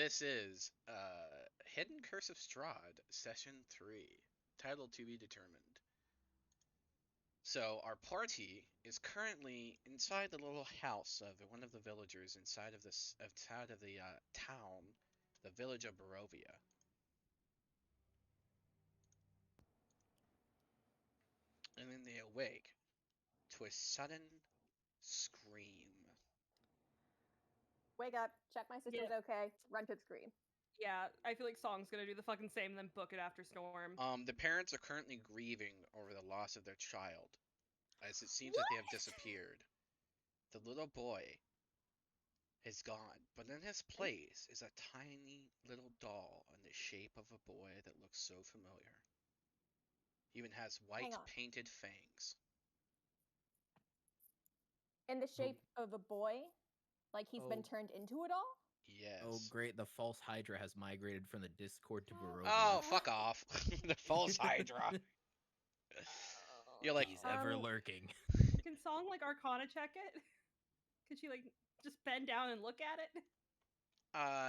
This is Hidden Curse of Strahd, Session 3, title to be determined. So our party is currently inside the little house of one of the villagers inside of the town, the village of Barovia. And then they awake to a sudden scream. Wake up, check my sister's okay, run to the screen. Yeah, I feel like Song's gonna do the fucking same, then book it after Storm. The parents are currently grieving over the loss of their child, as it seems that they have disappeared. The little boy is gone, but in his place is a tiny little doll in the shape of a boy that looks so familiar. He even has white painted fangs. In the shape of a boy? Like he's been turned into a doll? Yes. Oh, great. The false Hydra has migrated from the Discord to Barovia. Oh, fuck off. The false Hydra. You're like, he's ever lurking. Can Song, like, Arcana check it? Can she, like, just bend down and look at it?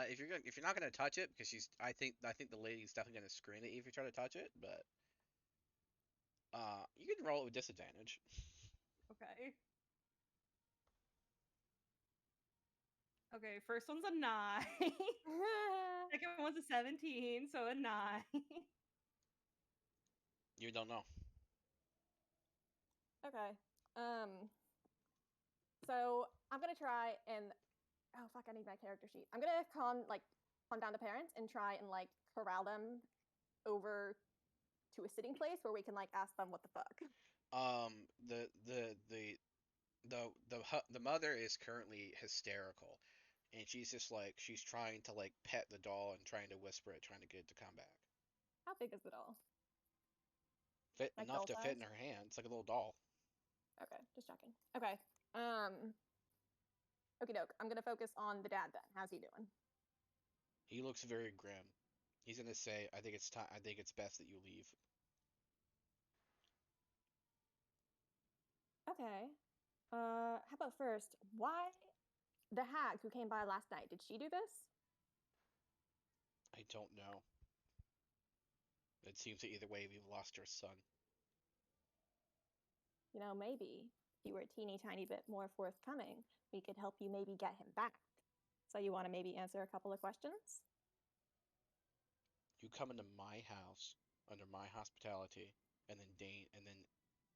If you're not gonna touch it, because I think the lady's definitely gonna scream at you if you try to touch it, but you can roll it with disadvantage. Okay. Okay, first one's a 9. Second one's a 17, so a 9. You don't know. Okay. So I'm gonna try and oh fuck, I need my character sheet. I'm gonna calm down the parents and try and like corral them over to a sitting place where we can like ask them what the fuck. The mother is currently hysterical, and she's just like she's trying to like pet the doll and trying to whisper it, trying to get it to come back. How big is the doll? Fit like enough to fit in her hand. It's like a little doll. Okay, just checking. Okay. Okie doke. I'm gonna focus on the dad then. How's he doing? He looks very grim. He's gonna say, "I think it's time. I think it's best that you leave." Okay. How about first, why the hag who came by last night? Did she do this? I don't know. It seems that either way, we've lost our son. You know, maybe if you were a teeny tiny bit more forthcoming, we could help you maybe get him back. So you want to maybe answer a couple of questions? You come into my house under my hospitality, and then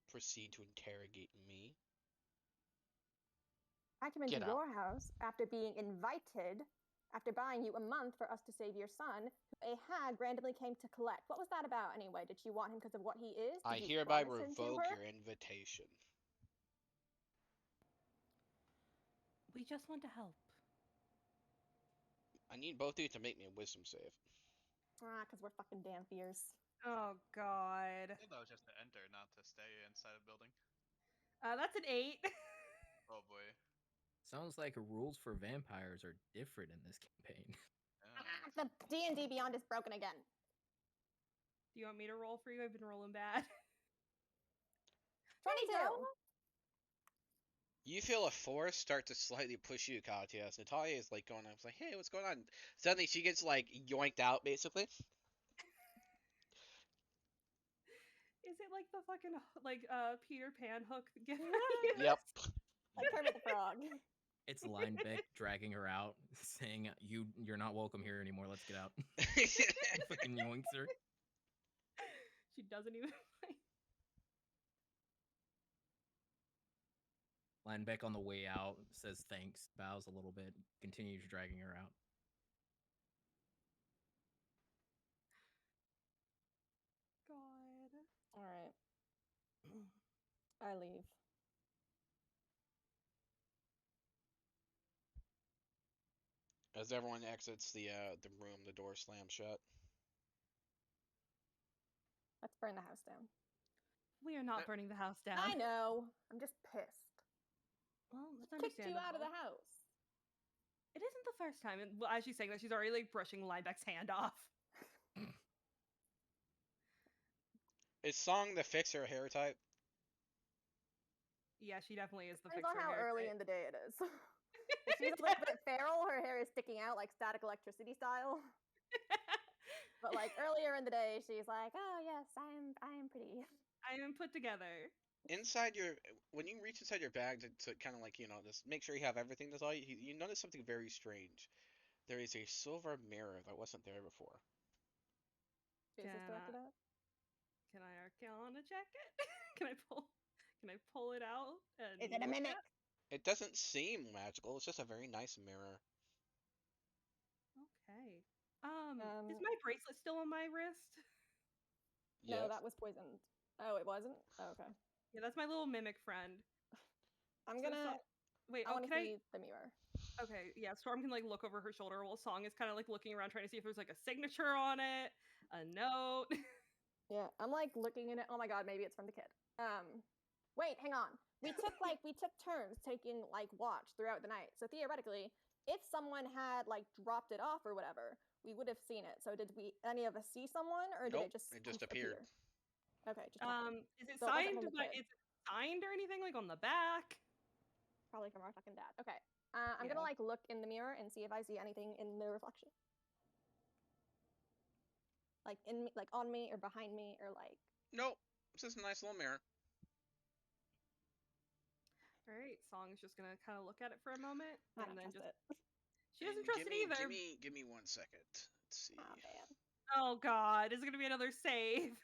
proceed to interrogate me. I come into your house after being invited, after buying you a month for us to save your son, who a hag randomly came to collect. What was that about anyway? Did she want him because of what he is? I hereby revoke your invitation. We just want to help. I need both of you to make me a wisdom save. Because we're fucking damn fierce. Oh, God. I thought that was just to enter, not to stay inside a building. That's an 8. Oh, boy. Sounds like rules for vampires are different in this campaign. The D&D Beyond is broken again. Do you want me to roll for you? I've been rolling bad. 22! You feel a force start to slightly push you, Katya. So Natalia is like going, I was like, hey, what's going on? Suddenly she gets like yoinked out, basically. Is it like the fucking Peter Pan hook? Yep. Like Kermit the Frog. It's Linebeck dragging her out, saying, "You're not welcome here anymore. Let's get out." Fucking yoinks her. She doesn't even. Linebeck on the way out says thanks, bows a little bit, continues dragging her out. God. All right. I leave. As everyone exits the room, the door slams shut. Let's burn the house down. We are not burning the house down. I know. I'm just pissed. Well, that's kicked you out of the house. It isn't the first time. And as she's saying that, she's already like brushing Linebeck's hand off. Is Song the fixer hair type? Yeah, she definitely is the Depends fixer on how hair early type. in the day it is. If she's a little bit feral, her hair is sticking out like static electricity style. But like earlier in the day, she's like, "Oh yes, I am pretty." I am put together. When you reach inside your bag to kind of like, just make sure you have everything that's all you notice something very strange. There is a silver mirror that wasn't there before. Is this directed at? Can I Arcana check it? Can I pull it out? And Is it a look mimic? at It doesn't seem magical. It's just a very nice mirror. Okay. Is my bracelet still on my wrist? No, Yes. that was poisoned. Oh, it wasn't? Oh, okay. Yeah, that's my little mimic friend. I'm So- gonna. Wait, I want to can see the mirror. Okay, yeah, Storm can like look over her shoulder while Song is kind of like looking around trying to see if there's like a signature on it, a note. Yeah, I'm like looking in it. Oh my god, maybe it's from the kid. Wait, hang on. We took turns taking like watch throughout the night. So theoretically, if someone had like dropped it off or whatever, we would have seen it. So did any of us see someone, or did Nope, it just appeared. appear? Okay, just happened. Is it So it wasn't signed? from the But kid. is it signed or anything like on the back? Probably from our fucking dad. Okay. I'm gonna Yeah. like look in the mirror and see if I see anything in the reflection. Like in me, like on me or behind me or like. Nope. It's just a nice little mirror. All right, Song's just gonna kind of look at it for a moment I and don't then trust just it. she doesn't And trust it either. Give me 1 second. Let's see. Oh man. Oh God, is it gonna be another save?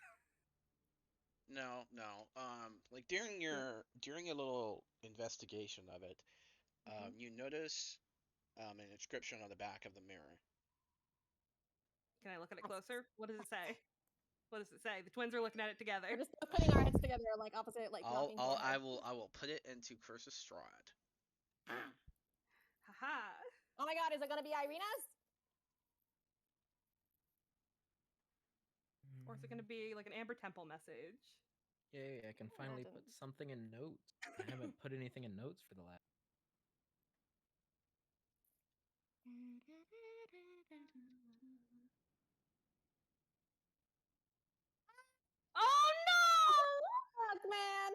No. Like during your little investigation of it, you notice an inscription on the back of the mirror. Can I look at it closer? What does it say? What does it say? The twins are looking at it together. We're just putting our heads together, like opposite, like knocking. I will put it into Curse of Strahd. Haha. Oh my god, is it gonna be Irina's? Or is it gonna be like an Amber Temple message? Yay, I can finally put Imagine. something in notes. I haven't put anything in notes for the last. Oh Fuck, man.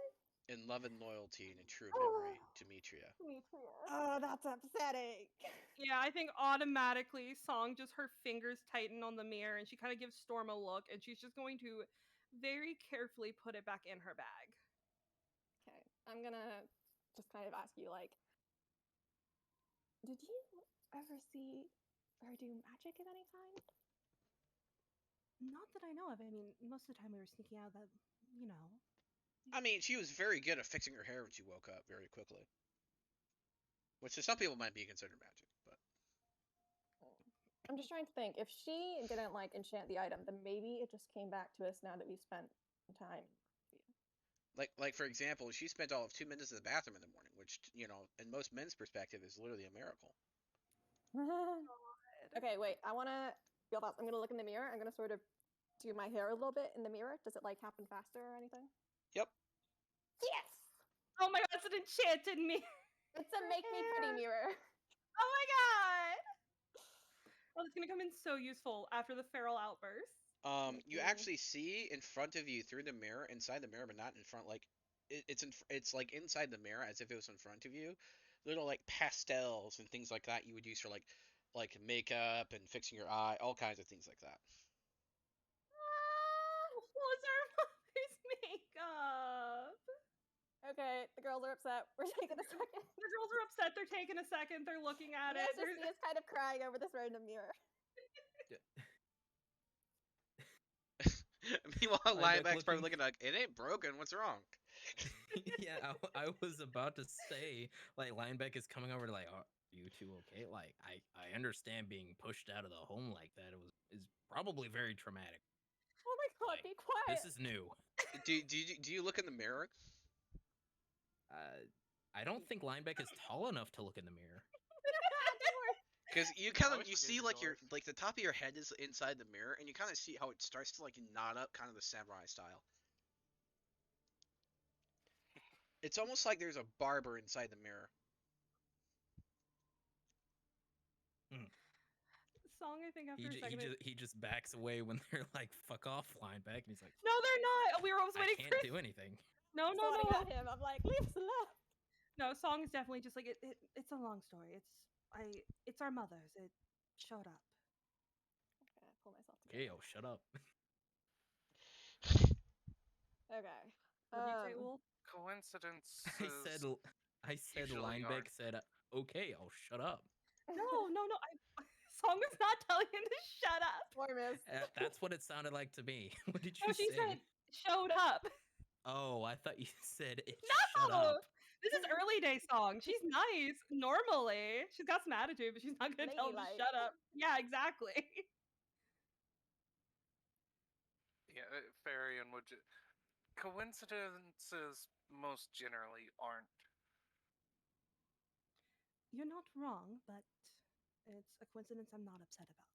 In love and loyalty and in true Oh. memory, Demetria. Oh, that's upsetting. no! Yeah, I think automatically Song just her fingers tighten on the mirror and she kind of gives Storm a look and she's just going to very carefully put it back in her bag. Okay, I'm gonna just kind of ask you, like, did you ever see her do magic of any kind? Not that I know of. I mean, most of the time we were sneaking out of the, you know. I mean, she was very good at fixing her hair when she woke up very quickly. Which to some people might be considered magic, but I'm just trying to think. If she didn't like enchant the item, then maybe it just came back to us now that we've spent time. like for example, she spent all of 2 minutes in the bathroom in the morning, which in most men's perspective is literally a miracle. Okay, wait. I'm gonna look in the mirror. I'm gonna sort of do my hair a little bit in the mirror. Does it like happen faster or anything? Yep. Yes. Oh my god, it's an enchanted mirror. It's a make me pretty mirror. Oh my god. Well, it's gonna come in so useful after the feral outburst. You actually see in front of you through the mirror, inside the mirror, but not in front. Like it's like inside the mirror, as if it was in front of you. Little like pastels and things like that you would use for like makeup and fixing your eye, all kinds of things like that. What was our mother's makeup? Okay, the girls are upset. We're taking a second. The girls are upset. They're taking a second. They're looking at You it. guys just see us kind of crying over this random mirror. Meanwhile, Lineback Lineback's probably looking- looking like, it ain't broken. What's wrong? Yeah, I was about to say, like, Lineback is coming over to like, are you two okay? Like, I understand being pushed out of the home like that. Is probably very traumatic. Oh my god, Like, be quiet. This is new. Do you look in the mirror? I don't think Lineback is tall enough to look in the mirror. Because you always see forget like your your like the top of your head is inside the mirror, and you kind of see how it starts to like knot up, kind of the samurai style. It's almost like there's a barber inside the mirror. Song, I think after a second. He just backs away when they're like, "Fuck off, Lineback," and he's like, No, they're not. We were almost "I waiting can't for. do anything." No, no, Swatting no. at him. I'm like, leave us alone. No, Song is definitely just like it's a long story. It's our mothers. It showed up. Okay, pull myself Okay, together. oh, shut up. Okay. What do you say, Wolf? Coincidence I said, I said, usually Linebeck aren't. said, okay, oh, shut up. No. Song is not telling him to shut up. Poor miss. That's what it sounded like to me. What did No, you she say? said showed up. Oh, I thought you said it. No, Shut up. this is early day Song. She's nice normally. She's got some attitude, but she's not gonna tell him to Ladylike. shut up. Yeah, exactly. Yeah, Farian would. Coincidences most generally aren't. You're not wrong, but it's a coincidence I'm not upset about.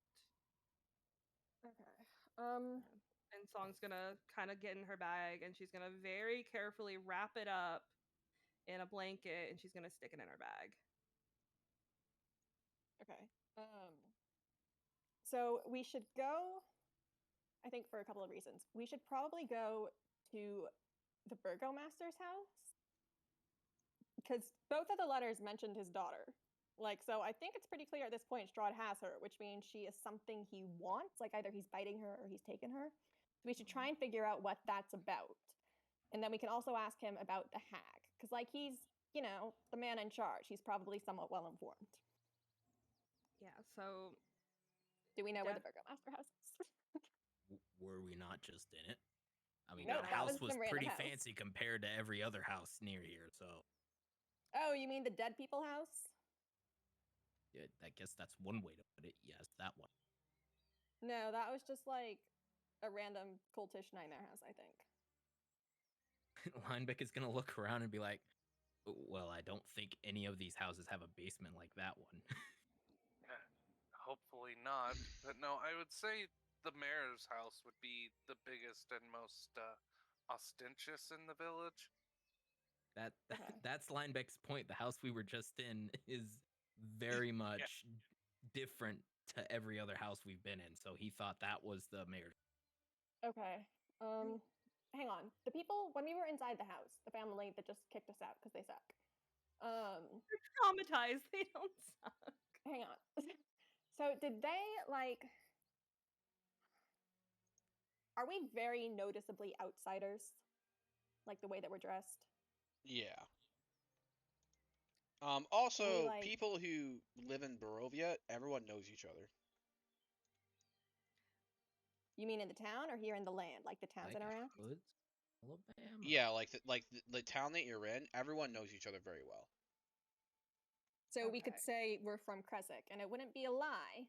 Okay. And Song's gonna kind of get in her bag, and she's gonna very carefully wrap it up in a blanket, and she's gonna stick it in her bag. Okay. So we should go, I think, for a couple of reasons. We should probably go to the burgomaster's house because both of the letters mentioned his daughter. So I think it's pretty clear at this point Strahd has her, which means she is something he wants. Like either he's biting her or he's taken her. So we should try and figure out what that's about. And then we can also ask him about the hag. Because he's, the man in charge. He's probably somewhat well informed. Yeah, so Do we know where the burgomaster house is? Were we not just in it? I mean, Nope, the that house was was some random pretty house. fancy compared to every other house near here, so Oh, you mean the dead people house? yeah, I guess that's one way to put it. Yes, that one. No, that was just like a random cultish nightmare house, I think. Linebeck is gonna look around and be like, well, I don't think any of these houses have a basement like that one. Hopefully not. But no, I would say the mayor's house would be the biggest and most ostentatious in the village. Okay. That's Linebeck's point. The house we were just in is very much different to every other house we've been in. So he thought that was the mayor's. Okay. Hang on. The people when we were inside the house, the family that just kicked us out because they suck. they're traumatized. They don't suck. Hang on. So did they are we very noticeably outsiders? Like the way that we're dressed? Yeah. Also, like- people who live in Barovia, everyone knows each other. You mean in the town or here in the land? Like the towns Like and around? Hoods, Alabama. Yeah, the town that you're in, everyone knows each other very well. So we could Okay. say we're from Kresik, and it wouldn't be a lie.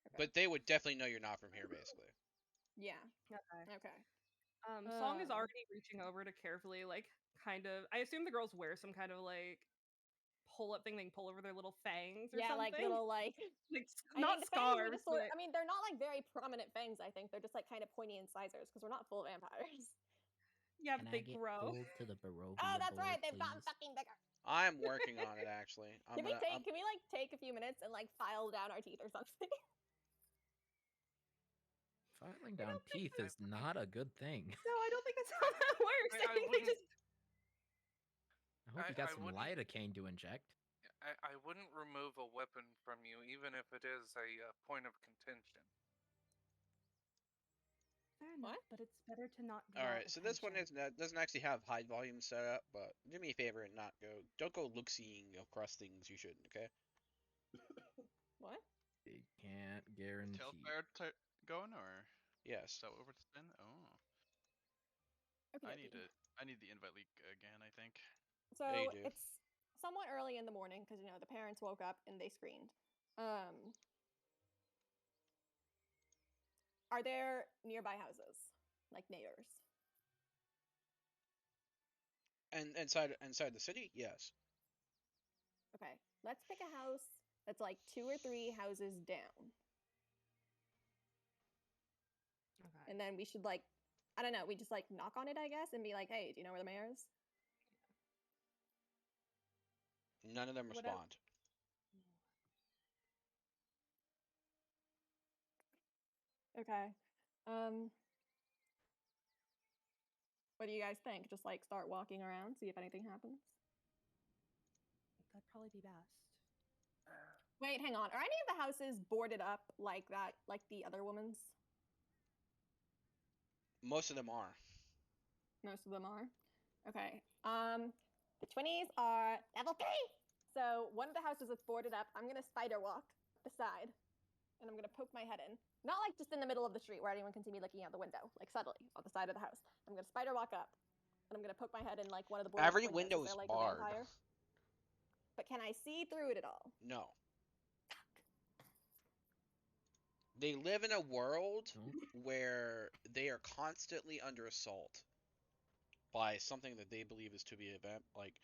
Okay. But they would definitely know you're not from here, basically. Yeah. Okay. Okay. Song is Um. already reaching over to carefully, kind of. I assume the girls wear some kind of pull-up thing they can pull over their little fangs or Yeah, something. like little like I not mean, the fangs are scarves. just sort. But... I mean, they're not very prominent fangs. I think they're just kind of pointy incisors because we're not full vampires. Yeah, Can but I they get grow. pulled to the Barovia Oh, that's board, right. They've gotten please? fucking bigger. I'm working on it, actually. Can we take a few minutes and file down our teeth or something? Filing down teeth is not a good thing. No, I don't think that's how that works. I think they just. I hope you got I some wouldn't- lidocaine to inject. I wouldn't remove a weapon from you, even if it is a point of contention. Fair enough, What? but it's better to not. All right, so this one doesn't actually have high volume set up, but do me a favor and don't go look-seeing across things you shouldn't, okay? What? They can't guarantee. Tailfire going or Yes. so over to spin? Oh, Okay. I need the invite leak again. I think. So Yeah, you do. it's somewhat early in the morning because the parents woke up and they screamed. Are there nearby houses, like neighbors? And inside the city, yes. Okay, let's pick a house that's 2 or 3 houses down, Okay. and then we should I don't know, we just knock on it, I guess, and be like, "Hey, do you know where the mayor is?" None of them What respond. Okay. What do you guys think? Just like start walking around, see if anything happens. That'd probably be best. Wait, hang on. Are any of the houses boarded up like that, like the other woman's? Most of them are. Most of them are. Okay. The 20s are level 3. So one of the houses that's boarded up, I'm gonna spider walk the side, and I'm gonna poke my head in. Not like just in the middle of the street where anyone can see me looking out the window, like subtly on the side of the house. I'm gonna spider walk up, and I'm gonna poke my head in like one of the boarded Every up window windows. is Is there, like, barred. a vampire? But can I see through it at all? No. They live in a world where they are constantly under assault by something that they believe is to be like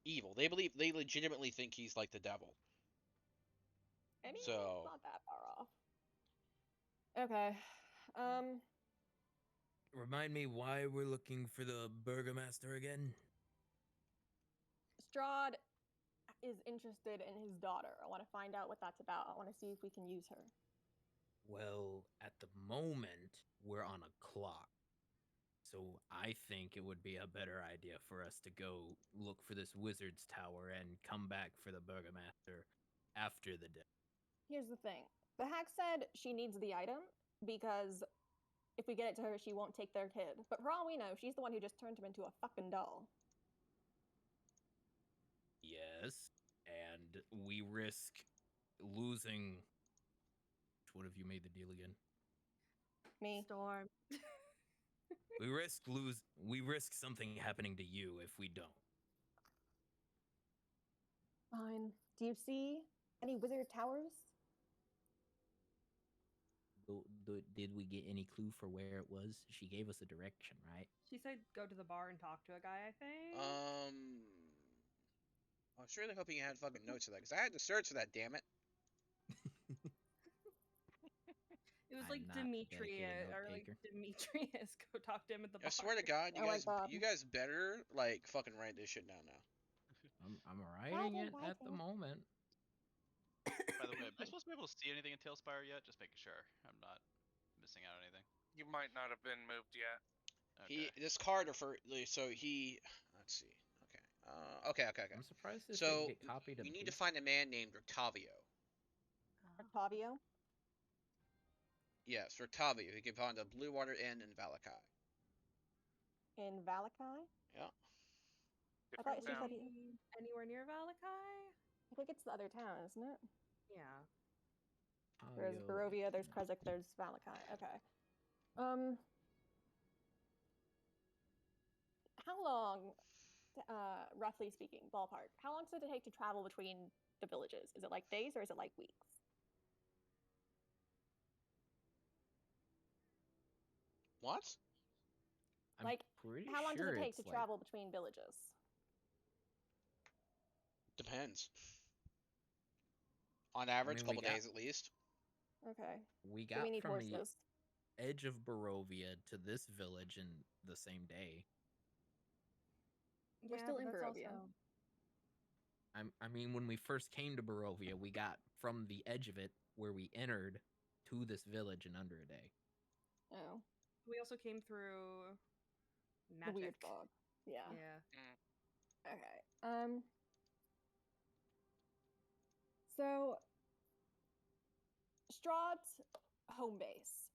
evil. They legitimately think he's like the devil. I mean, So- it's not that far off. Okay. Remind me why we're looking for the Burgomaster again? Strahd is interested in his daughter. I want to find out what that's about. I want to see if we can use her. Well, at the moment, we're on a clock. So I think it would be a better idea for us to go look for this wizard's tower and come back for the Burgomaster after the day. Here's the thing. The hack said she needs the item because if we get it to her, she won't take their kid. But for all we know, she's the one who just turned him into a fucking doll. Yes, and we risk losing. Which one of you made the deal again? Me. Storm. We risk something happening to you if we don't. Fine. Do you see any wizard towers? Did we get any clue for where it was? She gave us a direction, right? She said go to the bar and talk to a guy, I think. I was really hoping you had fucking notes of that because I had to search for that. Damn it. It was I'm like not a dedicated Demetrius, or note like taker. Demetrius. Go talk to him at the bar. I swear to God, I like Bob. you guys better like fucking write this shit down now. I'm writing it at the writing. moment. By the way, am I supposed to be able to see anything in Tailspire yet? Just making sure I'm not missing out on anything. You might not have been moved yet. Okay. This card let's see. Okay. I'm surprised this So didn't get copied we and need to pasted. find a man named Octavio. Octavio? Yes, Octavio. He can find a Blue Water Inn in Valakai. In Valakai? Yeah. I thought Different she town. said Anywhere near Valakai? I think it's the other town, isn't it? Yeah. There's Audio. Barovia, there's Kresik, there's Valakai. Okay. How long, roughly speaking, ballpark, how long does it take to travel between the villages? Is it like days or is it like weeks? What? I'm like, pretty How long sure does it take it's to like- travel between villages? Depends. On average, mean, a we couple got- days at least. Okay. We So got we need from the horses. edge of Barovia to this village in the same day. We're still but in that's Barovia. also- I mean, when we first came to Barovia, we got from the edge of it where we entered to this village in under a day. Oh, We also came through the magic. weird fog. Yeah. Yeah. Okay. So Strahd's home base.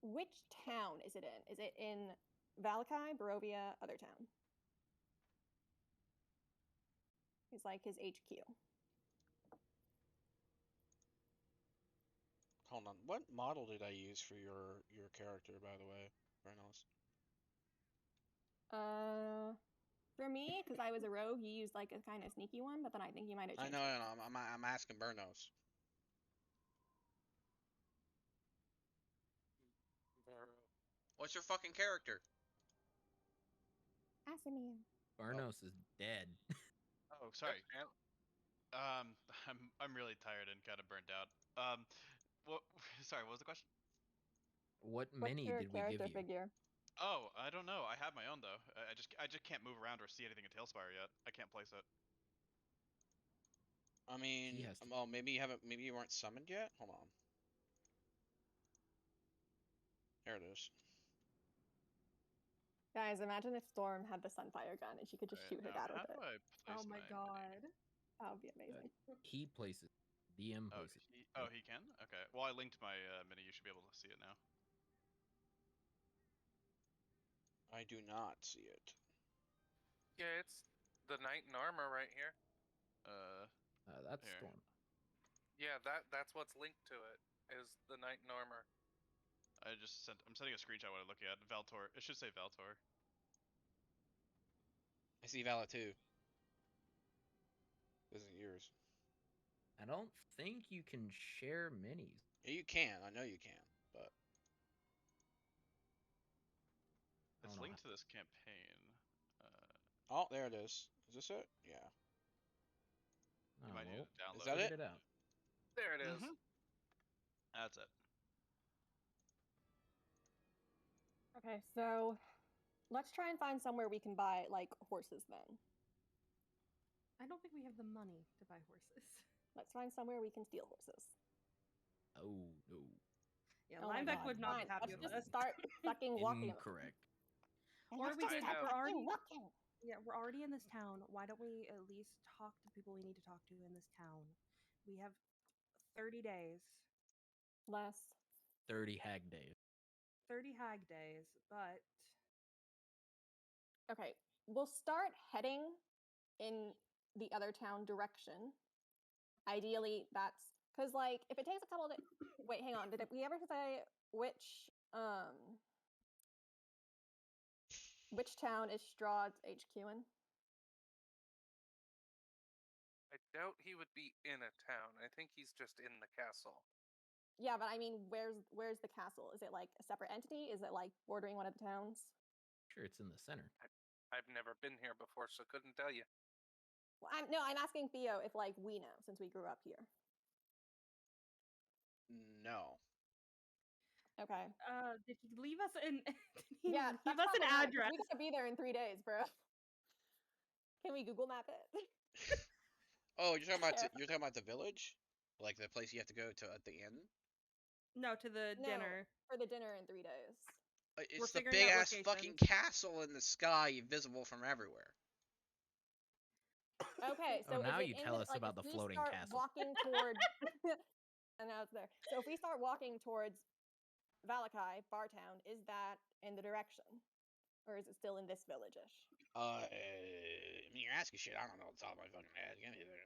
Which town is it in? Is it in Valakai, Barovia, other town? It's like his HQ. Hold on. What model did I use for your character, by the way, Reynolds? For me, because I was a rogue, you used like a kind of sneaky one, but then I think you might have I changed know. it. I'm asking Burnos. What's your fucking character? Asimir. Barnos is dead. Oh, sorry. Yeah. I'm really tired and kind of burnt out. What? Sorry, what was the question? What What's mini your did we character give you? figure? Oh, I don't know. I have my own though. I just can't move around or see anything in Tailspire yet. I can't place it. I mean, has to- well, maybe you weren't summoned yet. Hold on. There it is. Guys, imagine if Storm had the Sunfire gun and she could just shoot her dad How with do it. I place Oh my mini? god. That would be amazing. He places. DM Oh, places. he can? Okay. Well, I linked my mini. You should be able to see it now. I do not see it. Yeah, it's the knight in armor right here. That's Here. Storm. Yeah, that's what's linked to it, is the knight in armor. I'm sending a screenshot what I'm looking at. Valtor. It should say Valtor. I see Vala too. This isn't yours. I don't think you can share minis. Yeah, you can. I know you can. But I It's don't know linked to this campaign. oh, there it is. Is this it? Yeah. Oh, You might need well, to download Is that figured it? it out. There it is. Mhm. That's it. Okay, so let's try and find somewhere we can buy like horses then. I don't think we have the money to buy horses. Let's find somewhere we can steal horses. Oh no. Yeah, Oh my Linebeck God, would not fine, be happy let's with just this. start fucking walking. Incorrect. Or we could- start we're fucking already- walking. Yeah, we're already in this town. Why don't we at least talk to people we need to talk to in this town? We have 30 days, Less. 30 hag days. 30 hag days, but Okay, we'll start heading in the other town direction. Ideally, that's because like if it takes a couple of wait, hang on. Did we ever say which town is Strahd's HQ in? I doubt he would be in a town. I think he's just in the castle. Yeah, but I mean, where's the castle? Is it like a separate entity? Is it like bordering one of the towns? Sure, it's in the center. I've never been here before, so couldn't tell you. Well, I'm asking Theo if like we know since we grew up here. No. Okay. did he leave us an did he Yeah, leave that's us an problematic, 'cause address? We gotta be there in 3 days, bro. Can we Google map it? Oh, Yeah. you're talking about the village, like the place you have to go to at the inn. No, to the No, dinner. for the dinner in 3 days. It's the figuring big out ass fucking locations. castle in the sky, visible from everywhere. Okay, Oh, so now is it you in tell us like, about if the we floating start castle. walking toward and now it's there. So if we start walking towards Valakai, Bartown, is that in the direction? Or is it still in this village-ish? I mean, you're asking shit. I don't know what's on my fucking head. Give me there.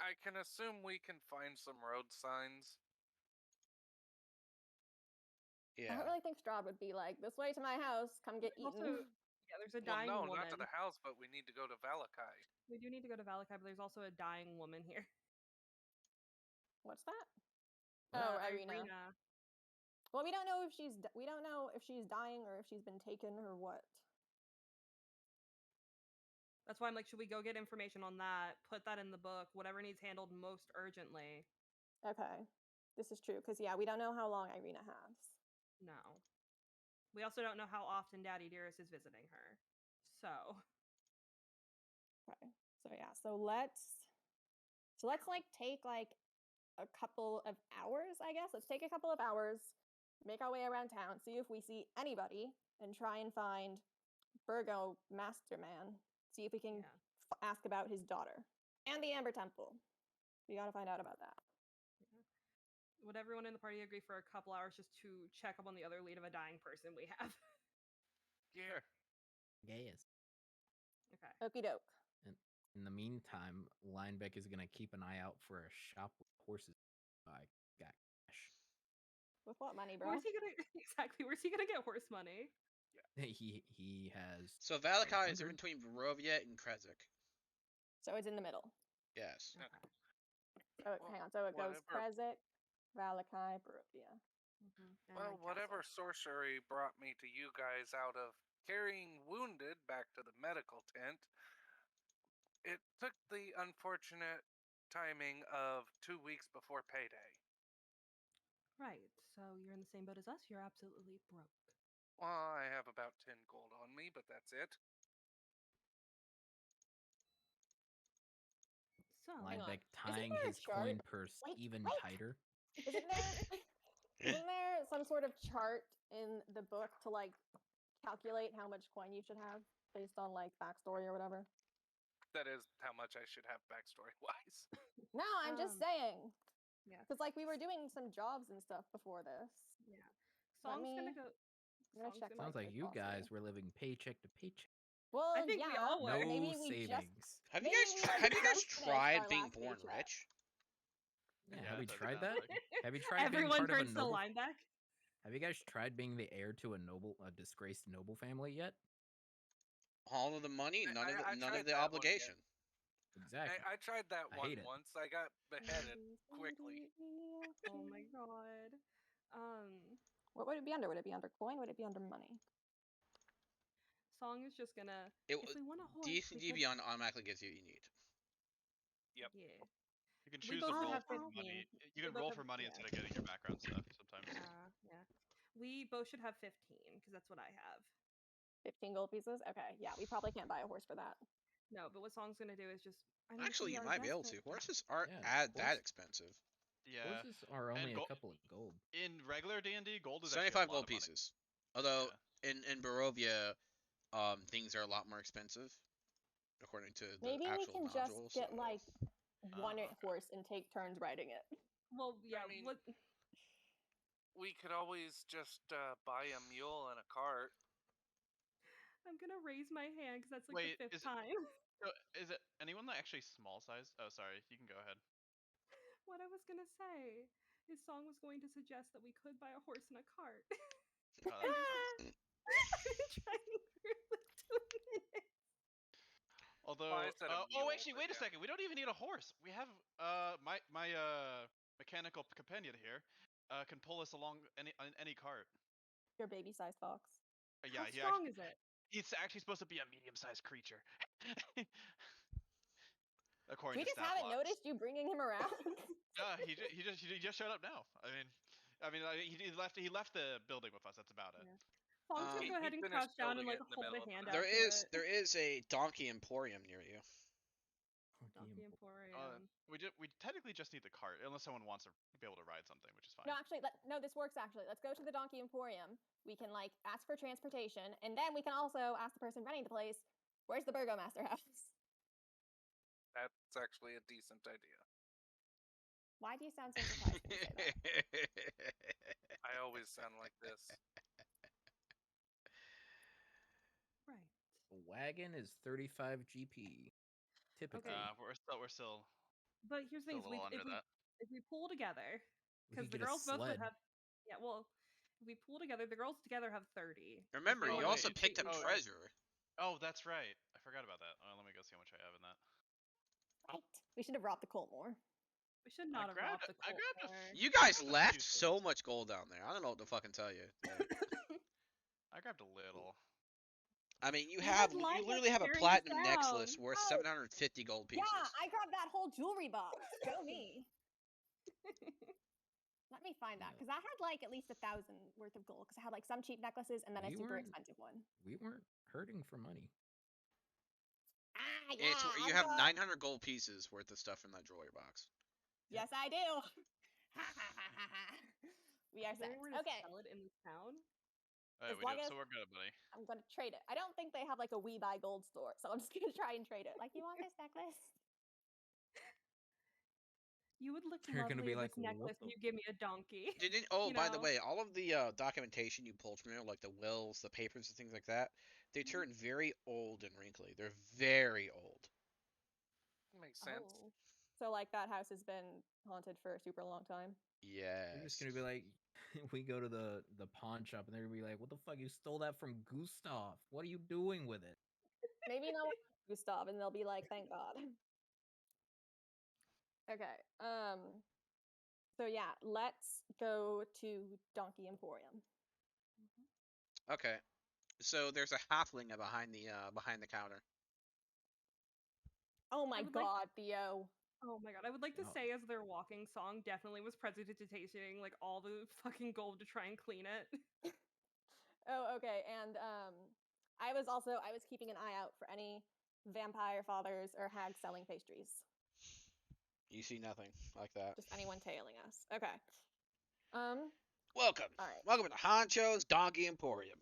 I can assume we can find some road signs. I Yeah. don't really think Strahd would be like, this way to my house, come get There's eaten. also, yeah, there's a Well, dying no, woman. not to the house, but we need to go to Valakai. We do need to go to Valakai, but there's also a dying woman here. What's that? Uh, Oh, Irina. Well, we don't know if she's dying or if she's been taken or what. That's why I'm like, should we go get information on that? Put that in the book. Whatever needs handled most urgently. Okay, this is true because yeah, we don't know how long Irina has. No. We also don't know how often Daddy Dearest is visiting her. So Okay, so yeah, so let's like take like a couple of hours, I guess. Let's take a couple of hours, make our way around town, see if we see anybody, and try and find Virgo Masterman. See if we can yeah. ask about his daughter and the Amber Temple. We gotta find out about that. Would everyone in the party agree for a couple hours just to check up on the other lead of a dying person we have? Yeah. Yes. Okay. Okie doke. In the meantime, Linebeck is gonna keep an eye out for a shop with horses. I got cash. With what money, bro? Where's he gonna exactly? Where's he gonna get horse money? He has. So Valakai is in 100? between Barovia and Krezk. So it's in the middle. Yes. Okay. Oh, Well, hang on. So it goes whatever. Krezk, Valakai, Barovia. Well, whatever sorcery brought me to you guys out of carrying wounded back to the medical tent, it took the unfortunate timing of 2 weeks before payday. Right. So you're in the same boat as us. You're absolutely broke. Well, I have about 10 gold on me, but that's it. So Hang on. Linebeck Isn't tying there a his chart? coin purse Wait, even wait. tighter. Isn't there some sort of chart in the book to like calculate how much coin you should have based on like backstory or whatever? That is how much I should have backstory wise. No, I'm just saying. Yeah. Because like we were doing some jobs and stuff before this. Yeah. Let Song's gonna me- go. I'm gonna Song's check gonna- Sounds like my you glossary. guys were living paycheck to paycheck. Well, I think we yeah, all were. but No maybe we savings. Have you Maybe guys we, tr- like, have you guys just finished tried our being last born paycheck. rich? Yeah, Yeah, have we that'd be tried that? fantastic. Have you tried Everyone being part turns of a to noble? lineback. Have you guys tried being the heir to a disgraced noble family yet? All of the money, none of I none tried of the that one, obligation. Exactly. I tried that I one hate it. once. I got beheaded quickly. Oh my god. What would it be under? Would it be under coin? Would it be under money? Song is just gonna. It If we want a horse, we DV could- automatically gives you what you need. Yep. Yeah. You can We choose both to should roll have for 15. money. You We can both roll have- for money yeah. instead of getting your background stuff sometimes. Yeah. We both should have 15 because that's what I have. 15 gold pieces? Okay, yeah, we probably can't buy a horse for that. No, but what Song's gonna do is just. I mean, Actually, we you are might be able to. desperate. Horses aren't Yeah, that horse- expensive. Yeah. Horses are only a gold- couple of gold. In regular D&D, gold is actually a 75 lot gold of money. pieces. Although Yeah. in Barovia, things are a lot more expensive, according to the Maybe we actual can just modules. get like one okay. horse and take turns riding it. Well, yeah. mean- what? We could always just buy a mule and a cart. I'm gonna raise my hand because that's like Wait, the 5th is it- time. So, is it anyone that actually small sized? Oh, sorry. You can go ahead. What I was gonna say is Song was going to suggest that we could buy a horse and a cart. Oh, that makes sense. I've been trying for like 2 minutes. Although, I said a mule, actually, but wait a yeah. second. We don't even need a horse. We have my mechanical companion here can pull us along any cart. Your baby-sized fox. Yeah, How he strong actually, is it? he's actually supposed to be a medium-sized creature. We According to just stat haven't blocks. noticed you bringing him around. Yeah, he just showed up now. He left the building with us. That's about it. Yeah. Song's gonna He- go ahead he and finished crouch down and building like it in the hold middle a of the hand night. out. There is a donkey emporium near you. Donkey Emporium. We technically just need the cart, unless someone wants to be able to ride something, which is fine. No, actually, no, this works actually. Let's go to the Donkey Emporium. We can like ask for transportation, and then we can also ask the person running the place, "Where's the Burgomaster house?" That's actually a decent idea. Why do you sound so surprised when you say that? I always sound like this. Right. A wagon is 35 GP. Typically. Okay. We're still But here's the still thing: a little under that. if we pull together, We because could the get a girls both would sled. have. Yeah, well, if we pull together, the girls together have 30. Remember, they you wanna also do picked up 8 treasure. Oh, that's right. I forgot about that. Let me go see how much I have in that. Right. We should have robbed the colt more. We should not have robbed the I colt grabbed a more. You guys That's a left few so things. much gold down there. I don't know what to fucking tell you. I grabbed a little. I mean, you We had light literally have a carrying us platinum necklace down. worth Oh. 750 gold pieces. Yeah, I grabbed that whole jewelry box. Go me. Let me find that Yeah. because I had like at least 1,000 worth of gold because I had like some cheap necklaces and then a We super weren't- expensive one. We weren't hurting for money. Ah, yeah. You have 900 gold pieces worth of stuff in that jewelry box. Yes, I do. We are Is there set. anywhere to Okay, sell it in this town? As We long do, as- so we're good, buddy. I'm gonna trade it. I don't think they have like a We Buy Gold store, so I'm just gonna try and trade it. Like, you want this necklace? You would look They're gonna lovely be in like, this necklace "What and the you give me a donkey. Oh, You by the know. way, all of the documentation you pulled from there, like the wills, the papers, and things like that, they turn very old and wrinkly. They're very old. Makes sense. Oh. So like that house has been haunted for a super long time. Yes. They're just gonna be like, we go to the pawn shop and they're gonna be like, "What the fuck? You stole that from Gustav? What are you doing with it?" Maybe no one wants Gustav, and they'll be like, "Thank God." Okay. So yeah, let's go to Donkey Emporium. Okay. So there's a halfling behind the counter. Oh my would like- God, Theo. Oh my god, I would like to No. say as they're walking, Song definitely was prestidigitating like all the fucking gold to try and clean it. Oh, okay. And I was keeping an eye out for any vampire fathers or hags selling pastries. You see nothing like that. Just anyone tailing us. Okay. Welcome. All right. Welcome to Honcho's Donkey Emporium.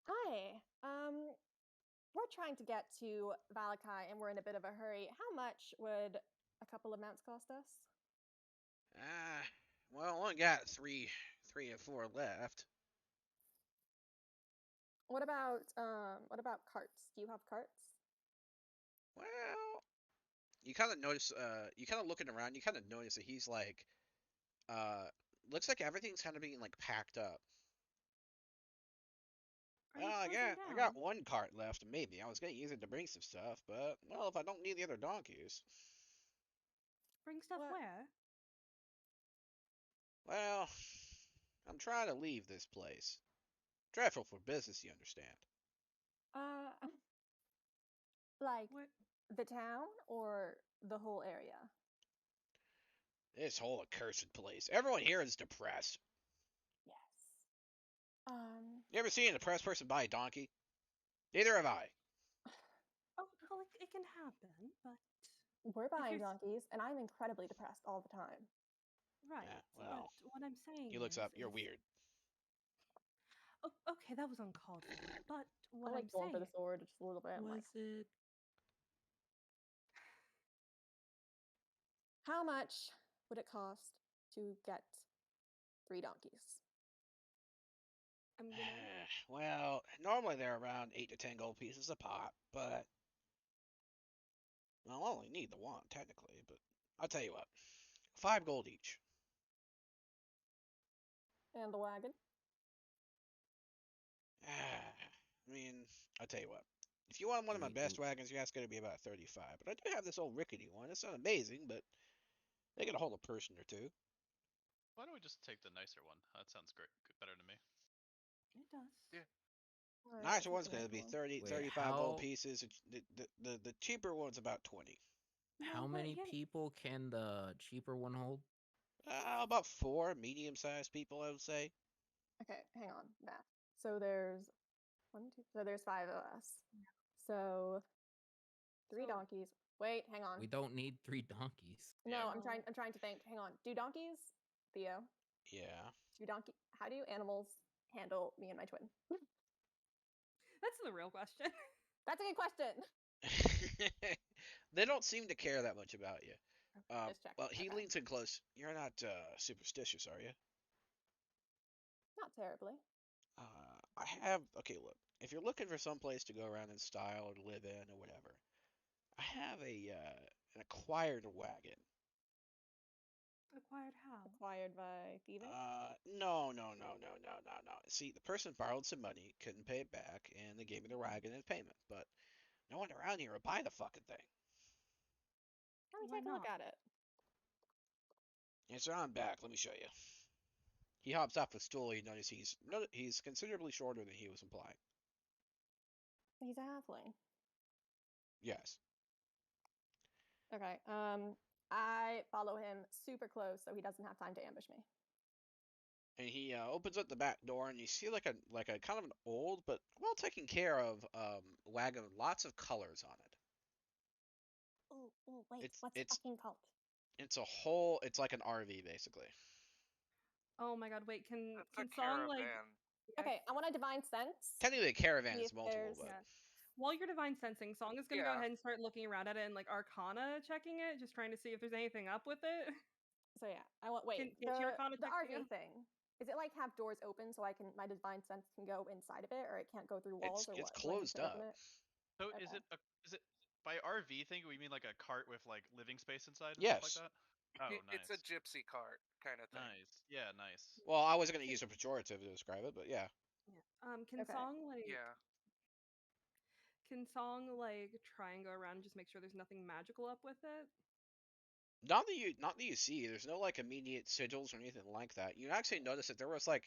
Hi. We're trying to get to Valakai and we're in a bit of a hurry. How much would a couple of mounts cost us? Well, I only got three or four left. What about carts? Do you have carts? Well, you kind of notice, you kind of looking around, you kind of notice that he's like, looks like everything's kind of being like packed up. Are you Well, I closing got down? one cart left, maybe. I was gonna use it to bring some stuff, but well, if I don't need the other donkeys, Bring stuff What? where? well, I'm trying to leave this place. Dreadful for business, you understand. Uh, like What? the town or the whole area? This whole accursed place. Everyone here is depressed. Yes. Um, You ever seen a depressed person buy a donkey? Neither have I. Oh, well, it can happen, but we're buying you're donkeys, and I'm incredibly depressed all the time. right. Well, But what I'm saying he looks is, up. You're weird. Oh, okay, that was uncalled for. But what I'm like I'm going for saying the sword just a little bit. I'm like, it? how much would it cost to get 3 donkeys? I'm gonna. Well, normally they're around 8 to 10 gold pieces a pop, but well, I only need the one technically. But I'll tell you what, 5 gold each. And the wagon? I mean, I'll tell you what. If you want one of my 3 best goats. wagons, yeah, it's going to be about 35. But I do have this old rickety one. It's not amazing, but they can hold a person or two. Why don't we just take the nicer one? That sounds great. Better to me. It does. Yeah. All right, Nicer take one's the going to nicer be one. 30, Wait, 35 gold pieces. The cheaper one's about 20. how No, but many again, people can the cheaper one hold? About 4 medium-sized people, I would say. Okay, hang on, math. So there's so there's 5 of us. So 3 So- donkeys. Wait, hang on. We don't need 3 donkeys. No, Yeah. I'm trying to think. Hang on. Do donkeys, Theo? Yeah. How do animals handle me and my twin? that's the real question. That's a good question. They don't seem to care that much about you. Just checking. Well, he Okay. leans in close. You're not superstitious, are you? Not terribly. I have. Okay, look. If you're looking for some place to go around in style or to live in or whatever, I have an acquired wagon. Acquired how? Acquired by thieving? No. See, the person borrowed some money, couldn't pay it back, and they gave me the wagon in payment. But no one around here will buy the fucking thing. Let me Why take a look not? at it. It's on back. Let me show you. He hops off the stool. You notice he's considerably shorter than he was implying. He's a halfling. Yes. Okay. I follow him super close so he doesn't have time to ambush me. And he opens up the back door, and you see like a kind of an old but well taken care of wagon with lots of colors on it. Oh, wait. It's What's it's fucking called? it's like an RV basically. Oh my god, wait, can That's a Song like caravan. Okay, I want a divine sense. Technically, a caravan See is if multiple, there's- but yeah. While you're divine sensing, Song is gonna go Yeah. ahead and start looking around at it and like arcana checking it, just trying to see if there's anything up with it. So yeah, I want wait. Can she arcana The check RV Theo? thing. Is it like have doors open so my divine sense can go inside of it, or it can't go through walls, or it's what? Do I need closed to open up. it? So Okay. is it by RV thing? We mean like a cart with like living space inside and stuff Yes. like that? Oh, It's a gypsy cart kind of thing. nice. Yeah, nice. Well, I wasn't gonna use a pejorative to describe it, but yeah. Can Okay. Song like Yeah. can Song like try and go around and just make sure there's nothing magical up with it? Not that you see, there's no like immediate sigils or anything like that. You actually notice that there was kind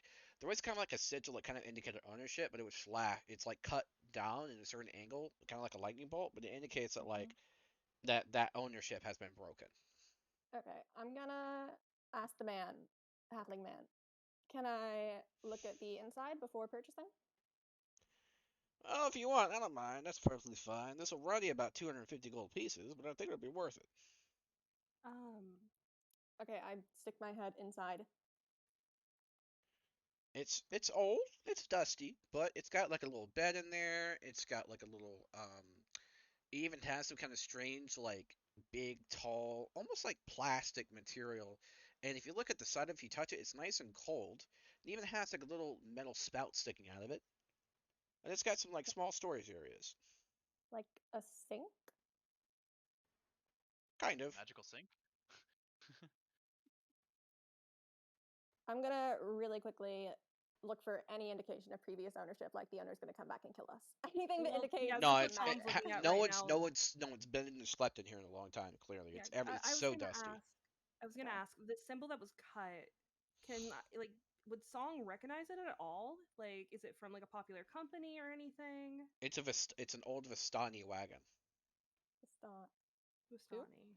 of like a sigil that kind of indicated ownership, but it was flat. It's like cut down in a certain angle, kind of like a lightning bolt, but it indicates that like that ownership has been broken. Okay, I'm gonna ask the man, halfling man. Can I look at the inside before purchasing? Oh, if you want, I don't mind. That's perfectly fine. This will run you about 250 gold pieces, but I think it'll be worth it. Okay, I stick my head inside. It's old, it's dusty, but it's got like a little bed in there. It's got like a little it even has some kind of strange like big tall almost like plastic material. And if you look at the side, if you touch it, it's nice and cold. It even has like a little metal spout sticking out of it. And it's got some like small storage areas. Like a sink? Kind of. Magical sink. I'm gonna really quickly look for any indication of previous ownership, like the owner's gonna come back and kill us. Anything that Well, indicates yeah, No, that's what it's Tom's looking at no right one's now. no one's been and slept in here in a long time. Clearly, Yeah, it's I was so gonna dusty. I was gonna Okay. ask the symbol that was cut. Can like would Song recognize it at all? Like, is it from like a popular company or anything? It's an old Vistani wagon. Stop. Bustani.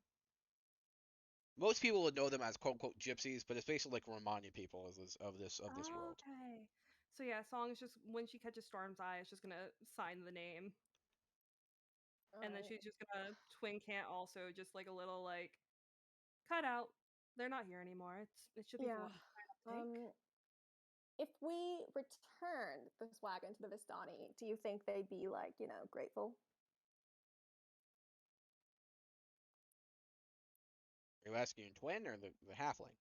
Most people would know them as quote unquote gypsies, but it's basically like Romani people of this Oh, world. okay. So yeah, Song is just when she catches Storm's eye, it's just gonna sign the name, and then Alright. she's just gonna twin cant also just like a little like cut out. They're not here anymore. It should be Yeah. fine, I think. If we returned this wagon to the Vistani, do you think they'd be like, grateful? Are you asking twin or the halfling?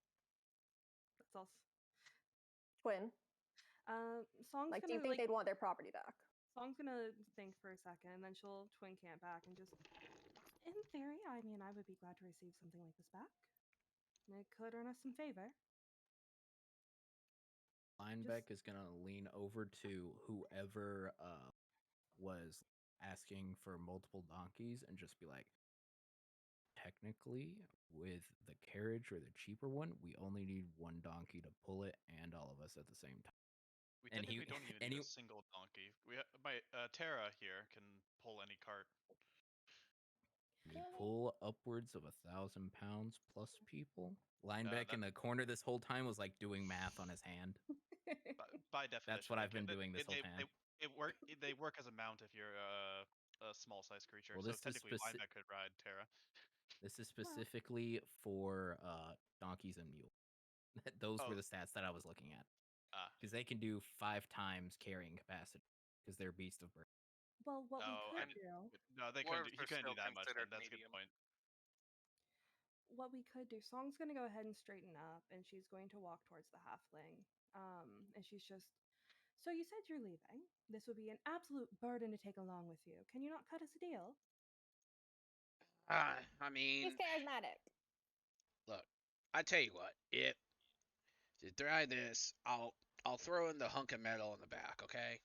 That's all. Twin. Song's Like, do you gonna think like they'd want their property back? Song's gonna think for a second, and then she'll twin cant back and just. In theory, I mean, I would be glad to receive something like this back. It could earn us some favor. Linebeck is gonna lean over to whoever was asking for multiple donkeys and just be like, technically, with the carriage or the cheaper one, we only need one donkey to pull it and all of us at the same time. We And technically he- don't even and need he- a single donkey. My Terra here can pull any cart. We pull upwards of 1,000 pounds plus people. Linebeck in the corner this whole time was like doing math on his hand. By definition, That's what I've been doing this whole time. They work as a mount if you're a small sized creature. Well, So this is technically, Lineback could ride Terra. This is specifically for donkeys and mules. Those were Oh. the stats that I was looking at. Ah. Because they can do 5 times carrying capacity. Because they're beast of burden. Well, what we No, could and do, no, they couldn't. Dwarves He are couldn't do still that much. Then considered that's a good medium. point. Song's gonna go ahead and straighten up, and she's going to walk towards the halfling. And she's just. So you said you're leaving. This would be an absolute burden to take along with you. Can you not cut us a deal? I mean, He's charismatic. look, I tell you what, if to try this, I'll throw in the hunk of metal in the back, okay?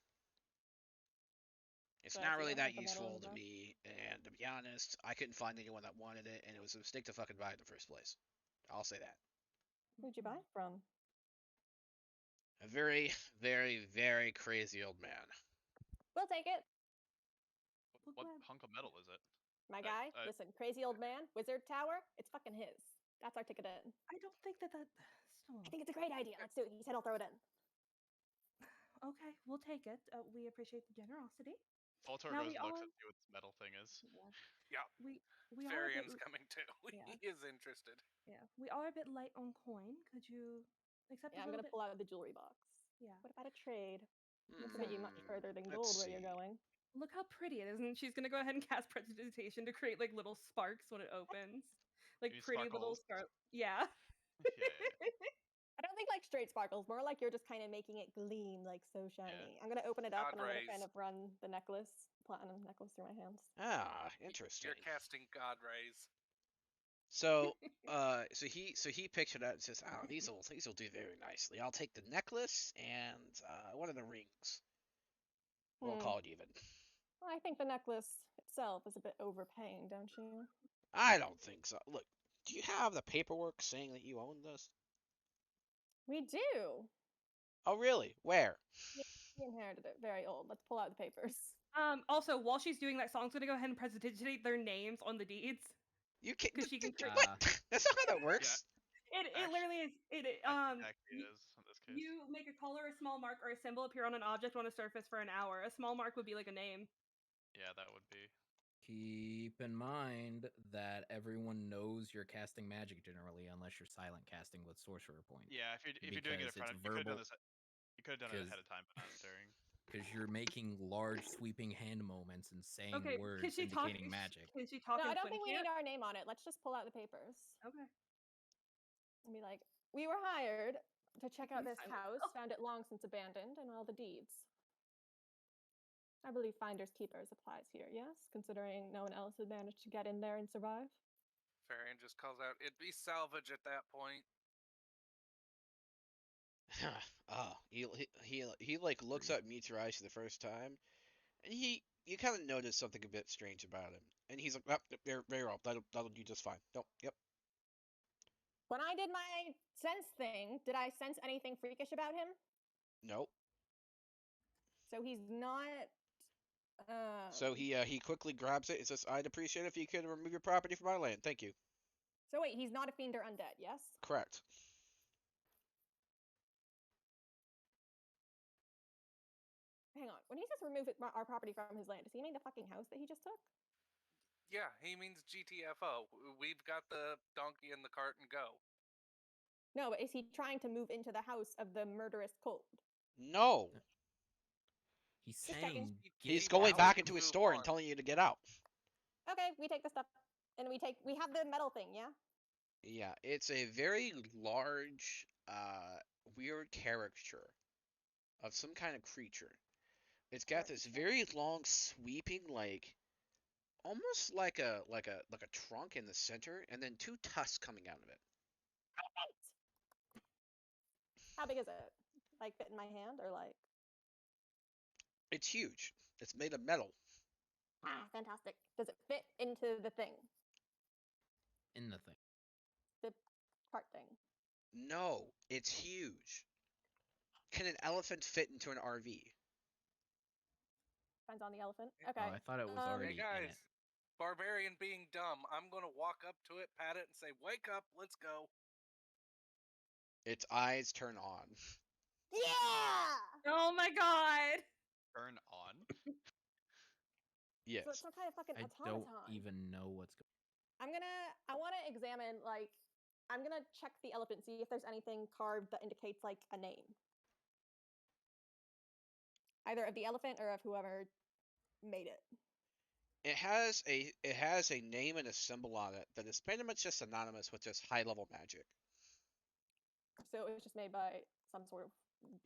It's So I not see really a that hunk of metal in useful the to back. me, and to be honest, I couldn't find anyone that wanted it, and it was a mistake to fucking buy it in the first place. I'll say that. Who'd you buy it from? A very, very, very crazy old man. We'll take it. What hunk of metal is it? My guy, listen, crazy old man, wizard tower, it's fucking his. That's our ticket in. I don't think that. I think it's a great idea. Let's do it. He said I'll throw it in. Okay, we'll take it. We appreciate the generosity. Voltor Now goes we and looks all- and see what this metal thing is. Yeah, We are a Farian's bit, coming too. Yeah. He is interested. we are a bit light on coin. Could you accept Yeah, a I'm little gonna bit? pull out the jewelry box. Yeah. What about a trade? This will Hmm. get you much further than Let's gold where you're see. going. Look how pretty it is, and she's gonna go ahead and cast prestidigitation to create like little sparks when it opens, like You mean pretty little sparkles? Yeah. Yeah. I don't think like straight sparkles, more like you're just kind of making it gleam like so shiny. I'm gonna open it up God and I'm gonna rays. kind of run the platinum necklace through my hands. Ah, interesting. You're casting God rays. So, so he picks it up and says, "Oh, these will do very nicely. I'll take the necklace and one of the rings. We'll call it even." Well, I think the necklace itself is a bit overpaying, don't you? I don't think so. Look, do you have the paperwork saying that you own this? We do. Oh, really? Where? We inherited it. Very old. Let's pull out the papers. Also, while she's doing that, Song's gonna go ahead and prestidigitate their names on the deeds. You can't. Because she can What? That's not how that works. It literally is. Exactly is in this case. You make a color, a small mark, or a symbol appear on an object on a surface for an hour. A small mark would be like a name. Yeah, that would be. Keep in mind that everyone knows you're casting magic generally, unless you're silent casting with sorcerer point. Yeah, if you're doing it in Because front it's of, you could have done verbal- this. You could have done it 'Cause- ahead of time, but not during. Because you're making large sweeping hand movements and saying Okay, words can she talk? indicating magic. Can she talk No, in I don't think we Flint need our name on it. Let's just pull out the papers Okay. and be like, we were hired to check out Please this silence house, yourself. found it long since abandoned, and all the deeds. I believe finders keepers applies here, yes? Considering no one else had managed to get in there and survive. Farian just calls out, "It'd be salvage at that point." He like looks at Mitsurai for the first time, and you kind of notice something a bit strange about him, and he's like, oh, very well, that'll do just fine. Nope, yep, When I did my sense thing, did I sense anything freakish about him? nope. So he's not. So he quickly grabs it and says, "I'd appreciate it if you could remove your property from my land. Thank you." So wait, he's not a fiend or undead, yes? Correct. Hang on. When he says remove our property from his land, does he mean the fucking house that he just took? Yeah, he means GTFO. We've got the donkey in the cart and go. No, but is he trying to move into the house of the murderous cult? No, He's Just checking. saying, he's "Get going out." back to into his move store and on. telling you to get out. Okay, we take the stuff, and we have the metal thing, yeah. Yeah, it's a very large, weird caricature of some kind of creature. It's got this very long, sweeping, like almost like a trunk in the center, and then two tusks coming out of it. How big is it? Like fit in my hand, or like? It's huge. It's made of metal. Ah, fantastic. Does it fit into the thing, In the thing. the cart thing? No, it's huge. Can an elephant fit into an RV? Depends on the elephant. Oh, Okay. I thought it was already Hey in guys, it. barbarian being dumb. I'm gonna walk up to it, pat it, and say, "Wake up, let's go." Its eyes turn on. Yeah. Oh my god! Turn on. Yes. So it's some kind of fucking I automaton. don't even know what's going. I want to examine, like, I'm gonna check the elephant, see if there's anything carved that indicates like a name, either of the elephant or of whoever made it. It has a name and a symbol on it that is pretty much just synonymous with just high level magic. So it was just made by some sort of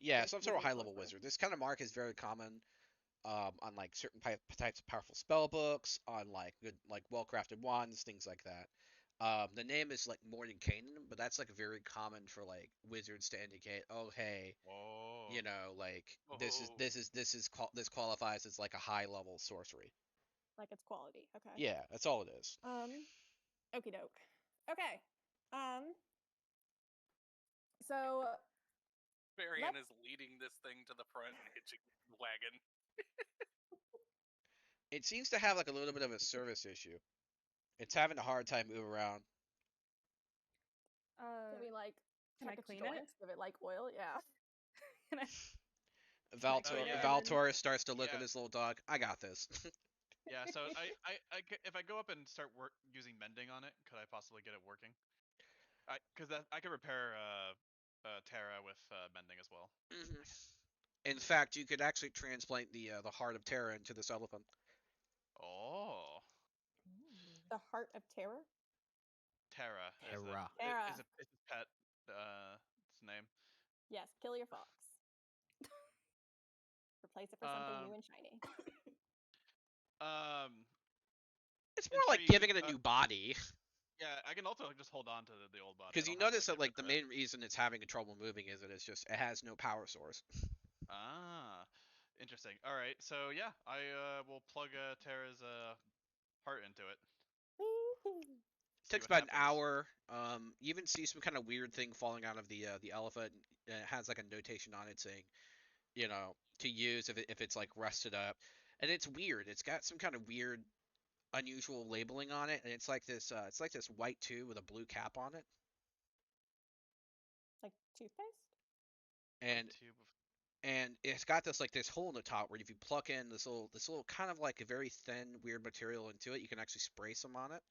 Yeah, like, some sort of wizard high level sorcerer. wizard. This kind of mark is very common on like certain types of powerful spell books, on like good like well crafted wands, things like that. The name is like Morning Canaan, but that's like very common for like wizards to indicate, oh hey, Whoa. like Whoa. this qualifies as like a high level sorcery. Like its quality. Okay. Yeah, that's all it is. Okie doke. Okay. So Farian Let's- is leading this thing to the front and hitching the wagon. It seems to have like a little bit of a service issue. It's having a hard time moving around. can we like Can I check its clean it? joints? Give it like oil? Yeah. Can I? yeah, Valtor starts to look at yeah. his little dog. I got this. Yeah. So if I go up and start using mending on it, could I possibly get it working? Because I could repair Terra with mending as well. Mhm. In fact, you could actually transplant the heart of Terra into this elephant. Oh, The heart of terror. Terra. Terra. Is his pet. Its name. Yes. Kill your fox. Replace it for something new and shiny. It's more like Intrigued, giving it a new body. Yeah, I can also just hold on to the old body. Because I you don't have to, notice that get like rid the of it. main reason it's having trouble moving is that it has no power source. Ah, interesting. All right, so yeah, I will plug Terra's heart into it. See Takes what about an happens. hour. You even see some kind of weird thing falling out of the elephant. And it has like a notation on it saying, to use if it's like rusted up, and it's weird. It's got some kind of weird, unusual labeling on it, and it's like this white tube with a blue cap on it, Like toothpaste. and Tube of and it's got this hole in the top where if you pluck in this little kind of like a very thin weird material into it, you can actually spray some on it.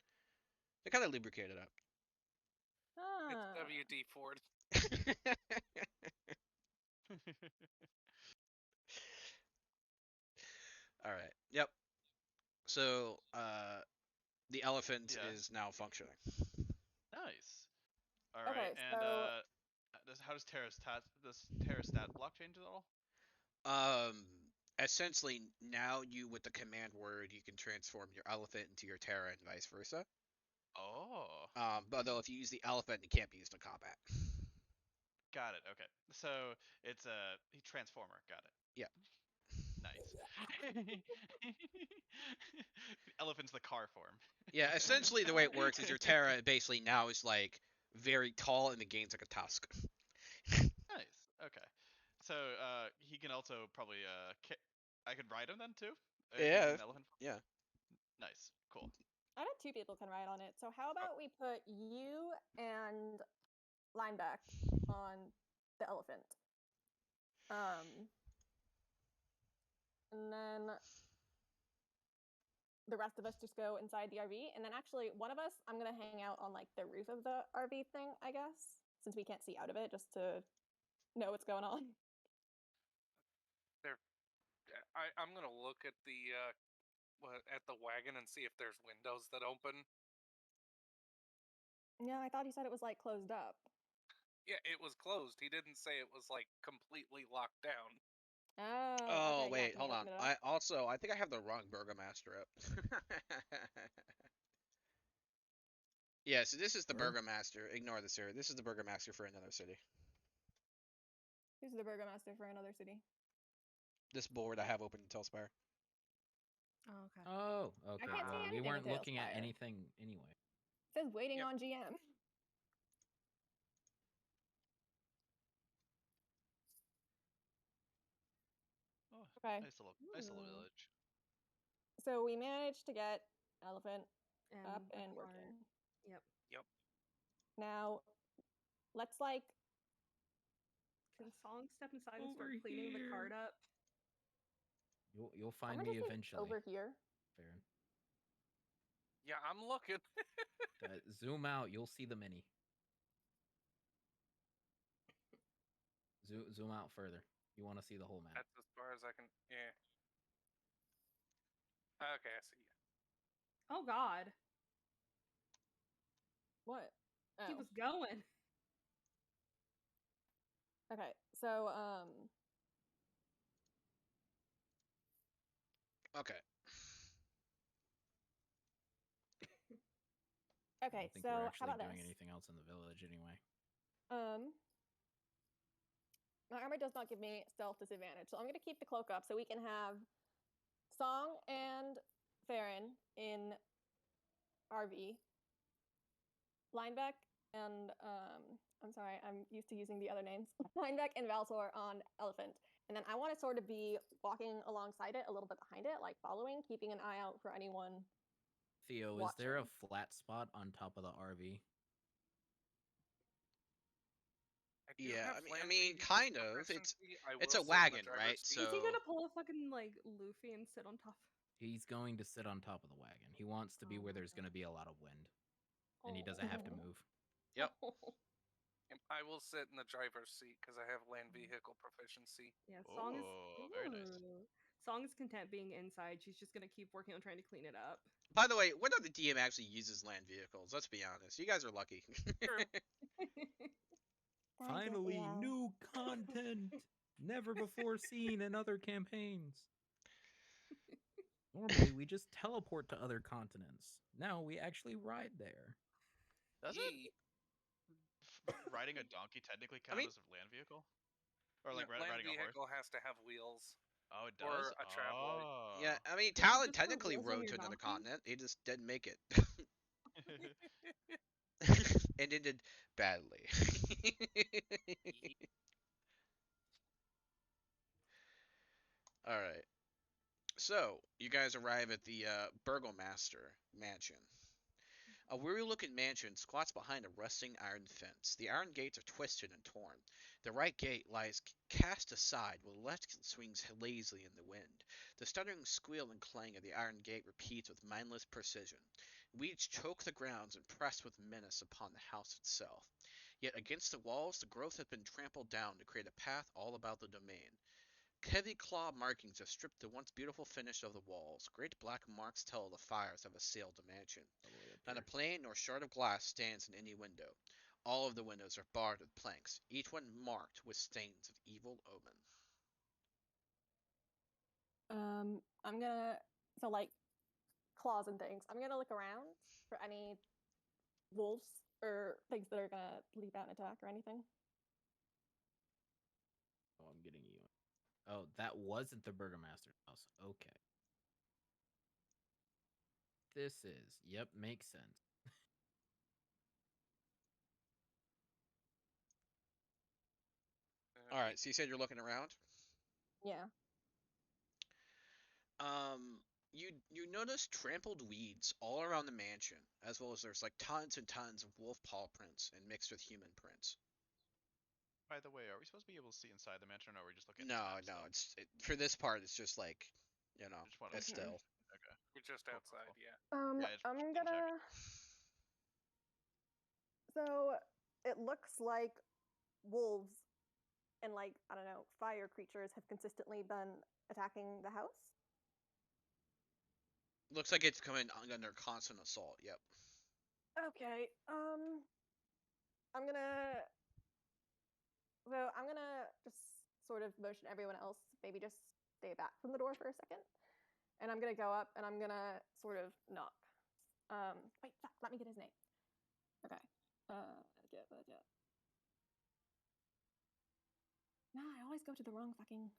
They kind of lubricate it It's Ah. WD Ford. up. All right. Yep. So, the elephant Yeah. is now functioning. Nice. All right. Okay, And so how does Terra's stat block change at all? Um, Essentially, now you with the command word, you can transform your elephant into your Terra and vice versa. Oh, But though if you use the elephant, it can't be used in combat. got it. Okay. So it's a transformer. Got it. Yeah. Nice. Elephant's the car form. Yeah, essentially the way it works is your Terra basically now is like very tall and it gains like a tusk. Nice. Okay. So he can also probably I could ride him then too, Yeah, using the elephant. yeah. Nice. Cool. I know 2 people can ride on it. So how about we put you and Lineback on the elephant? And then the rest of us just go inside the RV. And then actually, one of us, I'm gonna hang out on like the roof of the RV thing, I guess, since we can't see out of it, just to know what's going on. I'm gonna look at the wagon and see if there's windows that open. Yeah, I thought he said it was like closed up. Yeah, it was closed. He didn't say it was like completely locked down. Oh, Oh okay, yeah, wait, can hold you on. open it up? I think I have the wrong Burgomaster up. Yeah, so this is the Huh? Burgomaster. Ignore this here. This is the Burgomaster for another city. Who's the Burgomaster for another city? This board I have open in Telspire. Oh, okay. Oh, okay. can't see Well, we anything weren't in looking at Tailspire. anything anyway. It says waiting Yep. on GM. Oh, Okay. nice little village. So we managed to get elephant And up the and cart. working. Yep. Now, let's like Can Song step inside and Over start cleaning the cart here. up? You'll find someone me just be eventually. over here. Farron. Yeah, I'm looking. Zoom out. You'll see the mini. Zoom out further. You want to see the whole map. That's as far as I can. Yeah. Okay, I see. Oh God, What? he Oh, was going. okay. So Okay. I okay. don't think So we're how actually about doing this? anything else in the village anyway. My armor does not give me stealth disadvantage, so I'm gonna keep the cloak up so we can have Song and Farron in RV, Lineback and I'm sorry, I'm used to using the other names. Lineback and Valtor on elephant. And then I want to sort of be walking alongside it, a little bit behind it, like following, keeping an eye out for anyone. Theo, is there a Watching. flat spot on top of the RV? I do Yeah, have I land mean, vehicles kind of. proficiency. I It's will a sit in the wagon, driver's right? seat. Is he So gonna pull a fucking like Luffy and sit on top? He's going to sit on top of the wagon. He wants to be Oh where my there's going to God. be a lot of wind, and he doesn't have to move. Yep. I will sit in the driver's seat because I have land vehicle proficiency. Yeah, Song is. Oh, very nice. Song is content being inside. She's just gonna keep working on trying to clean it up. By the way, what other DM actually uses land vehicles? Let's be honest. You guys are lucky. True. Finally, new content never before seen in other campaigns. Normally, we just teleport to other continents. Now we actually ride there. Does Yee. riding a donkey technically I count mean- as a land vehicle? Or No, like land riding a horse? vehicle has to have wheels Oh, it or does. a travoid. Oh. Yeah, I mean, Does it Talon just put technically wheels on rode your to another donkey? continent. He just didn't make it. And it did badly. Alright. So, you guys arrive at the Burgomaster Mansion. A weary-looking mansion squats behind a rusting iron fence. The iron gates are twisted and torn. The right gate lies cast aside, while the left swings lazily in the wind. The stuttering squeal and clang of the iron gate repeats with mindless precision. Weeds choke the grounds and press with menace upon the house itself. Yet against the walls, the growth had been trampled down to create a path all about the domain. Heavy claw markings have stripped the once beautiful finish of the walls. Great black marks tell the fires have assailed the mansion. All the way up Not a here. plane nor shard of glass stands in any window. All of the windows are barred with planks, each one marked with stains of evil omen. I'm gonna so like claws and things. I'm gonna look around for any wolves or things that are gonna leap out and attack or anything. Oh, I'm getting you. Oh, that wasn't the Burgomaster's house. Okay. This is. Yep, makes sense. All right, so you said you're looking around. Yeah. You notice trampled weeds all around the mansion, as well as there's like tons and tons of wolf paw prints and mixed with human prints. By the way, are we supposed to be able to see inside the mansion, or are we just looking at No, this map no, still? for this part, it's just like, you know, Just want to it's make sure. still. Okay. We're just Cool, cool, outside, cool. yeah. Yeah, just I'm double check. gonna. So it looks like wolves and like I don't know fire creatures have consistently been attacking the house. Looks like it's coming under constant assault. Yep. Okay. I'm gonna. So I'm gonna just sort of motion everyone else, maybe just stay back from the door for a second, and I'm gonna go up and I'm gonna sort of knock. Wait, fuck, let me get his name. Okay. Get. No, I always go to the wrong fucking.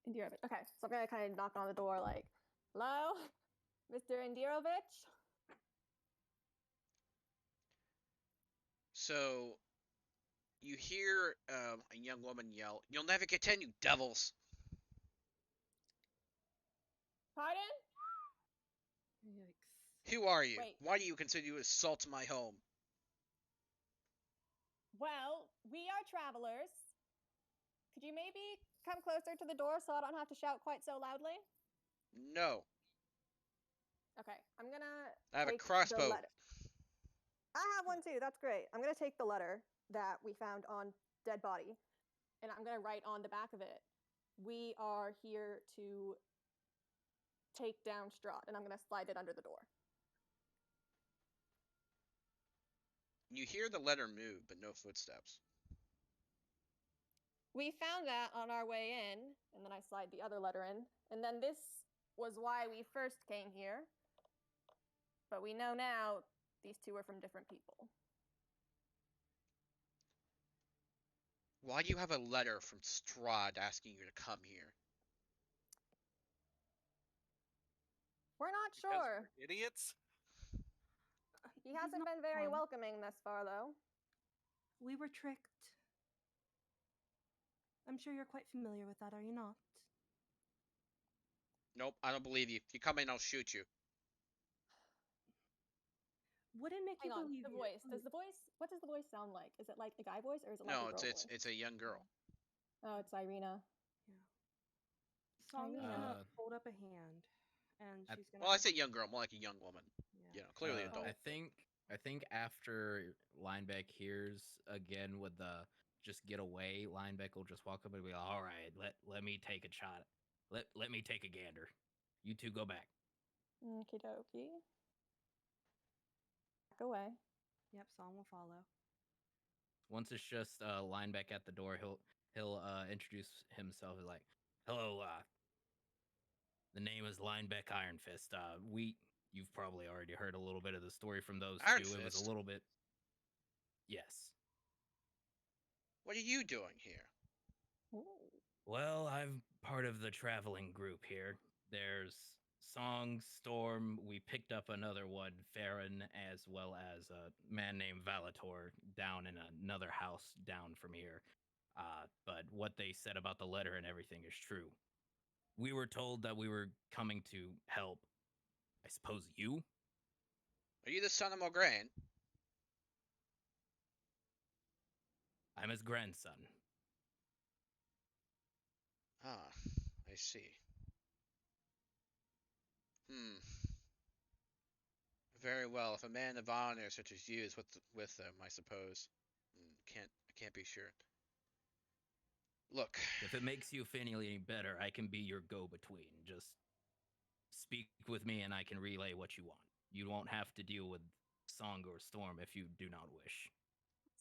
Indirovich. Okay, so I'm gonna kind of knock on the door, like, "Hello, Mr. Indirovich." So you hear a young woman yell, "You'll never get in, you devils!" Pardon? Yikes. Who are you? Wait. Why do you consider you assault my home? Well, we are travelers. Could you maybe come closer to the door so I don't have to shout quite so loudly? No, Okay, I'm gonna I have a take the crossbow. letter. I have one too. That's great. I'm gonna take the letter that we found on dead body, and I'm gonna write on the back of it, "We are here to take down Strahd," and I'm gonna slide it under the door. You hear the letter move, but no footsteps. We found that on our way in, and then I slide the other letter in, and then this was why we first came here. But we know now these two are from different people. Why do you have a letter from Strahd asking you to come here? We're not Because sure. we're idiots? He hasn't been very welcoming thus far, though. We were tricked. I'm sure you're quite familiar with that, are you not? Nope, I don't believe you. If you come in, I'll shoot you. Would it make Hang you on, believe the you- voice. What does the voice sound like? Is it like a guy voice or is it like No, a girl voice? it's a young girl. Oh, it's Irina. Song is gonna Uh, hold up a hand, and at- she's gonna. Well, I say young girl, more like a young woman. Yeah. You know, clearly adult. I think after Lineback hears again with the just get away, Lineback will just walk up and be like, all right, let me take a shot. Let me take a gander. You two go back. Okie dokie. Back away. Yep, Song will follow. Once it's just Lineback at the door, he'll introduce himself as like, hello, the name is Lineback Iron Fist. You've probably already heard a little bit of the story from those Iron two. It was a Fist? little bit. Yes. What are you doing here? Ooh. Well, I'm part of the traveling group here. There's Song, Storm. We picked up another one, Farron, as well as a man named Valator down in another house down from here. But what they said about the letter and everything is true. We were told that we were coming to help. I suppose you? Are you the son of Mograine? I'm his grandson. Ah, I see. Hmm. Very well. If a man of honor such as you is with them, I suppose. I can't be sure. Look, If it makes you feel any better, I can be your go-between. Just speak with me, and I can relay what you want. You won't have to deal with Song or Storm if you do not wish.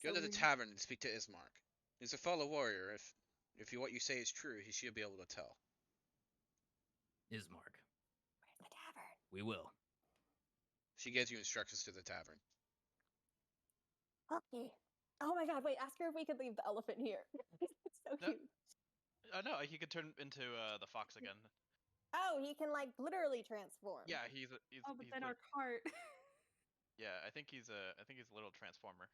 go So to the we- tavern and speak to Ismark. He's a fellow warrior. If what you say is true, he should be able to tell. Ismark, Where's the tavern? we will. She gives you instructions to the tavern. Okay. Oh my god, wait, ask her if we could leave the elephant here. It's so No. cute. No, he could turn into the fox again. Oh, he can like literally transform. Yeah, he's Oh, but he's then lit- our cart. yeah. I think he's a little transformer.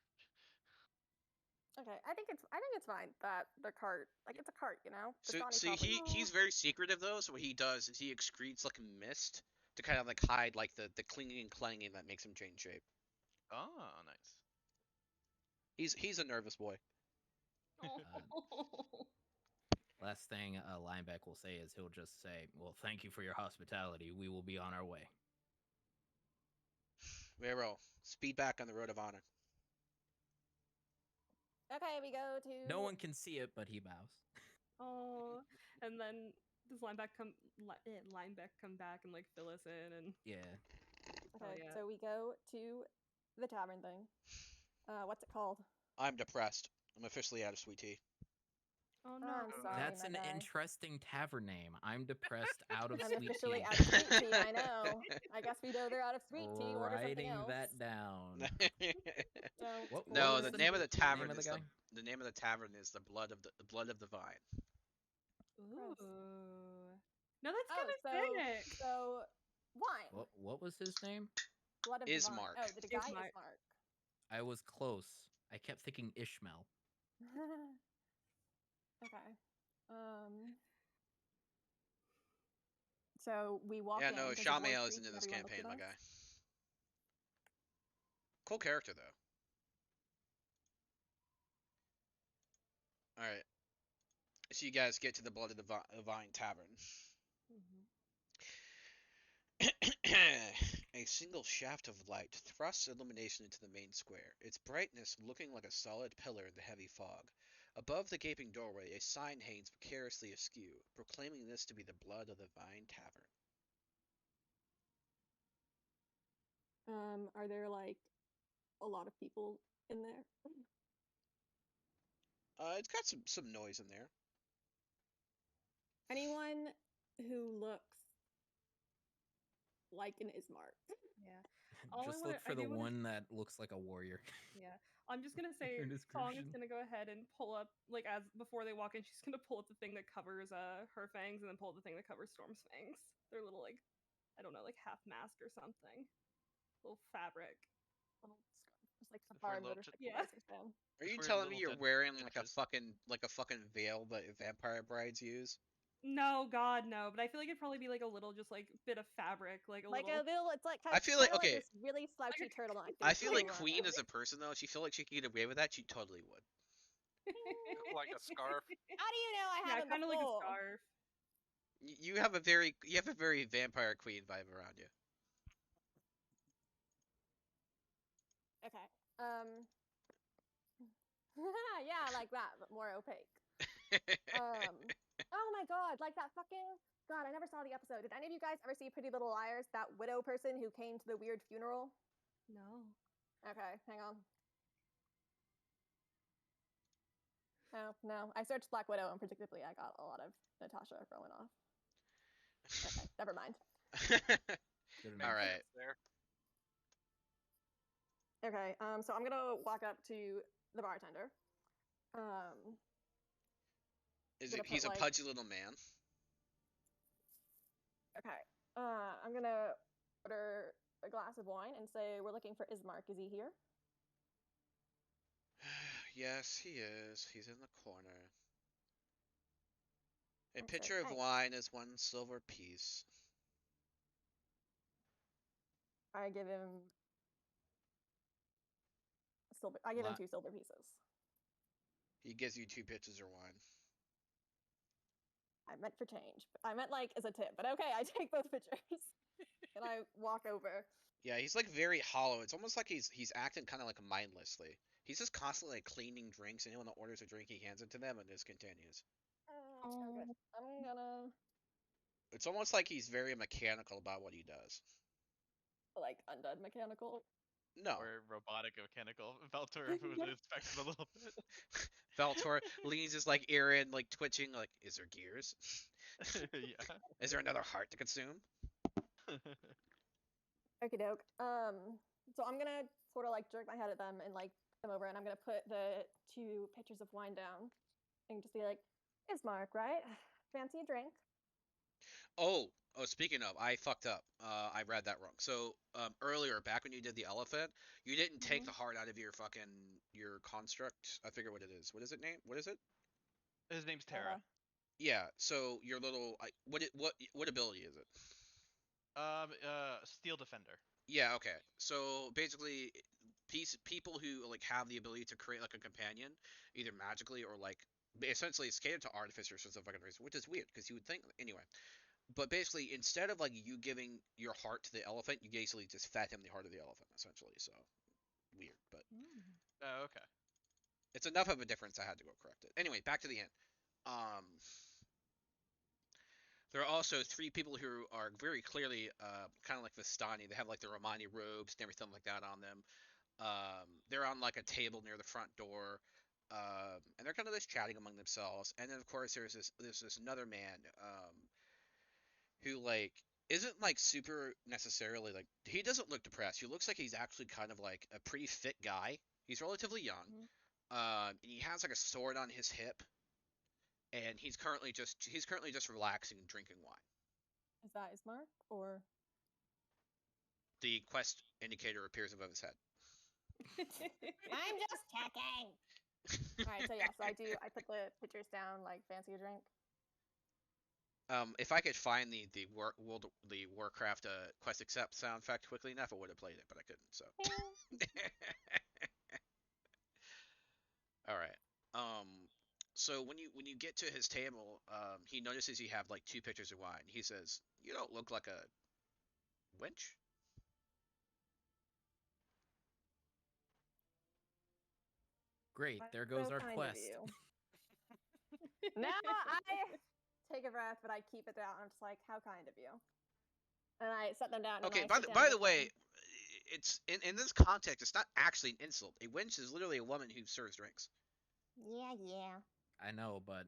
Okay, I think it's fine that the cart, like it's a cart, you know. So Donnie see, probably- he's very secretive though. So what he does is he excretes like a mist to kind of like hide like the clinging and clanging that makes him change shape. Oh, nice. He's a nervous boy. Last thing Lineback will say is he'll just say, "Well, thank you for your hospitality. We will be on our way." Very well. Speed back on the road of honor. Okay, we go to. No one can see it, but he bows. Oh, and then does Lineback come back and like fill us in and Yeah. Okay, yeah. so we go to the tavern thing. What's it called? I'm depressed. I'm officially out of sweet tea. oh Oh, no, I'm sorry, That's my an guy. interesting tavern name. I'm depressed out of I'm sweet officially tea. out of sweet tea. I know. I guess we know they're out of sweet tea. Order something Writing else. that down. Don't. What No, was the order name of the sweet tea. tavern of the is guy? the name of the tavern is the blood of the vine. Ooh. Gross. No, that's Oh, kind of sick. so wine. What was his name? Blood of the vine. Ismark. Oh, the guy Ismark. is Mark. I was close. I kept thinking Ishmael. Okay. So we walk Yeah, in. no, does the boy Shamael shriek isn't in and this everyone looks campaign, at my us? guy. Cool character though. All right. So you guys get to the blood of the vine tavern. A single shaft of light thrusts illumination into the main square, its brightness looking like a solid pillar in the heavy fog. Above the gaping doorway, a sign hangs precariously askew, proclaiming this to be the Blood of the Vine Tavern. Are there like a lot of people in there? It's got some noise in there. Anyone who looks like an Ismark? Yeah. All I Just wanna- look for I the do wanna- one that looks like a warrior. Yeah. I'm just gonna say Her Song is description. gonna go ahead and pull up like as before they walk in, she's gonna pull up the thing that covers her fangs and then pull up the thing that covers Storm's fangs. Their little like I don't know, like half mask or something. Little fabric. Little scarf, just like For hard little motorcycle Yeah. bicycle fan. Are you For telling me little you're bit wearing like a inches. fucking veil that vampire brides use? No, God, no. But I feel like it'd probably be like a little just like bit of fabric, like a Like little a little, it's like I feel like- kinda okay. this really slouchy turtleneck. I that feel you like throw Queen around. as a person though, she feel like she could get away with that. She totally would. Like a scarf. How do you know I Yeah, haven't kind of like a before? scarf. You have a very vampire queen vibe around you. Okay. Yeah, like that, but more opaque. Oh my god, like that fucking God, I never saw the episode. Did any of you guys ever see Pretty Little Liars? That widow person who came to the weird funeral? No. Okay, hang on. Oh, no. I searched Black Widow and predictably I got a lot of Natasha Romanoff. Okay, never mind. Good All enough. right. There. Okay, so I'm gonna walk up to the bartender. Gonna He's put, a like- pudgy little man. Okay. I'm gonna order a glass of wine and say we're looking for Ismark. Is he here? Yes, he is. He's in the corner. A I'd say pitcher of thanks. wine is 1 silver piece. I give him silver. I give him Lot- 2 silver pieces. He gives you 2 pitchers of wine. I meant for change. I meant like as a tip, but okay, I take both pictures. And I walk over. Yeah, he's like very hollow. It's almost like he's acting kind of like mindlessly. He's just constantly like cleaning drinks. Anyone that orders a drink, he hands it to them and just continues. Okay. I'm gonna It's almost like he's very mechanical about what he does. like undead mechanical. No, Or robotic mechanical. Veltor would inspect him a little bit. Veltor leans his like ear in, like twitching. Like, is there gears? Yeah. Is there another heart to consume? Okie doke. So I'm gonna sort of like jerk my head at them and like them over, and I'm gonna put the 2 pitchers of wine down and just be like, "It's Mark, right? Fancy a drink?" Oh, speaking of, I fucked up. I read that wrong. So, earlier, back when you did the elephant, you didn't take the heart out of your your construct. I forget what it is. What is it name? What is it? His name's Terra. Yeah. So your little, what ability is it? Steel Defender. Yeah. Okay. So basically, people who like have the ability to create like a companion, either magically or like essentially it's catered to artificers for some fucking reason, which is weird because you would think anyway. But basically, instead of like you giving your heart to the elephant, you basically just fed him the heart of the elephant, essentially. So weird, but Oh, okay. it's enough of a difference. I had to go correct it. Anyway, back to the end. Um, there are also 3 people who are very clearly kind of like Vistani. They have like the Romani robes and everything like that on them. They're on like a table near the front door. And they're kind of just chatting among themselves. And then of course there's this another man who like isn't like super necessarily like he doesn't look depressed. He looks like he's actually kind of like a pretty fit guy. He's relatively young. And he has like a sword on his hip, and he's currently just relaxing and drinking wine. Is that his Mark or? The quest indicator appears above his head. I'm just checking. All right, so yeah, so I put the pitchers down like fancy a drink. If I could find the Warcraft quest accept sound effect quickly enough, I would have played it, but I couldn't. So. All right. So when you get to his table, he notices you have like 2 pitchers of wine. He says, "You don't look like a wench." Great, That's there goes so our kind of quest. you. Now I take a breath, but I keep it down. I'm just like, how kind of you. And I set them down. Okay. And I sit By down the with way, him. it's in this context, it's not actually an insult. A wench is literally a woman who serves drinks. Yeah. I know, but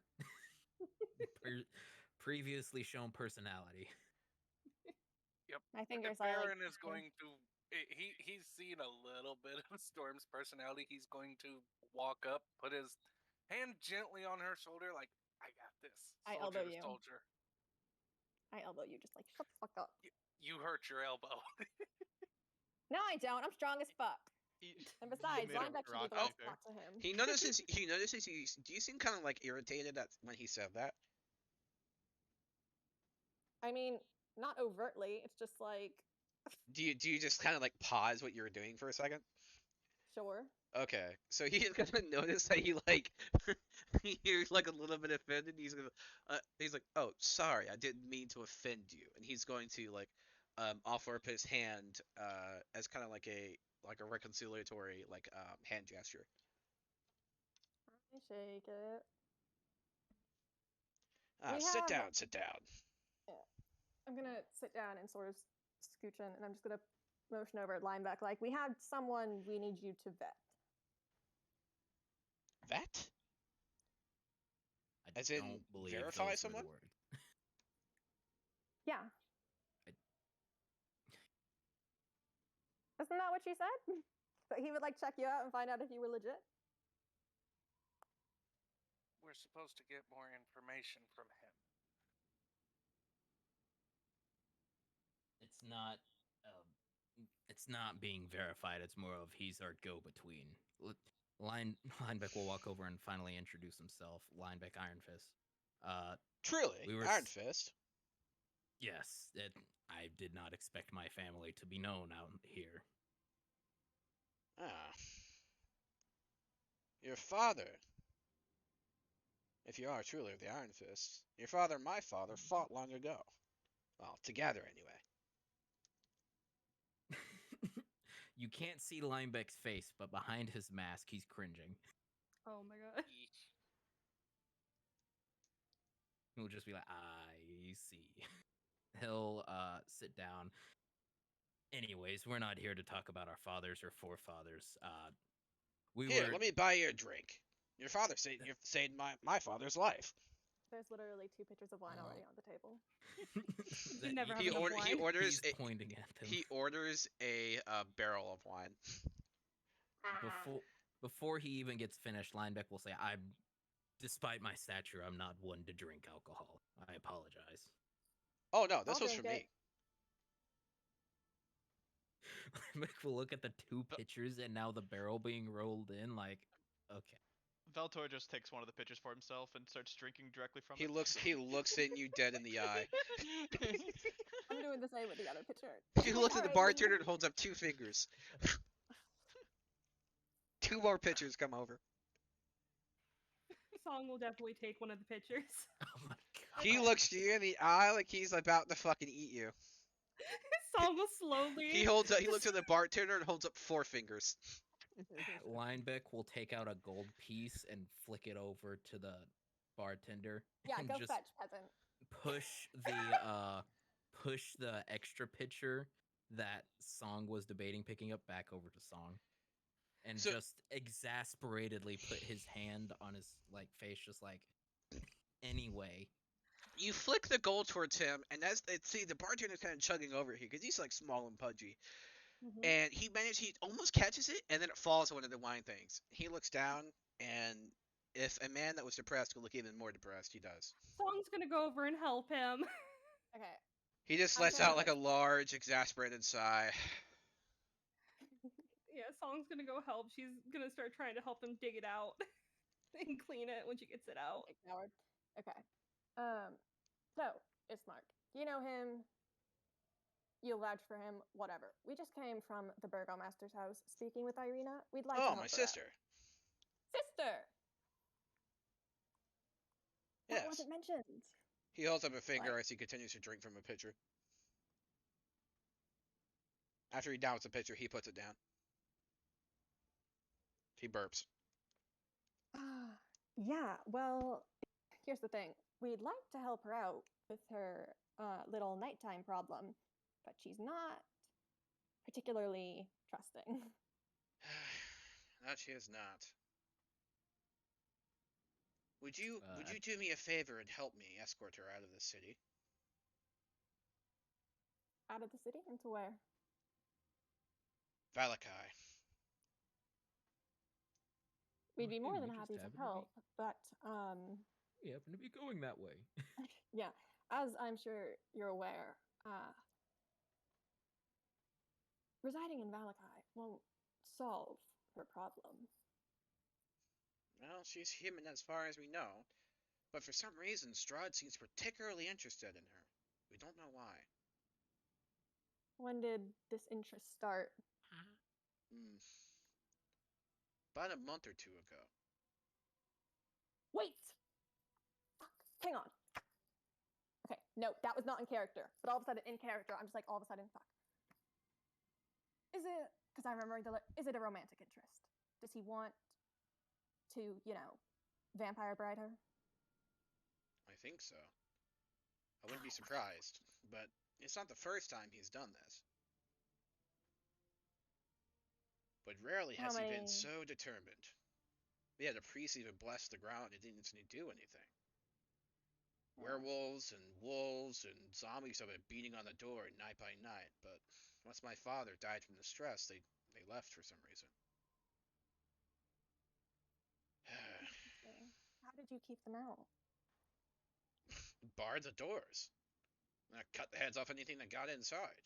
previously shown personality. Yep. My If fingers are like. Baron is going to he's seen a little bit of Storm's personality. He's going to walk up, put his hand gently on her shoulder, like, I got this. I Soldier elbow to you. soldier. I elbow you, just like shut the fuck up. You hurt your elbow. No, I don't. I'm strong as fuck. He And besides, made a Lineback should be rock the one right to there. talk to him. He notices. He notices. Do you seem kind of like irritated at when he said that? I mean, not overtly. It's just like, Do you just kind of like pause what you were doing for a second? sure. Okay, so he's gonna notice that he like he's like a little bit offended. He's like, oh, sorry, I didn't mean to offend you, and he's going to like offer up his hand as kind of like a reconciliatory like hand gesture. I shake it. Sit down, sit down. Yeah. I'm gonna sit down and sort of scooch in, and I'm just gonna motion over at Lineback. Like, we have someone we need you to vet. Vet? I As in don't believe verify those were someone? the words. Yeah. Isn't that what she said? That he would like check you out and find out if you were legit? We're supposed to get more information from him. It's not being verified. It's more of he's our go-between. Lineback will walk over and finally introduce himself. Lineback Iron Fist. Truly, we were Iron Fist. Yes, I did not expect my family to be known out here. Ah. Your father, if you are truly of the Iron Fist, your father and my father fought long ago. Well, together anyway. You can't see Linebeck's face, but behind his mask, he's cringing. Oh my god. He'll just be like, I see. He'll sit down. Anyways, we're not here to talk about our fathers or forefathers. Here, let me buy you a drink. Your father saved my father's life. There's literally 2 pitchers of wine already on the table. You never have He enough wine. he orders He's pointing at them. he orders a barrel of wine. Before he even gets finished, Linebeck will say, despite my stature, I'm not one to drink alcohol. I apologize. Oh no, this I'll was for drink me. Linebeck will look at the 2 pitchers and now the barrel being rolled in, like, okay. Veltor just takes one of the pitchers for himself and starts drinking directly from He it. looks at you dead in the eye. I'm doing the same with the other pitcher. He I'm looks like, at the "Alright, bartender and holds up 2 fingers. 2 more pitchers come over. Song will definitely take one of the pictures. Oh my god. He looks you in the eye like he's about to fucking eat you. Song will slowly. He looks at the bartender and holds up 4 fingers. Linebeck will take out a gold piece and flick it over to the bartender. Yeah, and go just fetch, peasant. push the extra pitcher that Song was debating picking up back over to Song. And So- just exasperatedly put his hand on his face, just like, anyway. You flick the gold towards him, and see the bartender's kind of chugging over here because he's like small and pudgy, Mhm. and he almost catches it, and then it falls on one of the wine things. He looks down, and if a man that was depressed could look even more depressed, he does. Song's gonna go over and help him. Okay. He just I'm lets gonna out like a like- large, exasperated sigh. Yeah, Song's gonna go help. She's gonna start trying to help him dig it out and clean it when she gets it out. Okay, coward. Okay. So, Ismark, you know him. You vouch for him, whatever. We just came from the Burgomaster's house speaking with Irina. We'd like to Oh, help my her out. sister. Sister! That Yes. wasn't mentioned. He holds up a finger What? as he continues to drink from a pitcher. After he downs the pitcher, he puts it down. He burps. Yeah, well, here's the thing. We'd like to help her out with her little nighttime problem, but she's not particularly trusting. That she is not. Would you Uh, do me a favor and help me escort her out of the city? Out of the city? Into where? Valakai. We'd be Okay, more we than just happy to happen to be- help, but We happen to be going that way. yeah, as I'm sure you're aware, residing in Valakai won't solve her problem. Well, she's human as far as we know, but for some reason, Strahd seems particularly interested in her. We don't know why. When did this interest start? Hmm. About a month or 2 ago. Wait! Fuck, hang on. Okay, no, that was not in character. But all of a sudden, in character, I'm just like, all of a sudden, fuck. Is it, because I remember, is it a romantic interest? Does he want to, vampire bride her? I think so. I wouldn't be surprised, but it's not the first time he's done this. But rarely has he been so determined. We had a priest even bless the ground and didn't do anything. Werewolves and wolves and zombies have been beating on the door night by night, but once my father died from the stress, they left for some reason. Interesting. How did you keep them out? Barred the doors. And I cut the heads off anything that got inside.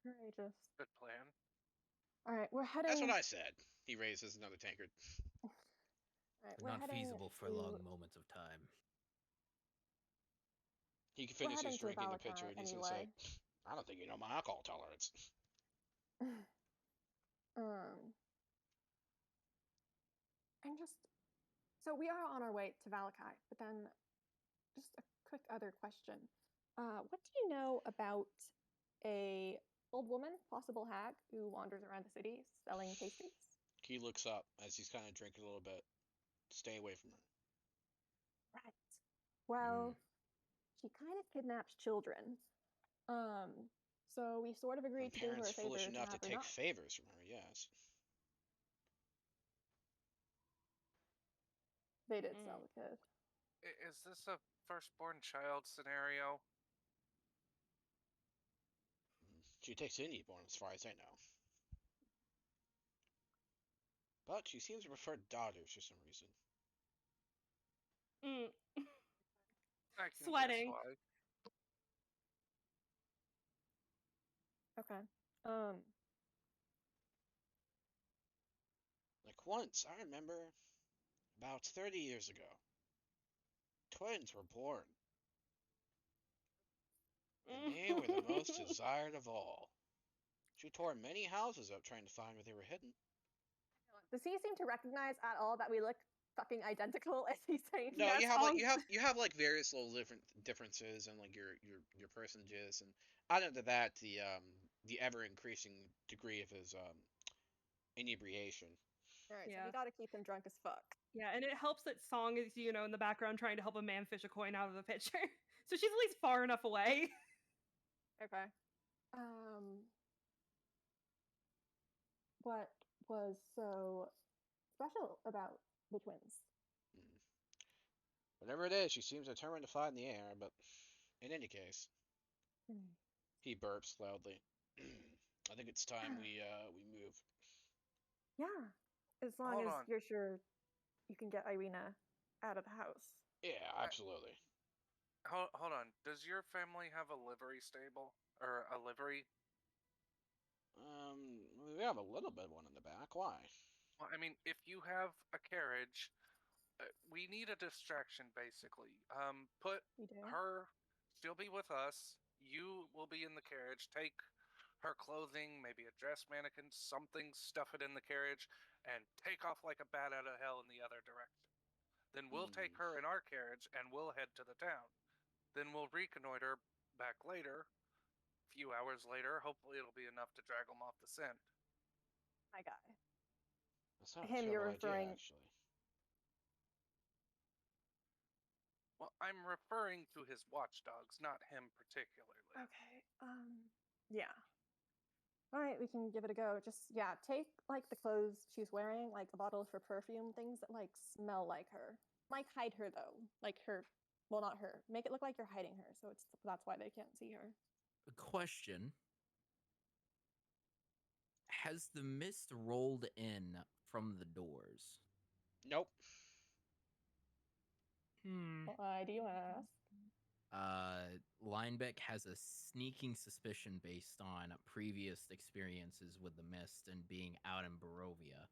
Courageous. Good plan. All right, we're heading. That's what I said. He raises another tankard. All right, They're we're not heading feasible for to- long moments of time. He We're finishes heading to drinking the Valakai pitcher and he's anyway. gonna say, I don't think you know my alcohol tolerance. And just so we are on our way to Valakai, but then just a quick other question. What do you know about a old woman, possible hag, who wanders around the city selling pastries. He looks up as he's kind of drinking a little bit. Stay away from her. Right. Well, she kind of kidnaps children. So we sort of agreed When to do her parents a favor foolish to enough to have her take not. favors from her, yes. They did sell the kid. Is this a firstborn child scenario? She takes any born, as far as I know. But she seems to prefer daughters for some reason. Mm. I can Sweating. guess why. Okay. Like once, I remember, about 30 years ago, twins were born, and they were the most desired of all. She tore many houses up trying to find where they were hidden. Does he seem to recognize at all that we look fucking identical as he's saying No, that you have song? like you have like various little differences and like your personages, and added to that the ever increasing degree of his inebriation. Alright, so Yeah. we gotta keep him drunk as fuck. Yeah, and it helps that Song is, in the background trying to help a man fish a coin out of the pitcher. So she's at least far enough away. Okay. What was so special about the twins? Hmm. Whatever it is, she seems determined to find the air. But in any case, he burps loudly. I think it's time we move. Yeah. As long Hold as on. you're sure you can get Irina out of the house. Yeah, absolutely. Hold on. Does your family have a livery stable or a livery? We have a little bit one in the back. Why? Well, I mean, if you have a carriage, we need a distraction, basically. Put We do? her. She'll be with us. You will be in the carriage. Take her clothing, maybe a dress mannequin, something, stuff it in the carriage, and take off like a bat out of hell in the other direction. Then we'll take her in our carriage and we'll head to the town. Then we'll reconnoiter back later, a few hours later. Hopefully, it'll be enough to drag them off the scent. My guy. That's not a Him, you're terrible idea, referring. actually. Well, I'm referring to his watchdogs, not him particularly. Okay. Yeah. All right, we can give it a go. Just yeah, take like the clothes she's wearing, like a bottle of her perfume, things that like smell like her. Like hide her though, like her. Well, not her. Make it look like you're hiding her, so that's why they can't see her. Question. Has the mist rolled in from the doors? Nope. Why do you ask? Linebeck has a sneaking suspicion based on previous experiences with the mist and being out in Barovia.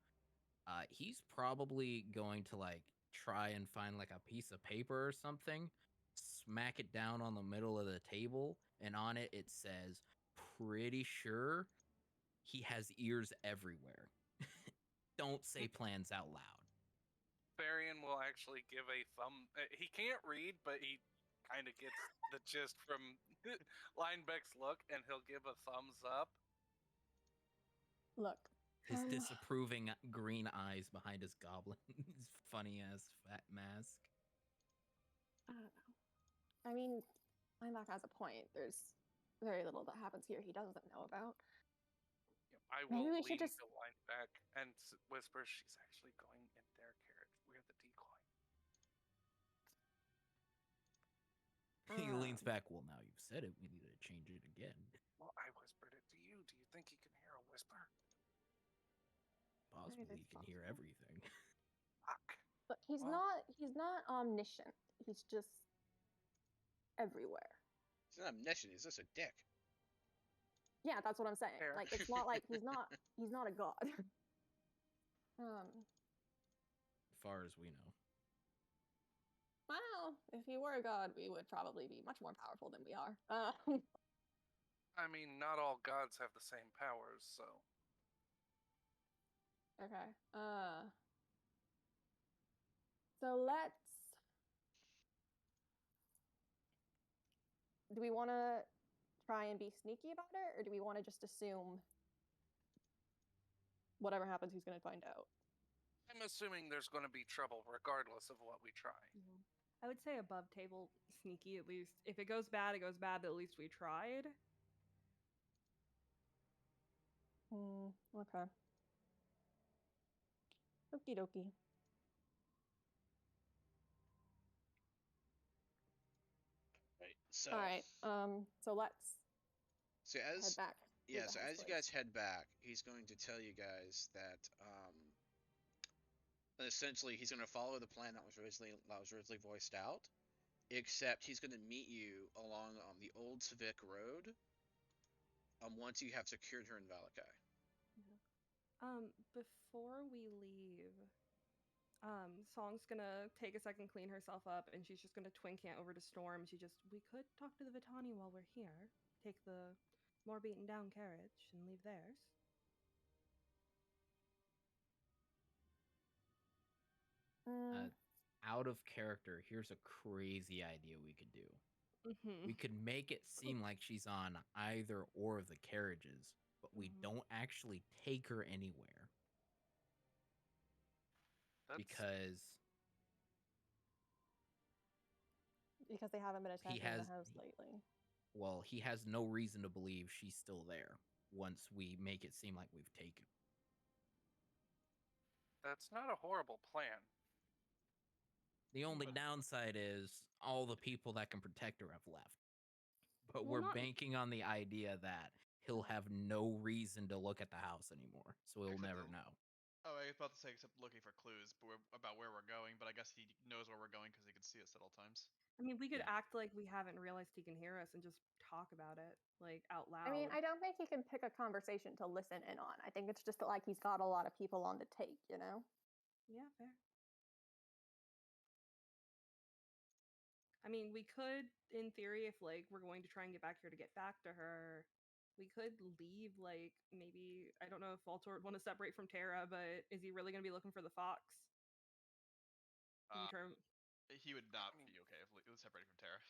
He's probably going to like try and find like a piece of paper or something, smack it down on the middle of the table, and on it it says, "Pretty sure he has ears everywhere." Don't say plans out loud. Varian will actually give a thumb. He can't read, but he kind of gets the gist from Linebeck's look, and he'll give a thumbs up. Look. His disapproving green eyes behind his goblin, his funny ass fat mask. I don't know. I mean, Lineback has a point. There's very little that happens here he doesn't know about. I Maybe will we lean should just- to Linebeck and whisper, "She's actually going in their carriage. We're the decoy." He leans back. Well, now you've said it. We need to change it again. Well, I whispered it to you. Do you think he can hear a whisper? Possibly that's he can hear possible. everything. Fuck. But he's Well- not omniscient. He's just everywhere. He's not omniscient. He's just a dick. Yeah, that's what I'm saying. Fair. Like it's not like he's not a god. As far as we know. Well, if he were a god, we would probably be much more powerful than we are. I mean, not all gods have the same powers, so. Okay. So let's. Do we want to try and be sneaky about it, or do we want to just assume whatever happens, he's going to find out? I'm assuming there's going to be trouble regardless of what we try. Yeah. I would say above table sneaky at least. If it goes bad, it goes bad, but at least we tried. Okay. Okie dokie. Right. So. All right. So let's So head as back. through yeah, the so house as you place. guys head back, he's going to tell you guys that essentially he's going to follow the plan that was originally voiced out, except he's going to meet you along the old Civic Road. Once you have secured her in Valakai. Before we leave, Song's gonna take a second, clean herself up, and she's just gonna twin cant over to Storm. We could talk to the Vitani while we're here. Take the more beaten down carriage and leave theirs. Out of character, here's a crazy idea we could do. Mm-hmm. We could make it seem like she's on either or of the carriages, but we don't actually take her anywhere. Because they haven't been attacking has- the house lately. well, he has no reason to believe she's still there once we make it seem like we've taken her. That's not a horrible plan. The only downside is all the people that can protect her have left. But Well, we're not- banking on the idea that he'll have no reason to look at the house anymore, so he'll Except never the- know. Oh, I was about to say, except looking for clues about where we're going, but I guess he knows where we're going because he can see us at all times. I mean, we could Yeah. act like we haven't realized he can hear us and just talk about it, like, out loud. I mean, I don't think he can pick a conversation to listen in on. I think it's just that, like, he's got a lot of people on the take, you know? Yeah, fair. I mean, we could, in theory, if, like, we're going to try and get back here to get back to her, we could leave, like, maybe, I don't know if Voltor would want to separate from Terra, but is he really going to be looking for the fox? He would not be okay if it was separated from Terra.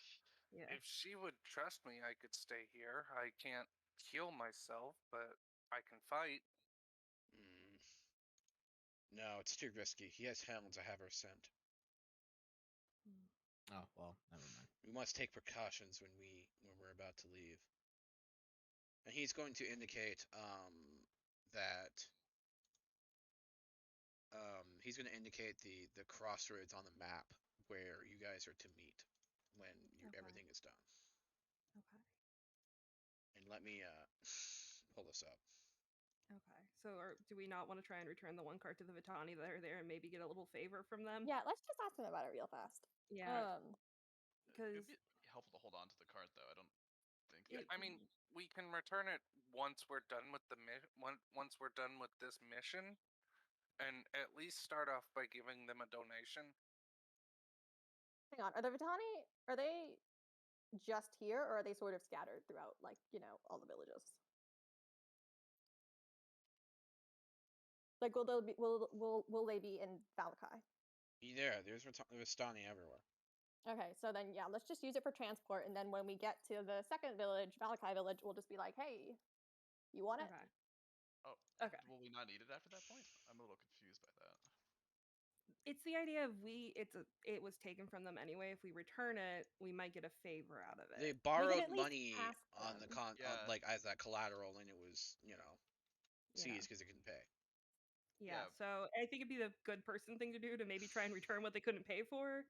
Yeah. If she would trust me, I could stay here. I can't heal myself, but I can fight. No, it's too risky. He has hounds. I have her scent. Oh, well, never mind. We must take precautions when we're about to leave. And he's going to indicate that he's going to indicate the crossroads on the map where you guys are to meet when everything is done. Okay. And let me pull this up. Okay. So, do we not want to try and return the one card to the Vitani that are there and maybe get a little favor from them? Yeah, let's just ask him about it real fast. Yeah. It'd be helpful to hold on to the cart, though. I don't think. I mean, we can return it once we're done with once we're done with this mission, and at least start off by giving them a donation. Hang on, are the Vitani, are they just here, or are they sort of scattered throughout, like, you know, all the villages? Like, will they be in Valakai? Yeah, there's Vistani everywhere. Okay, so then, yeah, let's just use it for transport, and then when we get to the second village, Valakai village, we'll just be like, hey, you want it? Okay. Oh, okay. Will we not need it after that point? I'm a little confused by that. It's the idea of it was taken from them anyway. If we return it, we might get a favor out of it. They borrowed at least money ask on the them. like as that collateral, and it was seized because they couldn't pay. Yeah, so I think it'd be the good person thing to do to maybe try and return what they couldn't pay for.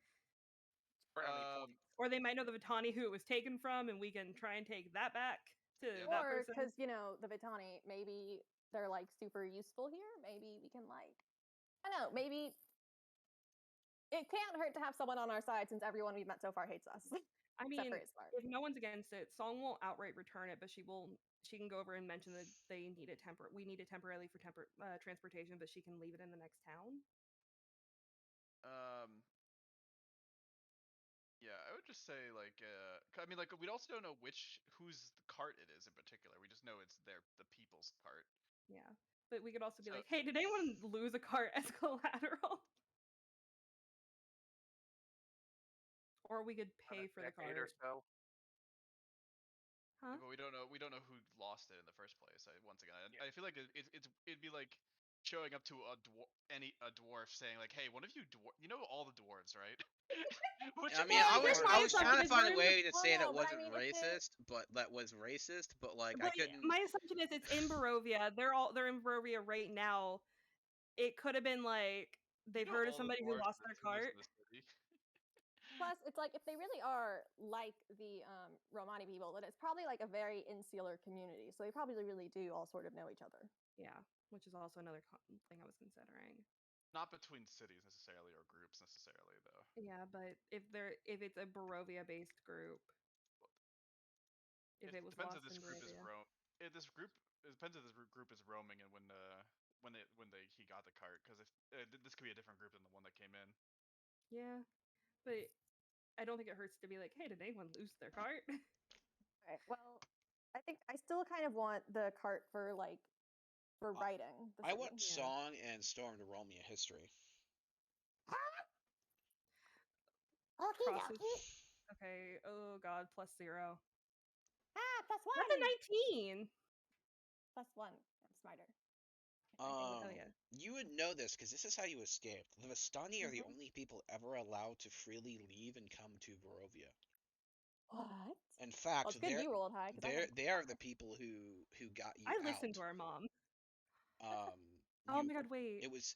Or they might know the Vitani who it was taken from, and we can try and take that back to that person. Or because, you know, the Vitani, maybe they're, like, super useful here. Maybe we can, like, I don't know, maybe it can't hurt to have someone on our side since everyone we've met so far hates us. I mean, if no one's against it, Song won't outright return it, but she can go over and mention that we need it temporarily for transportation, but she can leave it in the next town. Yeah, I would just say, like, I mean, like, we also don't know whose cart it is in particular. We just know it's the people's cart. Yeah, but we could also be like, hey, did anyone lose a cart as collateral? Or we could pay for the cart. Or so. Huh? But we don't know who lost it in the first place. Once again, Yeah. I feel like it'd be like showing up to a dwarf saying like, "Hey, one of you you know all the dwarves, right?" Which I mean, Well, I here's was my I was assumption trying to is find we're a in the- way to well, say that no, but I wasn't mean, if it- racist, but that was racist. But like, I But couldn't. my assumption is it's in Barovia. They're in Barovia right now. It could have been like they've You know heard of all the somebody who dwarves lost that their lives cart. in the city. Plus, it's like if they really are like the Romani people, then it's probably like a very insular community. So they probably really do all sort of know each other. Yeah, which is also another thing I was considering. Not between cities necessarily or groups necessarily, though. Yeah, but if it's a Barovia based group, if It it was depends if lost this in group is Barovia. If this group it depends if this group is roaming and when he got the cart, because if this could be a different group than the one that came in. Yeah, but I don't think it hurts to be like, hey, did anyone lose their cart? All right. Well, I think I still kind of want the cart for writing. The I city. want Song and Storm to roll me a history. Okay, Crosses. dokie. Okay. Oh God, +0. +1. That's a 19. +1. I'm smarter. Hell yeah. You would know this because this is how you escaped. The Vistani are the Mhm. only people ever allowed to freely leave and come to Barovia. What? In Well, fact, it's good you rolled high because they are the people who got you I out. listened to our mom. Um, Oh you, my God, wait. it was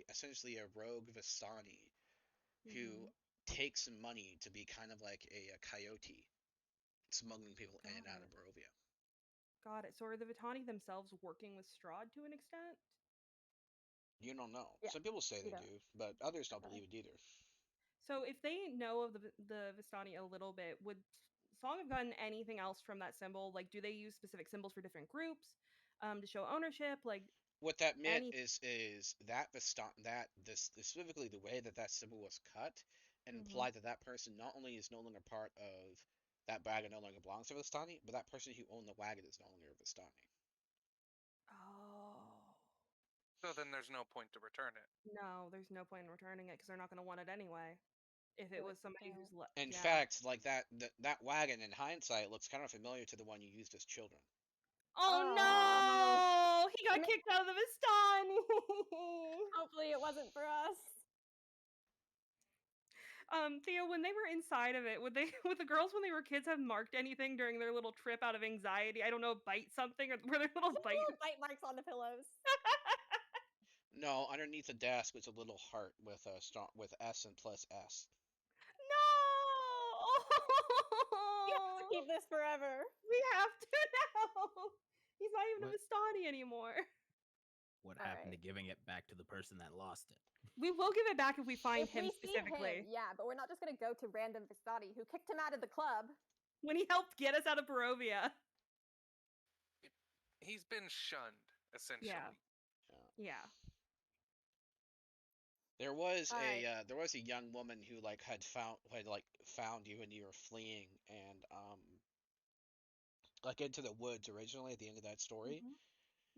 essentially a rogue Vistani who Mhm. takes money to be kind of like a coyote, smuggling people in and out of Got it. Barovia. Got it. So are the Vitani themselves working with Strahd to an extent? You don't know. Yeah, Some people say we they don't. do, but others don't Okay. believe it either. So if they know of the Vistani a little bit, would Song have gotten anything else from that symbol? Like, do they use specific symbols for different groups to show ownership? Like, What that meant any. is that specifically the way that symbol was cut Mhm. implied that that person not only is no longer part of that wagon, no longer belongs to Vistani, but that person who owned the wagon is no longer a Vistani. Oh. So then there's no point to return it. No, there's no point in returning it because they're not going to want it anyway. If it Do was it. somebody who's In yeah. fact, like that wagon in hindsight looks kind of familiar to the one you used as children. Oh Oh. no! He got Ma- kicked out of the Vistani. Hopefully, it wasn't for us. Theo, when they were inside of it, would the girls when they were kids have marked anything during their little trip out of anxiety? I don't know, bite something, or were there little bite? Little bite marks on the pillows. No, underneath the desk was a little heart with with S and plus S. We have to keep this forever. We have to now. He's not even a What? Vistani anymore. What All happened right. to giving it back to the person that lost it? We will give it back if we find If him we see specifically. him, yeah, but we're not just gonna go to random Vistani who kicked him out of the club. When he helped get us out of Barovia. He's been shunned, essentially. Yeah. Yeah. There was Alright. there was a young woman who had found you and you were fleeing and into the woods originally at the end of that story,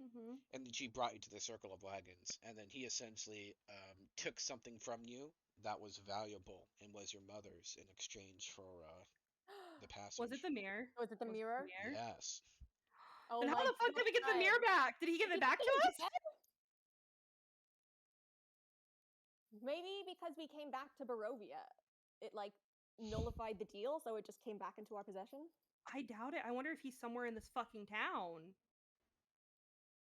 Mm-hmm. and then she brought you to the circle of wagons, and then he essentially took something from you that was valuable and was your mother's in exchange for the passage. Was it the mirror? Was it the mirror? Yes. Oh Then how my the fuck did we get the God. mirror back? Did he give Did it back to take us? dead? Maybe because we came back to Barovia, it nullified the deal, so it just came back into our possession. I doubt it. I wonder if he's somewhere in this fucking town.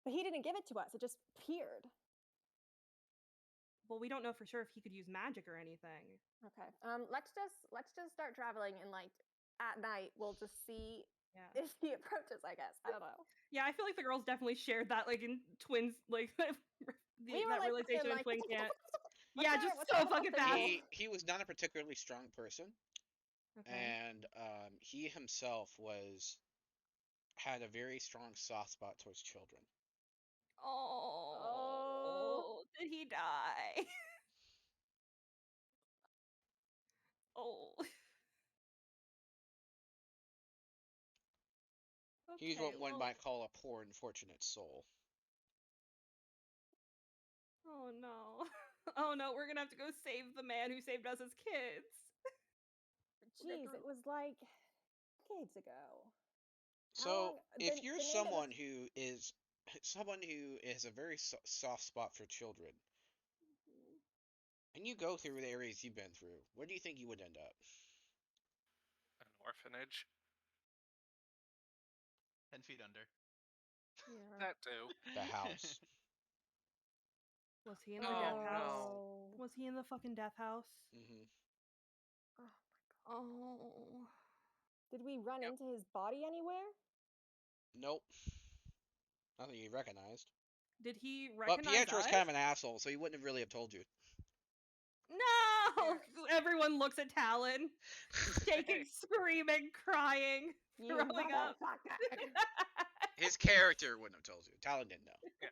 But he didn't give it to us; it just appeared. Well, we don't know for sure if he could use magic or anything. Okay. Let's just start traveling and at night we'll just see Yeah. if he approaches. I guess I don't know. Yeah, I feel like the girls definitely shared that in twins that We were realization in Twin Camp. What's Yeah, our- just what's so our little fucking symbol? fast. He was not a particularly strong person, Okay. and he himself had a very strong soft spot towards children. Oh, did he die? Oh. He's what Okay, one well, might call a poor, unfortunate soul. oh no. Oh no, we're gonna have to go save the man who saved us as kids. Jeez, it was like decades ago. So long- if the you're name that someone was- who is a very soft spot for children, and you go through the areas you've been through, where do you think you would end up? An orphanage. 10 feet under. Yeah. That too. The house. Was he in the Oh, death house? no. Was he in the fucking death house? Hmm. Oh. Did we run Yep. into his body anywhere? Nope. Nothing you recognized. Did he But recognize Pietro's us? kind of an asshole, so he wouldn't have really have told you. No! Everyone looks at Talon, shaking, screaming, crying, You throwing up. motherfucker! His character wouldn't have told you. Talon didn't know.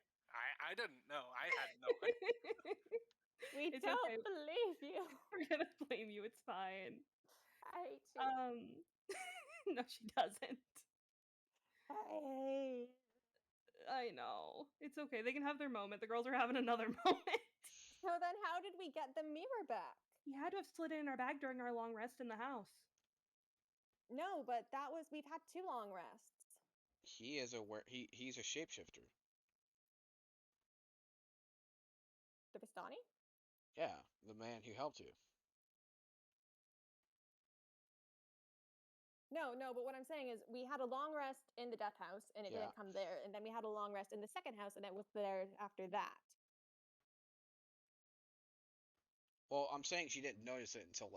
I didn't know. I had no idea. We It's don't okay. believe you. We're gonna blame you. It's fine. I hate you. No, she doesn't. I hate. I know. It's okay. They can have their moment. The girls are having another moment. So then, how did we get the mirror back? We had to have slid it in our bag during our long rest in the house. No, but we've had 2 long rests. He's a shapeshifter. The Vistani? Yeah, the man who helped you. No, but what I'm saying is we had a long rest in the death house and it Yeah. didn't come there, and then we had a long rest in the second house and it was there after that. Well, I'm saying she didn't notice it until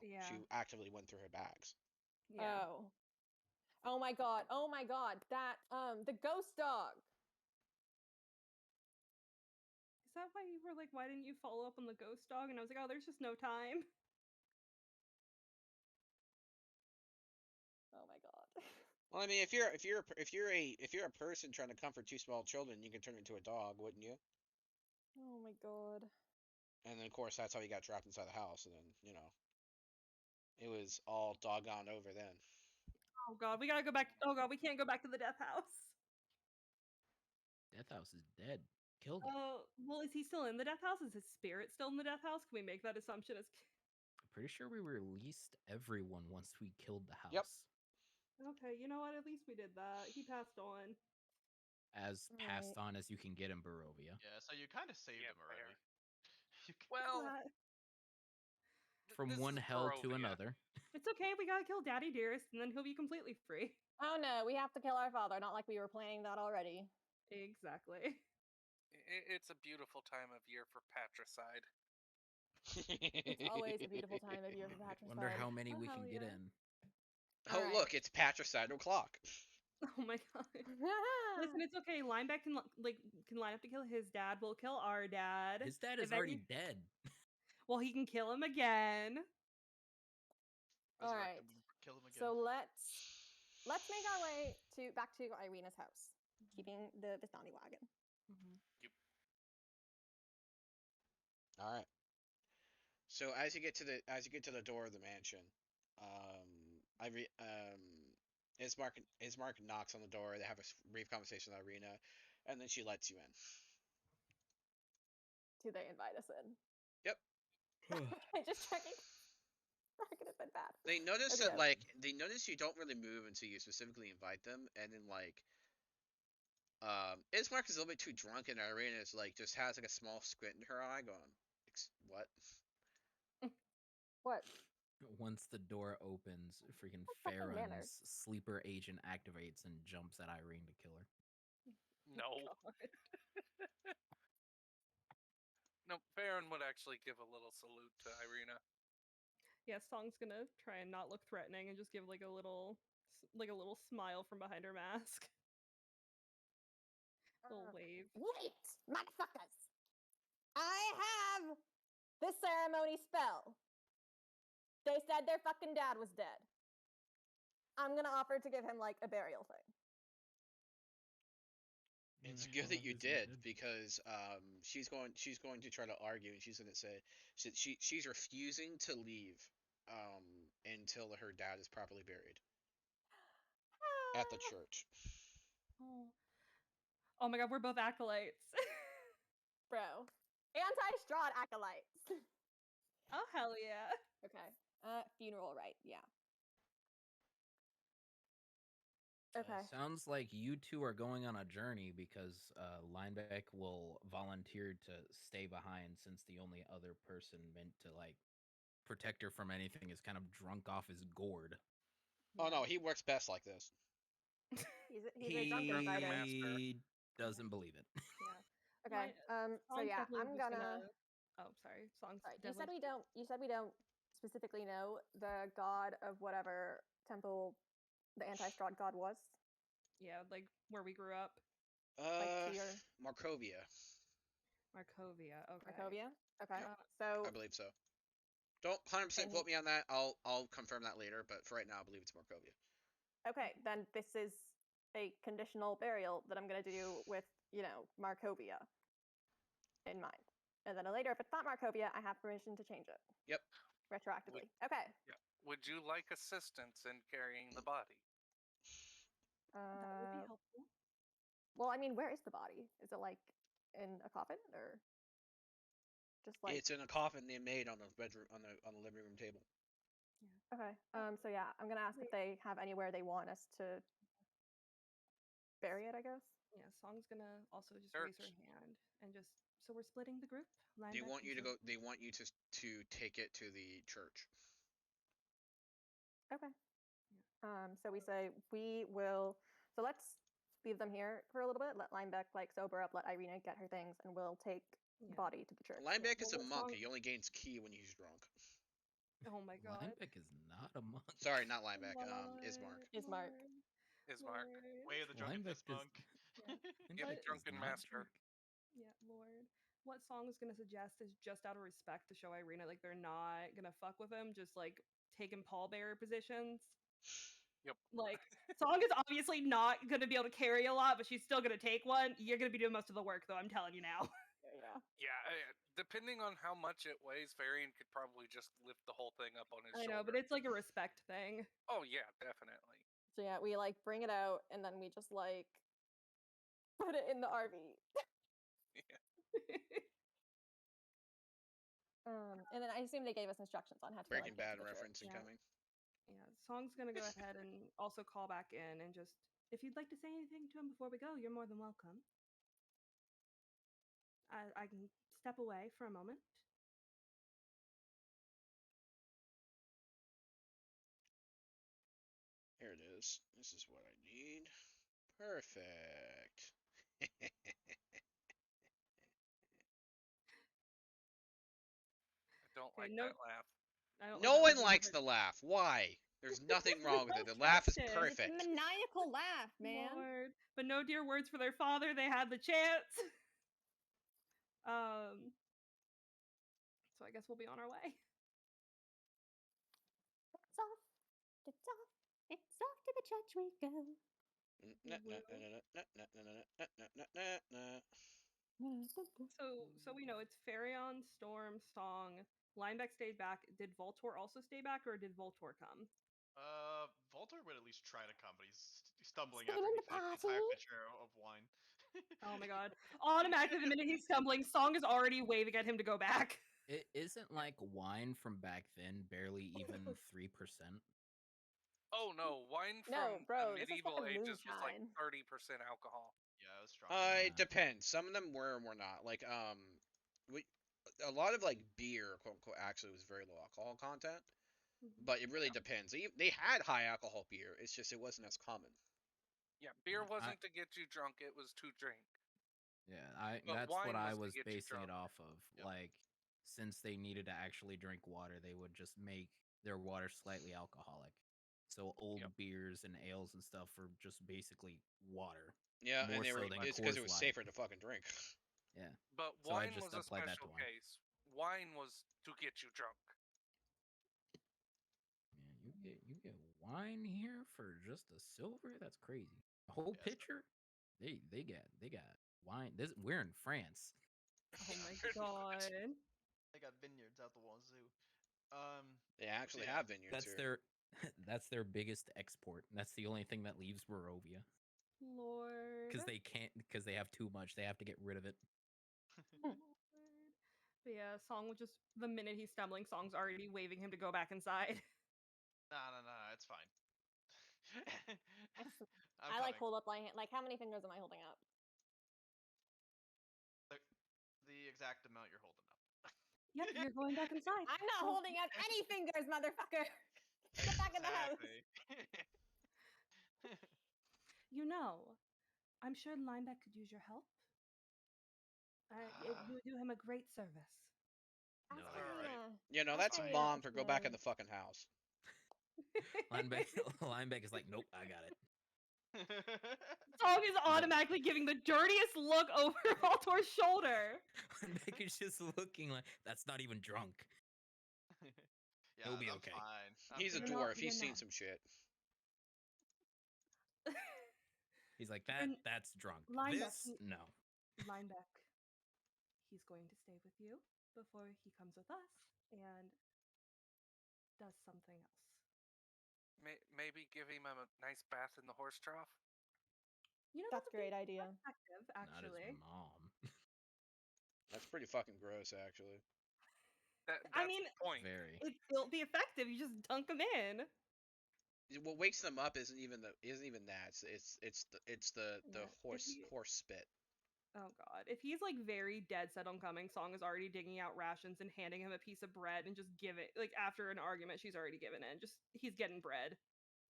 Yeah. she actively went through her bags. Yeah. Oh. Oh my god. That the ghost dog. Is that why you were like, why didn't you follow up on the ghost dog? And I was like, oh, there's just no time. Oh my god. Well, I mean, if you're a person trying to comfort 2 small children, you can turn into a dog, wouldn't you? Oh my god. And then, of course, that's how he got trapped inside the house. And then, it was all doggone over then. Oh god, we gotta go back. Oh god, we can't go back to the death house. Death House is dead. Killed it. Oh, well, is he still in the death house? Is his spirit still in the death house? Can we make that assumption as Pretty sure we released everyone once we killed the house. Yep. Okay, you know what? At least we did that. He passed on. As passed on as you can get in Barovia. Yeah, so you kind of saved Yeah, him already. Well, From this one is hell to Barovia. another. It's okay. We gotta kill Daddy Dearest, and then he'll be completely free. Oh no, we have to kill our father, not like we were planning that already. Exactly. It's a beautiful time of year for patricide. It's always a beautiful time of year for patricide. Wonder how many Oh, we hell can get yeah. in. Oh, Alright. look, it's patricidal clock. Oh my god. Listen, it's okay. Lineback can line up to kill his dad. We'll kill our dad. His dad is If already any- dead. Well, he can kill him again. All Resurrect right. him, kill him again. So let's make our way back to Irina's house, keeping the Vistani wagon. All right. So as you get to the door of the mansion, Ismark knocks on the door. They have a brief conversation with Irina, and then she lets you in. Do they invite us in? Yep. Just checking. That could have been bad. They notice Okay. that they notice you don't really move until you specifically invite them, and then Ismark is a little bit too drunk, and Irina is just has a small squint in her eye, going, "What?" What? Once the door opens, freaking fucking manners. Farron's sleeper agent activates and jumps at Irene to kill her. No. No, Farron would actually give a little salute to Irina. Yeah, Song's gonna try and not look threatening and just give like a little smile from behind her mask. Little wave. Wait, motherfuckers! I have the ceremony spell. They said their fucking dad was dead. I'm gonna offer to give him a burial thing. It's good that you did, because she's going to try to argue, and she's going to say she's refusing to leave until her dad is properly buried at the church. Oh my god, we're both acolytes. Bro. Anti-Strahd acolytes. Oh hell yeah. Okay. Funeral rite, yeah. Okay. Sounds like you two are going on a journey because Linebeck will volunteer to stay behind since the only other person meant to like protect her from anything is kind of drunk off his gourd. Oh no, he works best like this. He's a drunken Drunken fighter. master. He doesn't believe it. Yeah. Okay. So Song's yeah, definitely I'm just gonna. Oh, sorry. Song's Sorry, you said definitely. we don't specifically know the god of whatever temple the anti-Strahd god was. Yeah, like where we grew up, Like to your Markovia. Markovia. Okay. Markovia. Okay. Uh, So I believe so. Don't 100% And- quote me on that. I'll confirm that later, but for right now, I believe it's Markovia. okay, then this is a conditional burial that I'm gonna do with, Markovia in mind. And then later, if it's not Markovia, I have permission to change it. Yep. Retroactively. Okay. Yeah. Would you like assistance in carrying the body? that would be helpful. Well, I mean, where is the body? Is it like in a coffin or just like It's in a coffin they made on the bedroom on the living room table. okay. So yeah, I'm gonna ask if they have anywhere they want us to bury it, I guess. Yeah, Song's gonna also just Church. raise her hand and just. So we're splitting the group. They Lineback want you to and go. They want you to take it to the church. Okay. So we say we will. So let's leave them here for a little bit. Let Linebeck like sober up. Let Irina get her things, and we'll take the Yeah. body to the church. Lineback is a Well, what monk. song- He only gains ki when he's drunk. Oh my god. Linebeck is not a monk. Sorry, not Lineback. Lord, Ismark. Ismark. Is Mark. Lord. Way of the drunken Linebeck fist does. monk. Yeah. Yep, But- drunken not master. drink. Yeah, Lord. What Song is gonna suggest is just out of respect to show Irina like they're not gonna fuck with him, just like taking pallbearer positions. Yep. Like Song is obviously not gonna be able to carry a lot, but she's still gonna take one. You're gonna be doing most of the work, though. I'm telling you now. Yeah. Yeah, depending on how much it weighs, Varian could probably just lift the whole thing up on his I shoulder. know, but it's like a respect thing. Oh yeah, definitely. So yeah, we like bring it out, and then we just like put it in the RV. And then I assume they gave us instructions on how to Breaking like, get Bad to the church. reference incoming. Yeah, Song's gonna go ahead and also call back in and just if you'd like to say anything to him before we go, you're more than welcome. I can step away for a moment. Here it is. This is what I need. Perfect. I don't Okay, like no- that laugh. I don't No like one that likes either. the laugh. Why? There's nothing wrong with it. The Don't laugh is trust it. perfect. It's a maniacal laugh, man. Lord. But no dear words for their father. They had the chance. So I guess we'll be on our way. It's off. It's off. It's off to the church we go. So we know it's Farion, Storm, Song. Lineback stayed back. Did Voltor also stay back, or did Voltor come? Voltor would at least try to come, but he's stumbling Spilling after he the finished the entire party. pitcher of wine. Oh my god. Automatically, the minute he's stumbling, Song is already waving at him to go back. It isn't like wine from back then, barely even 3%. Oh no, wine from No, bro, the this is medieval fucking ages was like moonshine. 30% alcohol. Yeah, it was strong. It depends. Some of them were and were not. Like we a lot of like beer, quote unquote, actually was very low alcohol content. But it really depends. They had high alcohol beer. It's just it wasn't as common. Yeah, beer I- wasn't to get you drunk; it was to drink. Yeah, But that's wine what I was to was get you basing it drunk. off of. Yep. Like, since they needed to actually drink water, they would just make their water slightly alcoholic. So old Yep. beers and ales and stuff were just basically water. Yeah, More and they were. so than It's because it Coors was Light. safer to fucking drink. Yeah. But So I wine just was a applied that to special wine. case. Wine was to get you drunk. Yeah, you get wine here for just a silver? That's crazy. A whole Yeah, so- pitcher? They got wine. We're in France. Oh my Pretty god. much. They got vineyards out the wazoo. They actually yeah, have vineyards That's here. their that's their biggest export. That's the only thing that leaves Barovia. Lord. Because they have too much. They have to get rid of it. Lord. But yeah, Song was just the minute he's stumbling, Song's already waving him to go back inside. No, it's fine. I'm I like coming. hold up my hand. Like, how many fingers am I holding up? The exact amount you're holding up. Yep, you're going back inside. I'm not Go. holding up any fingers, motherfucker. Get back in the house. Exactly. You know, I'm sure Lineback could use your help. You would do him a great service. Ask No. Arena. You know, Ask that's Arena mom if for she go back in the knows. fucking house. Lineback is like, nope, I got it. Song is automatically giving the dirtiest look over Valtor's shoulder. Lineback is just looking like, that's not even drunk. Yeah, He'll be I'm okay. fine. I'm He's a good. You're not- dwarf. He's you're seen not. some shit. He's like, And that's drunk. Lineback, This, no. Lineback, he's going to stay with you before he comes with us and does something else. Maybe give him a nice bath in the horse trough. You know, That's a great idea. Effective, Not actually. his mom. That's pretty fucking gross, actually. That's I mean, the point. Very. it'd still be effective. You just dunk him in. What wakes them up isn't even that. It's the Yeah, if horse spit. Oh god. If he's like very dead set on coming, Song is already digging out rations and handing him a piece of bread and just give it like after an argument she's already given in. Just he's getting bread.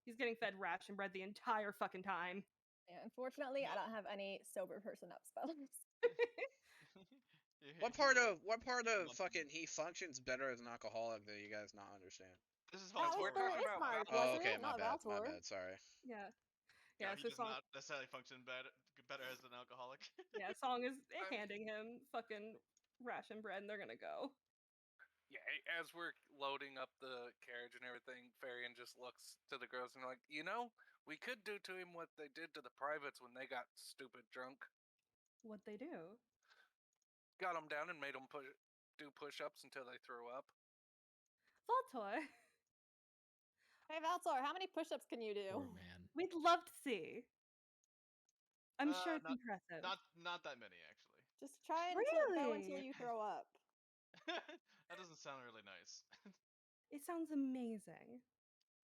He's getting fed ration bread the entire fucking time. Yeah, unfortunately, I don't have any sober person up spells. What part of fucking he functions better as an alcoholic that you guys not understand? This is That was we're for talking about Ismark, Valtor. Oh, wasn't okay, it? my Not bad, my Valtor. bad. Sorry. Yeah. Yeah, Yeah, he so does Song not necessarily function better as an alcoholic. yeah, Song is I- handing him fucking ration bread and they're gonna go. Yeah, as we're loading up the carriage and everything, Farian just looks to the girls and like, we could do to him what they did to the privates when they got stupid drunk. What they do? Got them down and made them do push-ups until they threw up. Valtor, Hey, Valtor, how many push-ups can you do? Poor man. we'd love to see. I'm sure it's Not- impressive. Not that many actually. Just try and go until Really? you throw up. That doesn't sound really nice. It sounds amazing.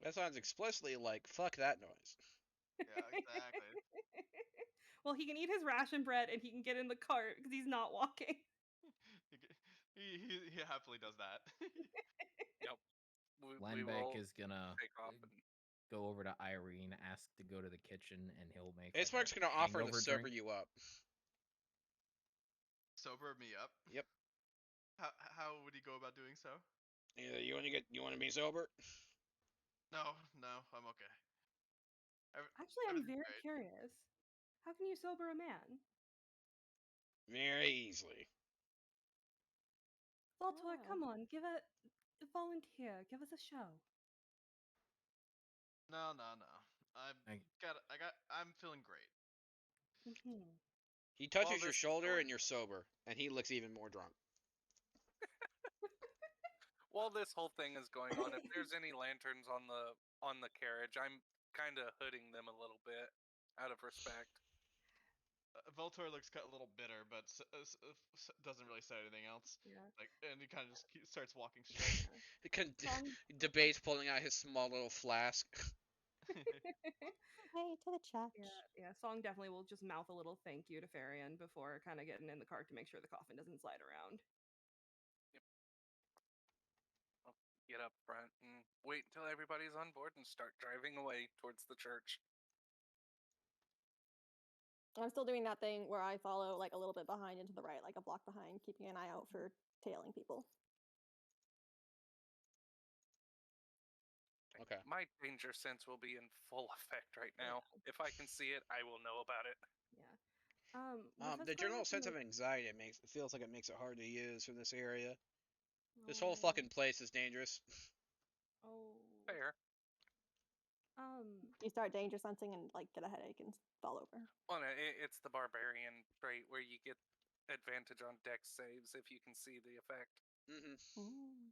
That sounds explicitly like fuck that noise. Yeah, exactly. Well, he can eat his ration bread and he can get in the cart because he's not walking. He happily does that. Yep. We Lineback will is gonna take off and go over to Irene, ask to go to the kitchen, and he'll make. Ismark's like, gonna a offer to hangover sober drink. you up. Sober me up. Yep. How would he go about doing so? Either you want to be sober? No, I'm okay. Actually, I'm Everything's very great. curious. How can you sober a man? Very easily. Valtor, Yeah. come on, volunteer, give us a show. No. I- I'm feeling great. Mm-hmm. He touches While your this is shoulder going- and you're sober, and he looks even more drunk. While this whole thing is going on, if there's any lanterns on the carriage, I'm kind of hooding them a little bit out of respect. Voltor looks a little bitter, but doesn't really say anything else. Yeah. And he kind of just starts walking straight. He Song, debates pulling out his small little flask. Hey, to the church. yeah. Song definitely will just mouth a little thank you to Farian before kind of getting in the cart to make sure the coffin doesn't slide around. Get up front and wait until everybody's on board and start driving away towards the church. I'm still doing that thing where I follow like a little bit behind and to the right, like a block behind, keeping an eye out for tailing people. Okay. My danger sense will be in full effect right now. If I can see it, I will know about it. Yeah. with us The growing general up in sense the- of anxiety it feels like it makes it hard to use for this area. This Oh, whole fucking place is dangerous. Oh. Fair. You start danger sensing and like get a headache and fall over. Well, no, it's the barbarian trait where you get advantage on dex saves if you can see the effect. Mm-hmm.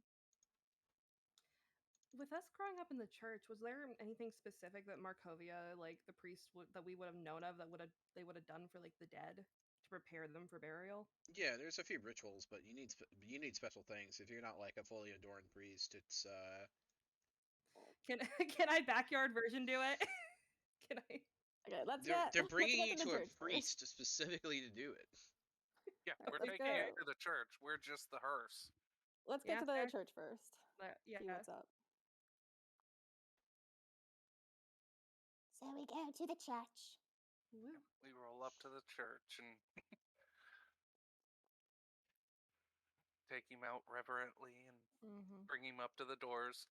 With us growing up in the church, was there anything specific that Markovia, like the priest, that we would have known of that they would have done for like the dead to prepare them for burial? Yeah, there's a few rituals, but you need special things. If you're not like a fully adorned priest, it's Can can I backyard version do it? Can I? Okay, let's They're get bringing let's you get to to the a church priest first. specifically to do it. Yeah, we're Let's taking you go. to the church. We're just the hearse. Let's Yeah, get to the fair. church first. Yeah. See what's up. So we go to the church. Woo. We roll up to the church and take him out reverently and Mm-hmm. bring him up to the doors.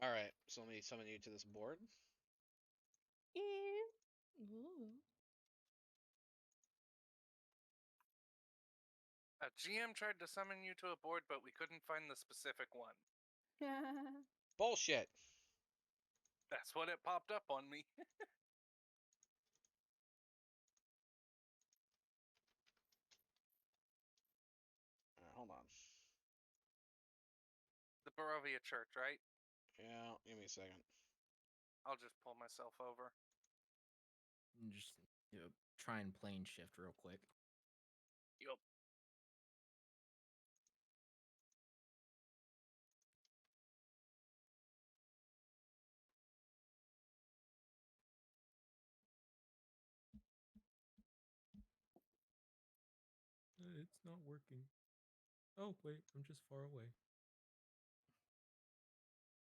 All right, so let me summon you to this board. Ooh. GM tried to summon you to a board, but we couldn't find the specific one. Bullshit. That's what it popped up on me. Hold on. The Barovia Church, right? Yeah, give me a second. I'll just pull myself over. Just try and plane shift real quick. Yup. It's not working. Oh, wait, I'm just far away.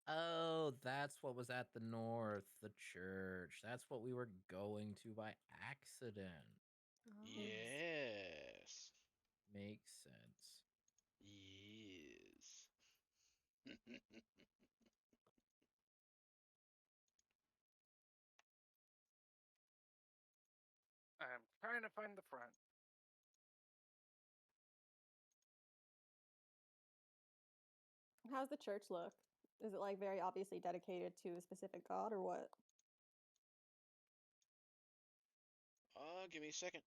Oh, that's what was at the north, the church. That's what we were going to by accident. Oh. Yes. Makes sense. Yes. I'm trying to find the front. How's the church look? Is it like very obviously dedicated to a specific god or what? Give me a second.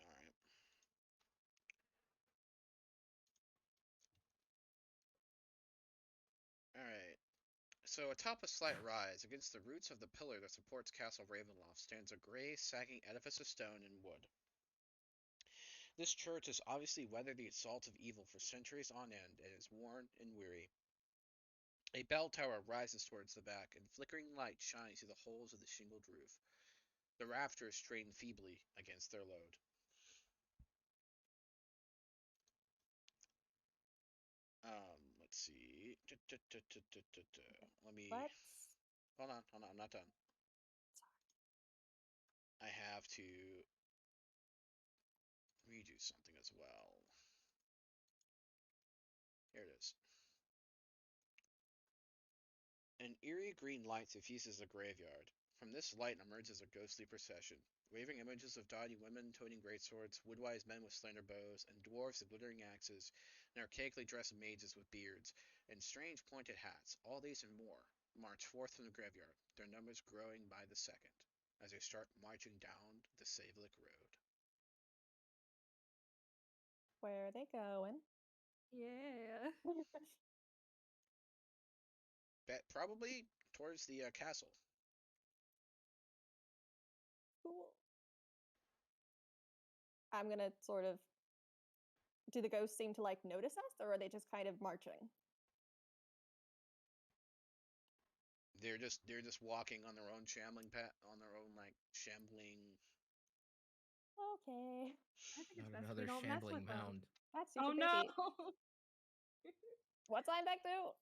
All right. All right. So atop a slight rise, against the roots of the pillar that supports Castle Ravenloft, stands a gray, sagging edifice of stone and wood. This church has obviously weathered the assault of evil for centuries on end and is worn and weary. A bell tower rises towards the back, and flickering light shines through the holes of the shingled roof. The rafters strain feebly against their load. Let's see. Let me. Let's Hold on, I'm not done. I have to redo something as well. Here it is. An eerie green light suffuses the graveyard. From this light emerges a ghostly procession, waving images of dowdy women toting greatswords, woodwise men with slender bows, and dwarves with glittering axes, and archaically dressed mages with beards, and strange pointed hats. All these and more march forth from the graveyard, their numbers growing by the second, as they start marching down the Savlik Road. where are they going? Yeah. Bet probably towards the castle. Cool. I'm gonna sort of. Do the ghosts seem to like notice us, or are they just kind of marching? They're just walking on their own shambling path, on their own like shambling. Okay, I think it's Not best another we don't mess shambling with them. mound. that's super Oh no! creepy. What's I'm back to?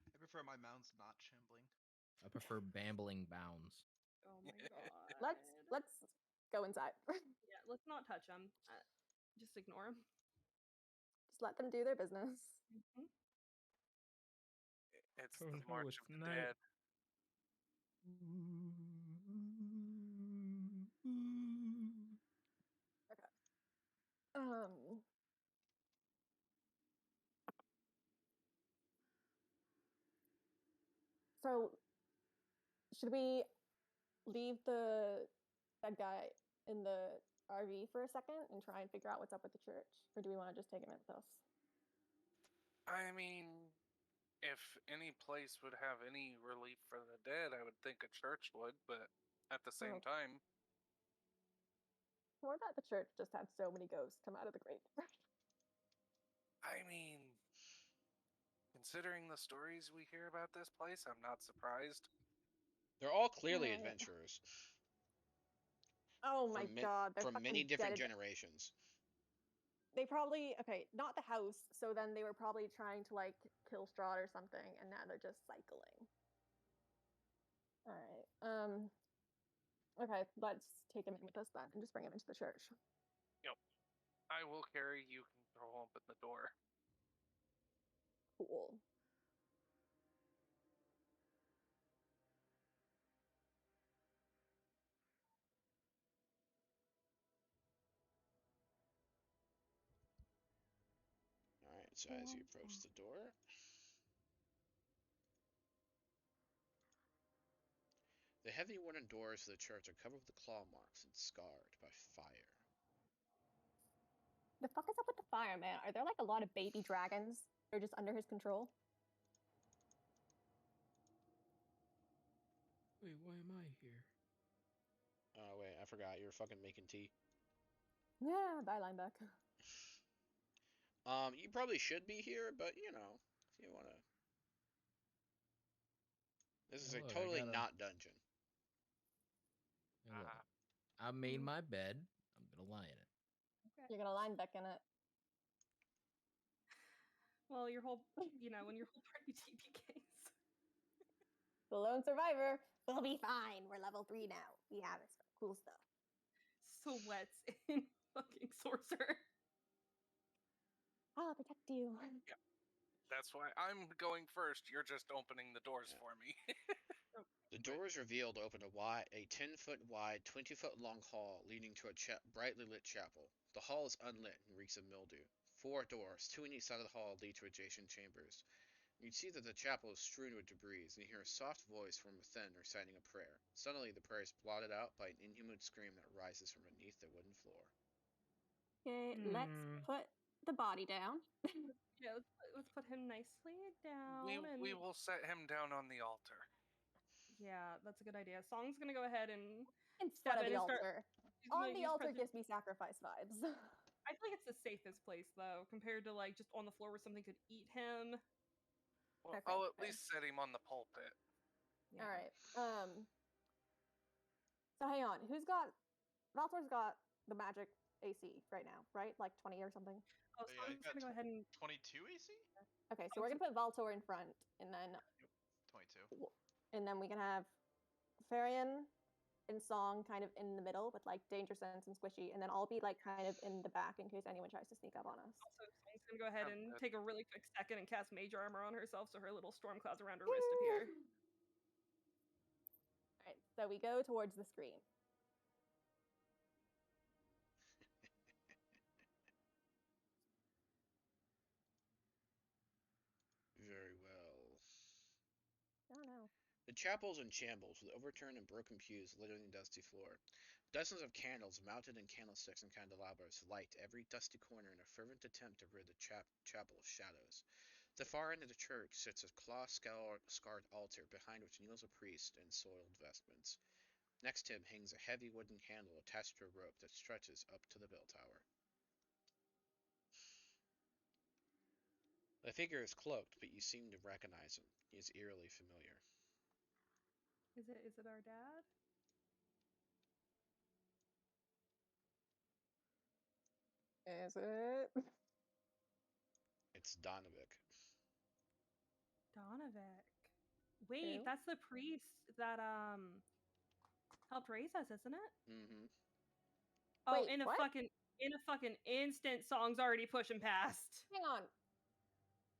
I prefer my mounds not shambling. I prefer bambling bounds. Oh my god. Let's go inside. Yeah, let's not touch them. Just ignore them. Just let them do their business. Mm-hmm. It's Oh the no, March it's of the night. Dead. Okay. Um. So, should we leave the that guy in the RV for a second and try and figure out what's up with the church, or do we want to just take him in with us? I mean, If any place would have any relief for the dead, I would think a church would, but at the same Oh. time, Or that the church just had so many ghosts come out of the grave. I mean, considering the stories we hear about this place, I'm not surprised. They're all clearly Alright. adventurers Oh my god, they're from many fucking different dead. generations. They probably not the house. So then they were probably trying to like kill Strahd or something, and now they're just cycling. All right. Okay, let's take him in with us then, and just bring him into the church. I will carry, you can throw open the door. Cool. All right, so as you approach the door, the heavy wooden doors of the church are covered with claw marks and scarred by fire. The fuck is up with the fire, man? Are there like a lot of baby dragons? They're just under his control? Wait, why am I here? Oh wait, I forgot. You're fucking making tea. Yeah, bye, Lineback. You probably should be here, but you know, if you wanna. This is Hey, a look, I totally got a- not dungeon. Hey, look, I made my bed. I'm gonna lie in it. You're gonna Lineback in it. Well, your whole, when your whole party TPKs. The lone survivor. We'll be fine. We're level 3 now. We have it. Cool stuff. Sweats in fucking sorcerer. I'll protect you. That's why I'm going first. You're just opening the doors Yeah. for me. The doors revealed open a 10-foot wide, 20-foot long hall leading to a brightly lit chapel. The hall is unlit and reeks of mildew. 4 doors, 2 on each side of the hall, lead to adjacent chambers. You see that the chapel is strewn with debris, and you hear a soft voice from within reciting a prayer. Suddenly, the prayer is blotted out by an inhuman scream that rises from beneath the wooden floor. Okay, let's put the body down. Yeah, let's put him nicely down. We will set him down on the altar. Yeah, that's a good idea. Song's gonna go ahead and Instead of in the and start- altar. she's gonna On the use altar present- gives me sacrifice vibes. I feel like it's the safest place though, compared to like just on the floor where something could eat him. Well, Okay, I'll at fair. least set him on the pulpit. Yeah. All right. So hang on. Valtor's got the magic AC right now, right? Like 20 or something. Oh, Yeah, Song's he's got gonna go ahead and 22 AC? Okay, so we're gonna put Valtor in front, and then 22. we can have Farian and Song kind of in the middle with like Danger Sense and Squishy, and then I'll be like kind of in the back in case anyone tries to sneak up on us. also Song's gonna go ahead I'm and good. take a really quick second and cast Mage Armor on herself so her little storm clouds around her wrist appear. All right, so we go towards the screen. Very well. Oh no. The chapel's in shambles, with overturned and broken pews littering the dusty floor. Dozens of candles, mounted in candlesticks and candelabras, light every dusty corner in a fervent attempt to rid the chapel of shadows. At the far end of the church sits a claw-scarred altar, behind which kneels a priest in soiled vestments. Next to him hangs a heavy wooden handle attached to a rope that stretches up to the bell tower. The figure is cloaked, but you seem to recognize him. He is eerily familiar. Is it our dad? Is it? It's Donovic. Donovic. Wait, Who? that's the priest that helped raise us, isn't it? Mm-hmm. Oh, Wait, in a what? fucking instant, Song's already pushing past. Hang on.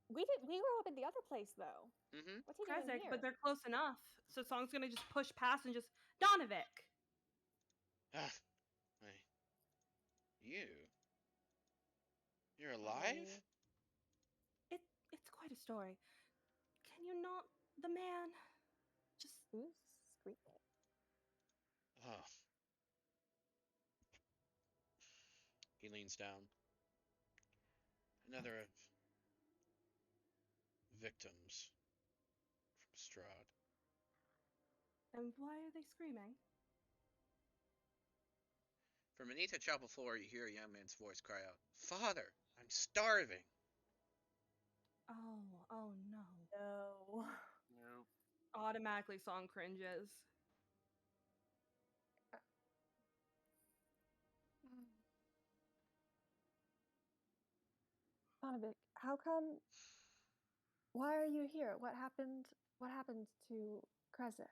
We grew up in the other place though. Mm-hmm. What's he doing Kresik, here? but they're close enough. So Song's gonna just push past and just Donovic. Ah, you? You're alive? It's quite a story. Can you not, the man? Just Who's squeaking? Oh. He leans down. Another victims from Strahd. And why are they screaming? From beneath the chapel floor, you hear a young man's voice cry out, "Father, I'm starving!" Oh no. No. Nope. Automatically song cringes. Donovic, how come? Why are you here? What happened? What happened to Kresik?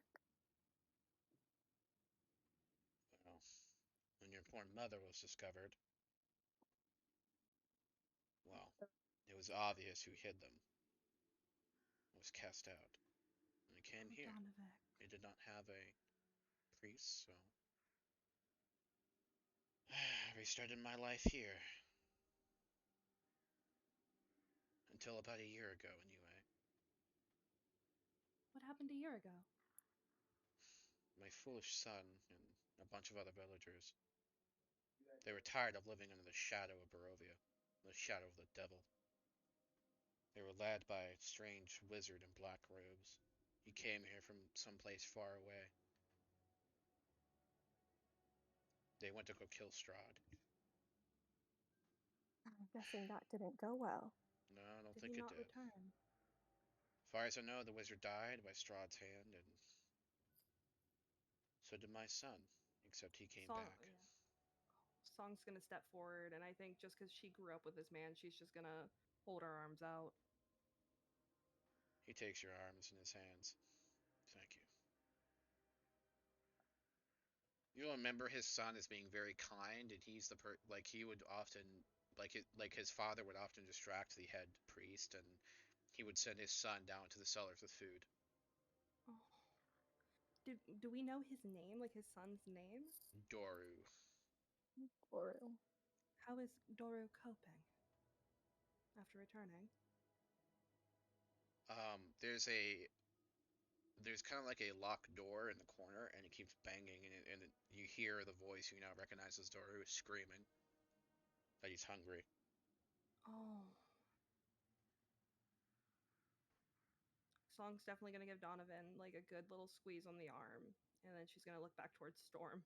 Well, when your poor mother was discovered, well, it was obvious who hid them. I was cast out. And I came Oh, here. Donovic. They did not have a priest, so I restarted my life here. Until about a year ago, anyway. What happened a year ago? My foolish son and a bunch of other villagers. They were tired of living under the shadow of Barovia, the shadow of the devil. They were led by a strange wizard in black robes. He came here from some place far away. They went to go kill Strahd. I'm guessing that didn't go well. No, I don't Did think he it not did. return? As far as I know, the wizard died by Strahd's hand, and so did my son, except he came Song, back. yeah. Song's gonna step forward, and I think just because she grew up with this man, she's just gonna hold her arms out. He takes your arms in his hands. Thank you. You'll remember his son as being very kind, and he's like he would often like his father would often distract the head priest, and he would send his son down to the cellars with food. Oh. Do we know his name, like his son's name? Doru. Oru. How is Doru coping after returning? There's kind of like a locked door in the corner, and it keeps banging, and you hear the voice you now recognize as Doru screaming that he's hungry. Oh. Song's definitely gonna give Donovan like a good little squeeze on the arm, and then she's gonna look back towards Storm.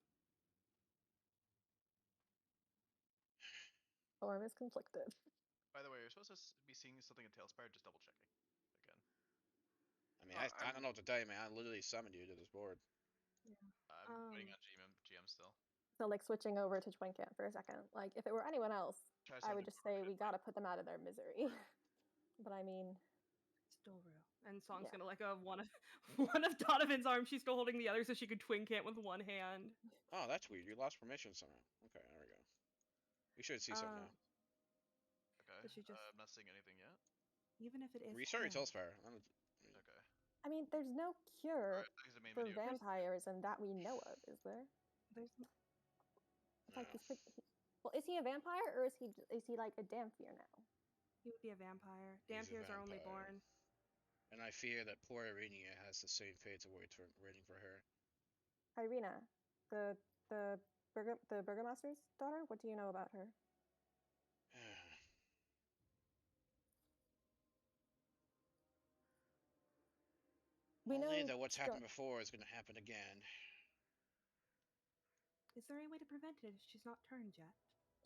Storm is conflicted. By the way, you're supposed to be seeing something in Tailspire. Just double checking again. I mean, I don't know what to tell you, man. I literally summoned you to this board. Yeah. I'm waiting on GM still. So like switching over to Twin Camp for a second. Like if it were anyone else, Try I would sending just say we gotta put them out of their misery. But I mean, It's Doru. And Song's Yeah. gonna let go of one of one of Donovan's arms. She's still holding the other, so she could twin camp with one hand. Oh, that's weird. You lost permission somehow. Okay, there we go. We should see something now. Okay. Does she just I'm not seeing anything yet. even if it is Restart your her, Telspire. Okay. I mean, there's no cure Alright, here's the main for menu. vampires and that we know of, is there? there's It's like No. well, is he a vampire or is he like a Dampier now? he would be a vampire. He's a Dampiers are only vampire. born. And I fear that poor Irenia has the same fate waiting for her. Irina, the the burgomaster's daughter. What do you know about her? We Only know that what's happened before is going to happen again. Is there any way to prevent it if she's not turned yet?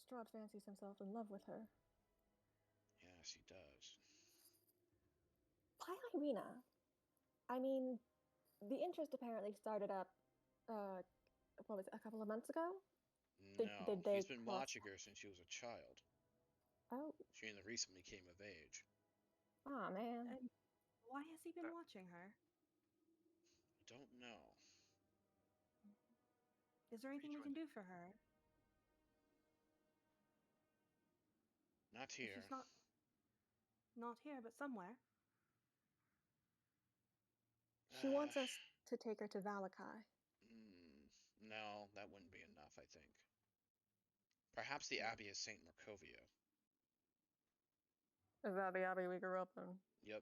Strahd fancies himself in love with her. Yes, he does. Why Irina? I mean, the interest apparently started up, what was it, a couple of months ago? No, did they he's been cross? watching her since she was a child. Oh, She only recently came of age. aw, man. And why has he been watching her? I don't know. Is there anything we can do for her? Not If here. she's not here, but somewhere. She wants us to take her to Valakai. No, that wouldn't be enough, I think. Perhaps the Abbey of St. Markovia. Is that the abbey we grew up in? Yep.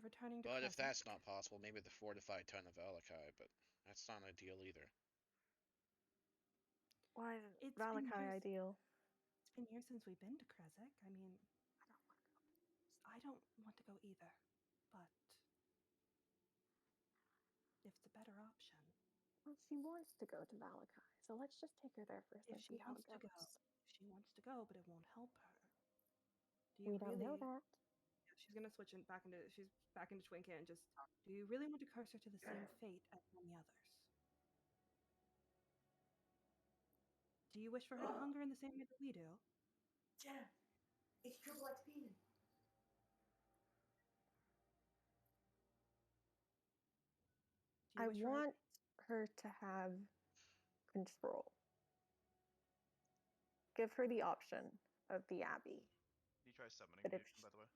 Returning to But if Crescent. that's not possible, maybe the fortified town of Valakai, but that's not ideal either. Why is It's been Valakai years- ideal? It's been years since we've been to Kresik. I mean, I don't want to go either, but if it's a better option. Well, she wants to go to Valakai, so let's just take her there first If and she see how it wants to go, goes. if she wants to go, but it won't help her. Do We you don't know really? that. Yeah, she's gonna switch it back into. She's back into Twinkie and just. Do you really want to curse her to the same fate as many others? Do you wish for her to hunger in the same way that we do? Jenna, it's Triple XP. Do you I wish for her? want her to have control. Give her the option of the Abbey. Can you try summoning But if fusion, by the way?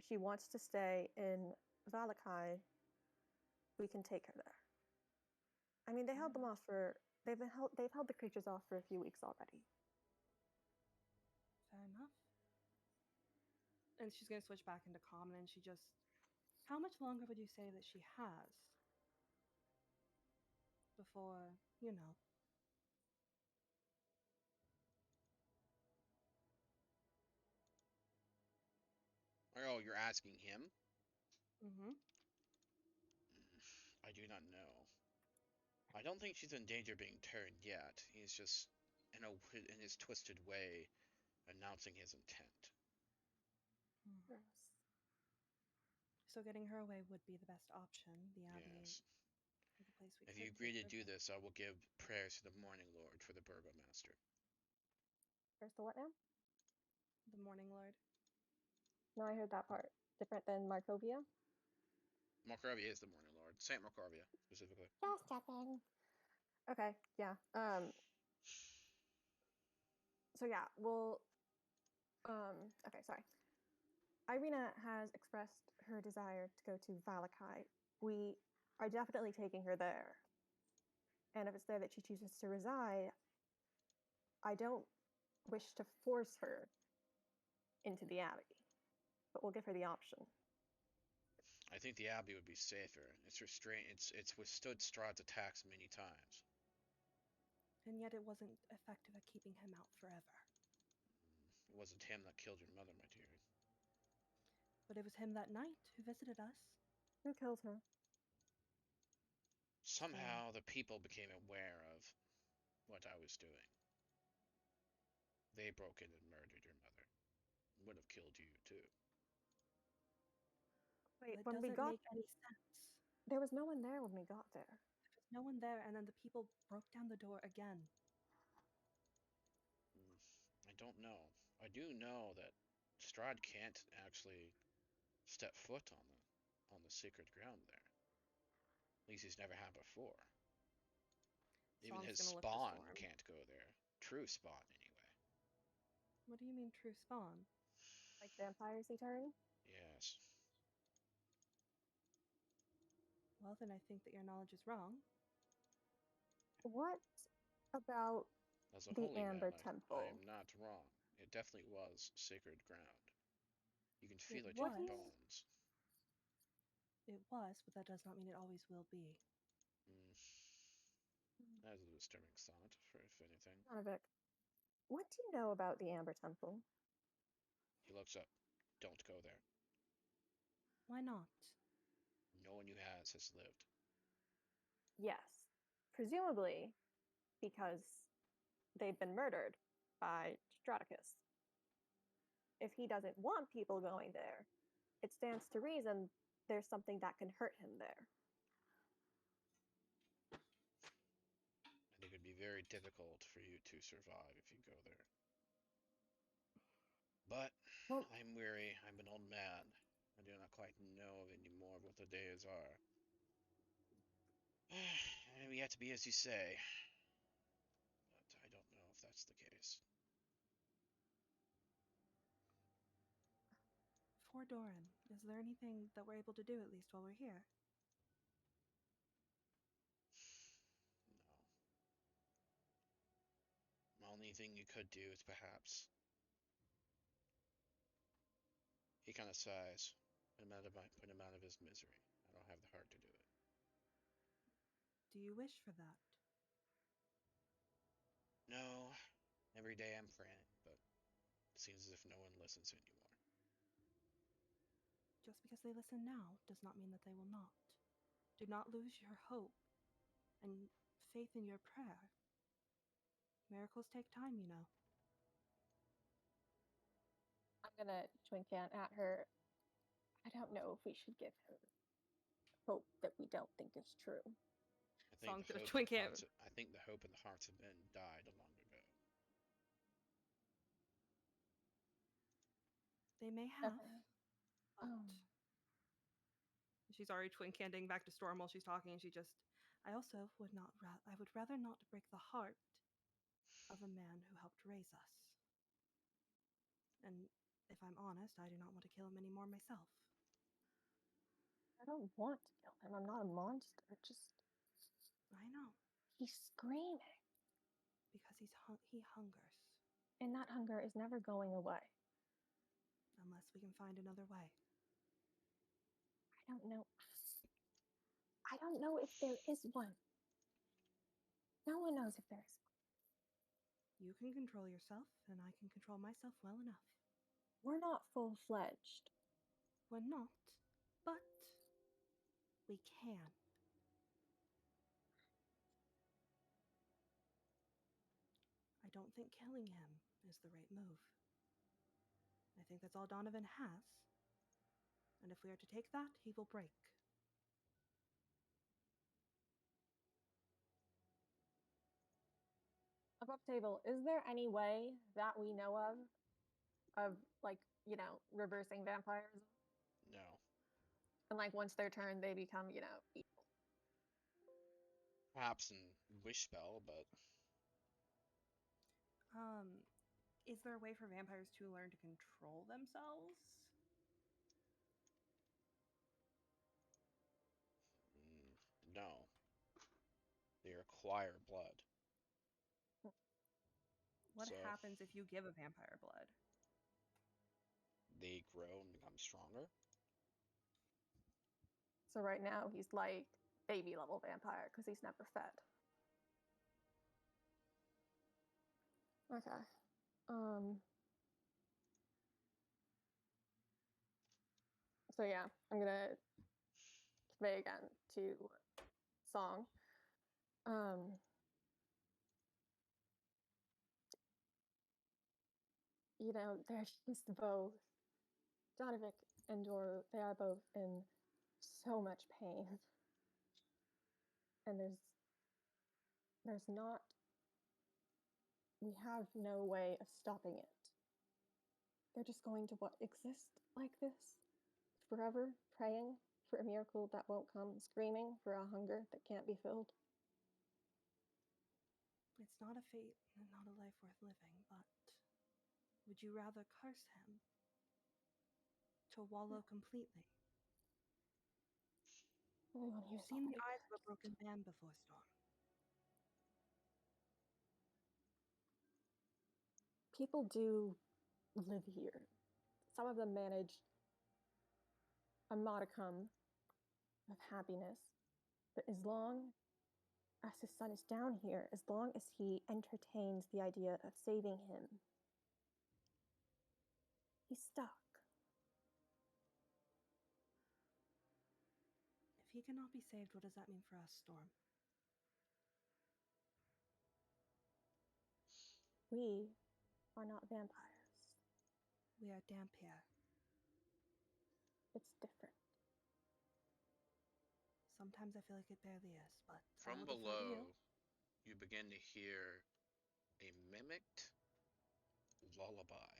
she wants to stay in Valakai, we can take her there. I mean, they held them off for they've held the creatures off for a few weeks already. Fair enough. And she's gonna switch back into common, and she just. How much longer would you say that she has before, you know? Oh, you're asking him? Mm-hmm. I do not know. I don't think she's in danger of being turned yet. He's just, in his twisted way, announcing his intent. Yes. So getting her away would be the best option. The Abbey Yes. is the place we If could you agree to take do her this, I will give prayers to the Morning Lord for the Burgomaster. There's the what now? the Morning Lord. No, I heard that part. Different than Markovia? Markovia is the Morning Lord. Saint Markovia, specifically. Just checking. Okay, yeah. So yeah, we'll okay, sorry. Irina has expressed her desire to go to Valakai. We are definitely taking her there. And if it's there that she chooses to reside, I don't wish to force her into the Abbey, but we'll give her the option. I think the Abbey would be safer. It's withstood Strahd's attacks many times. And yet it wasn't effective at keeping him out forever. It wasn't him that killed your mother, my dear. But it was him that night who visited us. Who killed her? Somehow the people became aware of what I was doing. They broke in and murdered your mother. Would have killed you too. Wait, It when we doesn't got make any sense. there was no one there when we got there. There's no one there, and then the people broke down the door again. I don't know. I do know that Strahd can't actually step foot on the sacred ground there. At least he's never had before. Even Song's his gonna lift the spawn storm. can't go there. True spawn, anyway. What do you mean true spawn? Like vampires return? Yes. Well, then I think that your knowledge is wrong. What about As a the holy Amber man, I Temple? am not wrong. It definitely was sacred ground. You can feel It it in your was. bones. It was, but that does not mean it always will be. That is a disturbing thought, for if anything. Donovic, what do you know about the Amber Temple? He looks up. Don't go there. Why not? No one who has lived. Yes. Presumably because they've been murdered by Stradicus. If he doesn't want people going there, it stands to reason there's something that can hurt him there. And it would be very difficult for you to survive if you go there. But Well, I'm weary. I'm an old man. I do not quite know anymore what the days are. And we have to be as you say. But I don't know if that's the case. For Doran, is there anything that we're able to do at least while we're here? No. The only thing you could do is perhaps. He kind of sighs. Put him out of his misery. I don't have the heart to do it. Do you wish for that? No. Every day I'm praying, but it seems as if no one listens anymore. Just because they listen now does not mean that they will not. Do not lose your hope and faith in your prayer. Miracles take time, you know. I'm gonna twink can at her. I don't know if we should give her hope that we don't think is true. I think Song the to hope twink and the can. hearts. I think the hope and the hearts of men died long ago. They may have, Okay. but she's already twin canting back to Storm while she's talking, and I also would not. I would rather not break the heart of a man who helped raise us. And if I'm honest, I do not want to kill him anymore myself. I don't want to kill him. I'm not a monster. I know, He's screaming, because he hungers. and that hunger is never going away. Unless we can find another way. I don't know. I don't know if there is one. No one knows if there is one. You can control yourself, and I can control myself well enough. We're not full-fledged. We're not, but we can. I don't think killing him is the right move. I think that's all Donovan has. And if we are to take that, he will break. Above table, is there any way that we know of like, reversing vampirism? No. And like once their turn, they become, evil. Perhaps in wish spell, but Is there a way for vampires to learn to control themselves? no. They require blood. What So happens if you give a vampire blood? they grow and become stronger. So right now he's like baby level vampire because he's never fed. Okay. So yeah, I'm gonna convey again to Song. They're just both Donovic and Doru, they are both in so much pain. And there's not we have no way of stopping it. They're just going to exist like this forever, praying for a miracle that won't come, screaming for a hunger that can't be filled. It's not a fate and not a life worth living, but would you rather curse him to wallow completely? You've seen the eyes of a broken man before, Storm. People do live here. Some of them manage a modicum of happiness, but as long as his son is down here, as long as he entertains the idea of saving him, he's stuck. If he cannot be saved, what does that mean for us, Storm? We are not vampires. We are Dampier. It's different. Sometimes I feel like it barely is, but From below, you begin to hear a mimicked lullaby.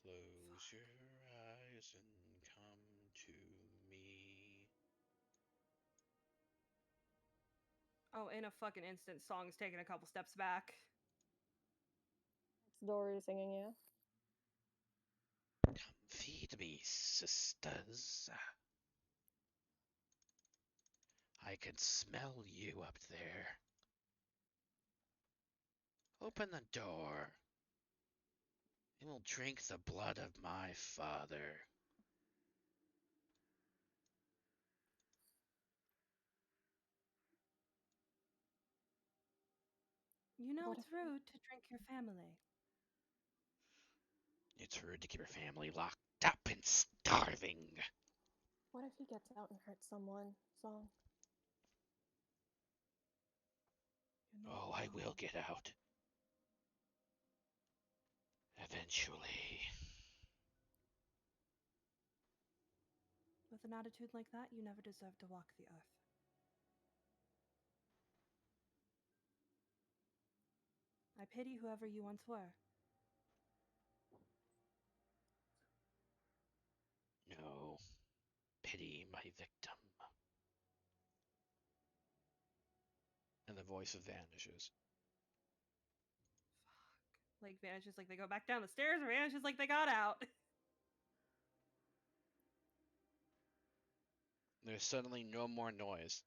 Close your eyes and come to me. Oh, in a fucking instant, Song's taking a couple steps back. It's Dory singing, yeah. Come feed me, sisters. I can smell you up there. Open the door, and we'll drink the blood of my father. You know What it's if we- rude to drink your family. It's rude to keep your family locked up and starving. What if he gets out and hurts someone? Song. You're not Oh, I will wrong. get out. Eventually. With an attitude like that, you never deserve to walk the earth. I pity whoever you once were. No. Pity my victim. And the voice vanishes. Fuck. Like vanishes like they go back down the stairs, or vanishes like they got out. There's suddenly no more noise.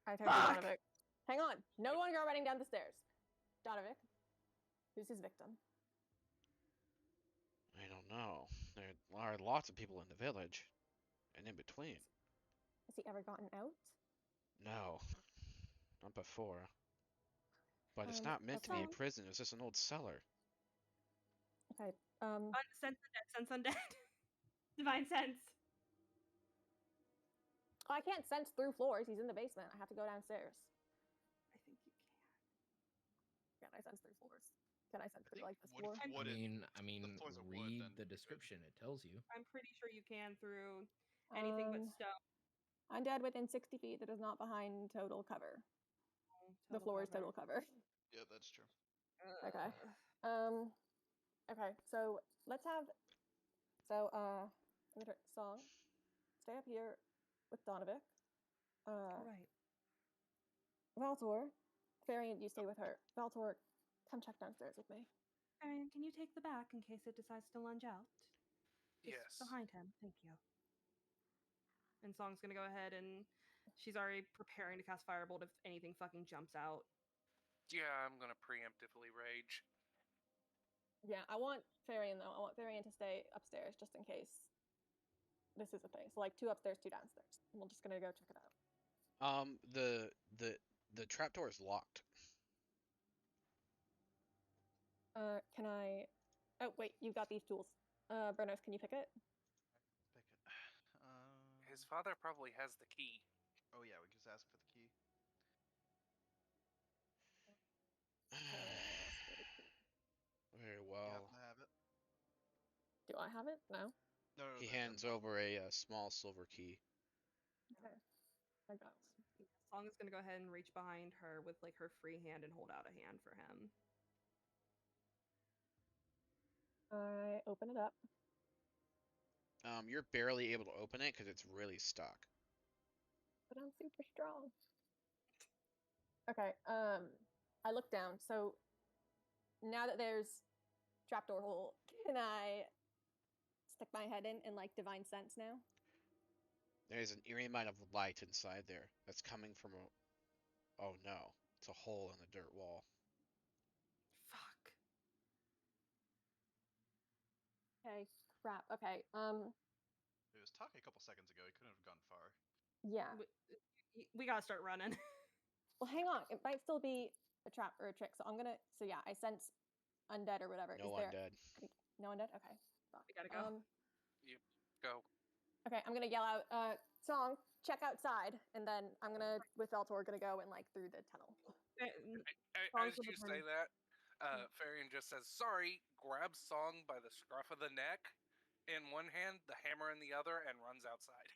I turn to Donovic. Hang on. No one go running down the stairs. Donovic, who's his victim? I don't know. There are lots of people in the village. And in between. Has he ever gotten out? No. Not before. But it's Um, not meant to be a okay. prison. It's just an old cellar. Okay. Sense undead. Sense undead. Divine sense. I can't sense through floors. He's in the basement. I have to go downstairs. I think you can. Can I sense through floors? Can I sense I through think like this wood, floor? wood I mean, floors are wood, read then the you're good. description. It tells you. I'm pretty sure you can through anything but stone. Undead within 60 feet that is not behind total cover. The floor is total cover. Yeah, that's true. Okay. Okay. So let's have. So I'm gonna song. Stay up here with Donovic. Right. Valtor, Varian, you stay with her. Valtor, come check downstairs with me. Arian, can you take the back in case it decides to lunge out? Just Yes. behind him. Thank you. And Song's gonna go ahead and she's already preparing to cast Firebolt if anything fucking jumps out. Yeah, I'm gonna preemptively rage. Yeah, I want Varian though. I want Varian to stay upstairs just in case this is a thing. So like 2 upstairs, 2 downstairs. And we're just gonna go check it out. The trapdoor is locked. Can I? Oh wait, you got these tools. Bernos, can you pick it? Pick it. His father probably has the key. Oh yeah, we can just ask for the key. Very You well. happen to have it? Do I have it? No. No, He the hands over a small silver key. Okay. I got it. Song is gonna go ahead and reach behind her with like her free hand and hold out a hand for him. I open it up. You're barely able to open it because it's really stuck. But I'm super strong. Okay, I look down. So now that there's trapdoor hole, can I stick my head in and like divine sense now? There's an eerie amount of light inside there that's coming from a. Oh no, it's a hole in the dirt wall. Fuck. Okay, crap. Okay, He was talking a couple seconds ago. He couldn't have gone far. yeah. We gotta start running. Well, hang on. It might still be a trap or a trick. So I'm gonna. So yeah, I sense undead or whatever. No Is there undead. no undead? Okay. Fuck. We gotta go. You go. Okay, I'm gonna yell out, song, check outside, and then I'm gonna with Veltor gonna go and like through the tunnel. As you say that, Farian just says, "Sorry," grabs Song by the scruff of the neck in one hand, the hammer in the other, and runs outside.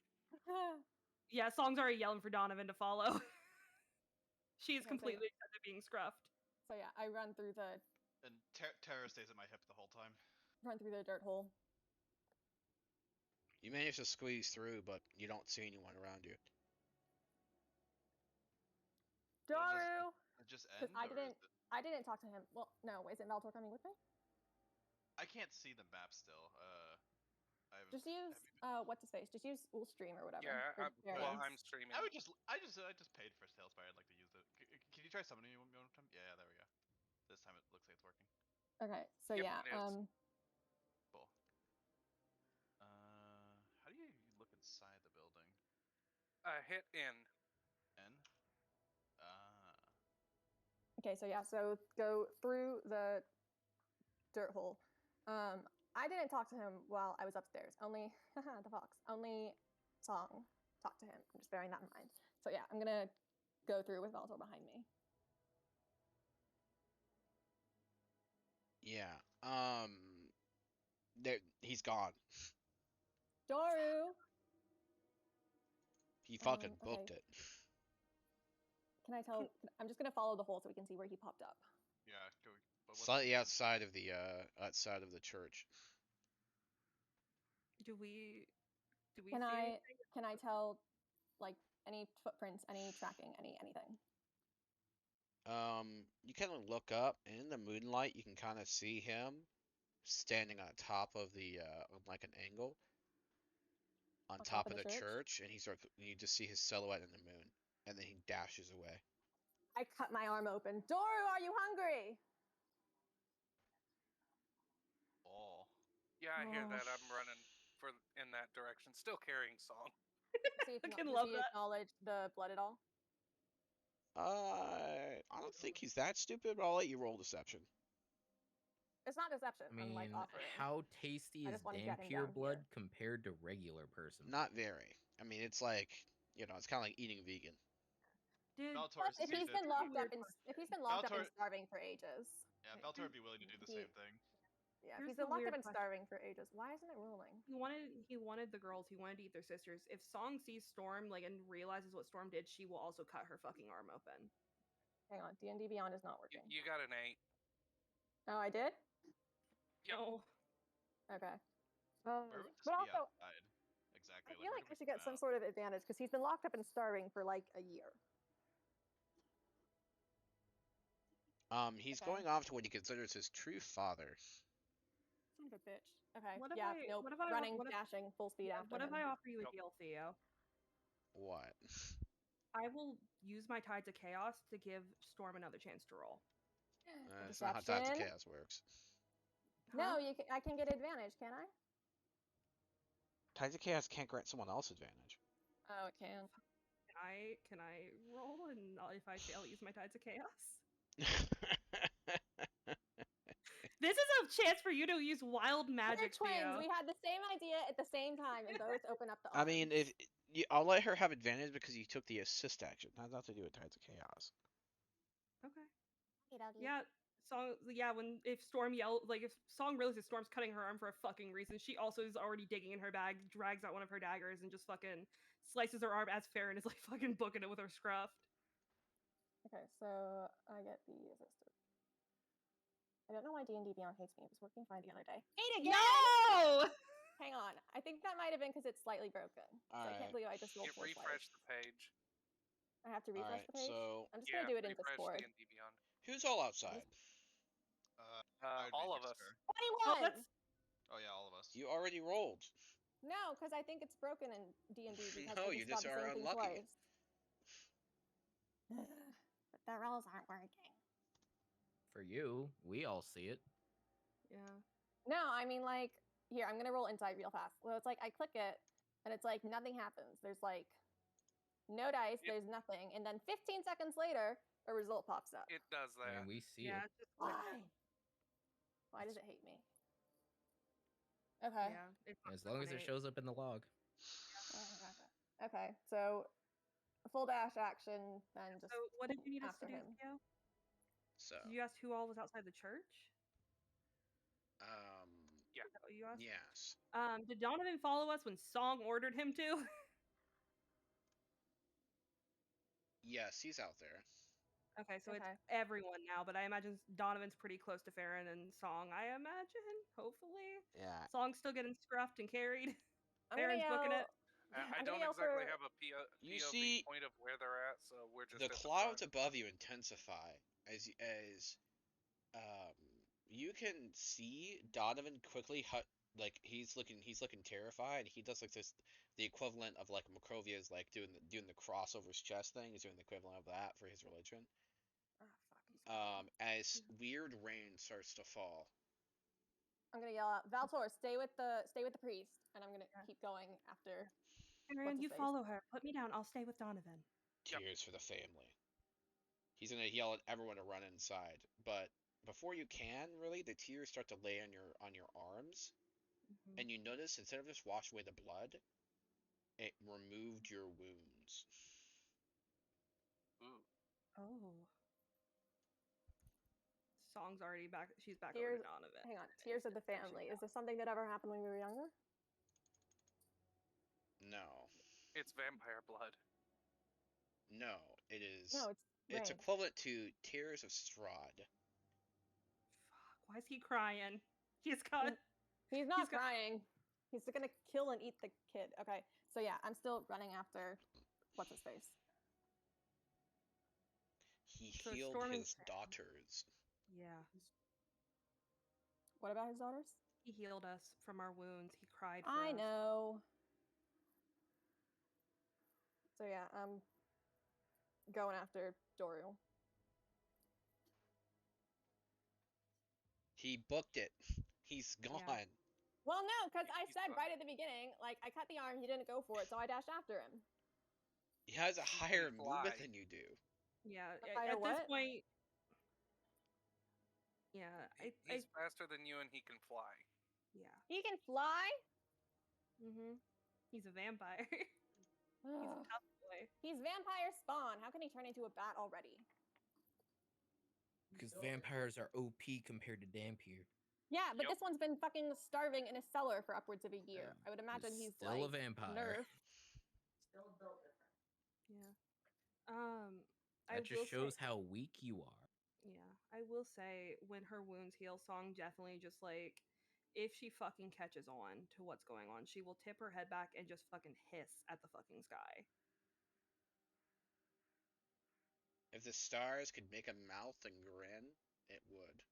Yeah, Song's already yelling for Donovan to follow. She's Okay, so completely accepted being scruffed. So yeah, I run through the And Terra stays at my hip the whole time. dirt hole. You manage to squeeze through, but you don't see anyone around you. Daru! It just Because end, or is it... I didn't talk to him. Well, no, is it Veltor coming with me? I can't see the map still. Just use what's his face? Just use Ulstream or whatever. Yeah, or well, Variance. I'm streaming. I just paid for Tailspire. I'd like to use it. Can you try summoning me one more time? Yeah, there we go. This time it looks like it's working. Okay, so Yep, yeah, it is. Cool. How do you look inside the building? Hit in. N. okay, so yeah, so go through the dirt hole. I didn't talk to him while I was upstairs. Only the fox. Only Song talked to him. I'm just bearing that in mind. So yeah, I'm gonna go through with Valtor behind me. Yeah. There, he's gone. Doru. He fucking Okay. booked it. Can I tell? I'm just gonna follow the hole so we can see where he popped up. Yeah. Go. But what's Slightly the- outside of the church. Do we see Can I anything? tell, like, any footprints, any tracking, anything? You kind of look up, and in the moonlight, you can kind of see him standing on top of the on like an angle on top of the church, and you just see his silhouette in the moon, and then he dashes away. I cut my arm open. Doru, are you hungry? Oh. Yeah, I hear Oh. that. I'm running in that direction, still carrying Song. can love Does he that. acknowledge the blood at all? I don't think he's that stupid, but I'll let you roll deception. It's not deception. I I'm like mean, offering. how tasty I is just wanna get him vampire down blood here. compared to regular person? Not very. I mean, it's like, it's kind of like eating vegan. Did Valtor If he's been locked up and Valtor- starving for ages. Yeah, Valtor would be willing to do the same thing. Yeah, if Here's he's been the locked up weird and question. starving for ages, why isn't it rolling? He wanted the girls. He wanted to eat their sisters. If Song sees Storm and realizes what Storm did, she will also cut her fucking arm open. Hang on, D&D Beyond is not working. You got an 8. Oh, I did? Yep. No. Okay. Where would this But be also, outside? Exactly. I feel where like do I we should get come some out? sort of advantage because he's been locked up and starving for like a year. He's Okay. going off to what he considers his true father. Son of a bitch. Okay. What if yeah. I- Nope. what if I- Running, what if- dashing, full speed Yeah, after what if him. I offer you a Nope. deal, Theo? What? I will use my Tides of Chaos to give Storm another chance to roll. That's not how Tides of Deception? Chaos works. No, Huh? I can get advantage, can I? Tides of Chaos can't grant someone else advantage. Oh, it can. Can I roll, and if I fail, use my Tides of Chaos? This is a chance for you to use wild magic, We're twins. Theo. We had the same idea at the same time and both open up the I arms. mean, I'll let her have advantage because you took the assist action. That has nothing to do with Tides of Chaos. Okay. Okey-dokey. Yeah, Song. Yeah, if Storm if Song realizes Storm's cutting her arm for a fucking reason, she also is already digging in her bag, drags out one of her daggers, and just fucking slices her arm as Farron is like fucking booking it with her scruff. Okay, so I get the assisted. I don't know why D&D Beyond hates me. It was working fine the other day. Hate again! No! Hang on. I think that might have been because it's slightly broken. So I can't Alright. believe I just rolled It 4 refreshed twice. the page. I have to refresh Alright, the page? so I'm just going to do it in refresh Discord. D&D Beyond. who's all outside? I'd be All of next us. to her. 21! Oh yeah, all of us. You already rolled. No, because I think it's broken in D&D because No, I you just just got the are same thing unlucky. twice. But the rolls aren't working. For you, we all see it. Yeah. No, I mean, like, here, I'm going to roll insight real fast. Well, it's like, I click it, and it's like, nothing happens. There's like, no dice, there's nothing. And then 15 seconds later, a result pops up. It does that. And we see Yeah. it. It's just Why? Why does it hate me? Okay. Yeah. It's As long as it shows up in the log. Okay, so a full dash action, then just So what did you need us to after do, him. Theo? So, Did you ask who all was outside the church? Yeah. Is that what you asked? yes. Did Donovan follow us when Song ordered him to? Yes, he's out there. Okay, so Okay. it's everyone now, but I imagine Donovan's pretty close to Farron and Song, I imagine, hopefully. Yeah. Song's still getting scruffed and carried. I'm gonna Farron's booking yell. it. I I'm don't gonna yell exactly for. have a You POV see point of where they're at, so we're just The at clouds the front. above you intensify as you can see Donovan quickly he's looking terrified. He does like the equivalent of like Macrovia's like doing the cross over his chest thing. He's doing the equivalent of that for his religion. Oh, fuck, he's gone. As weird rain starts to fall. I'm gonna yell out, Valtor, stay with the priest, and I'm gonna keep going after. Farron, you What's-his-face? follow her. Put me down. I'll stay with Donovan. Tears for the family. He's gonna yell at everyone to run inside, but before you can really, the tears start to lay on your arms, Mhm. and you notice instead of just wash away the blood, it removed your wounds. Ooh. Oh. Song's already back. She's back over Tears. to Donovan. Hang on. Tears of the family. Is this something that ever happened when we were younger? No, It's vampire blood. no, it is. No, It's rain. equivalent to tears of Strahd. Fuck. Why is he crying? He's got. He's not got- crying. He's gonna kill and eat the kid. Okay, so yeah, I'm still running after what's his face. He So it's healed Storm and his Sam. daughters. Yeah. What about his daughters? He healed us from our wounds. He cried for I us. know. So yeah, I'm going after Doriel. He booked it. He's gone. Yeah. Well, no, because I He's said gone. right at the beginning, like I cut the arm, he didn't go for it, so I dashed after him. He has a He can higher movement fly. than you do. Yeah. A higher At this what? point. Yeah. He's faster than you and he can fly. Yeah. He can fly. He's a vampire. He's a Ugh. tough boy. He's vampire spawn. How can he turn into a bat already? Because vampires are OP compared to Dampier. Yeah, but Yep. this one's been fucking starving in a cellar for upwards of a year. I would imagine he's Still like a vampire. nerfed. Still built different. Yeah. That I just will shows say, how weak you are. yeah, I will say when her wounds heal, Song definitely just like if she fucking catches on to what's going on, she will tip her head back and just fucking hiss at the fucking sky. If the stars could make a mouth and grin, it would.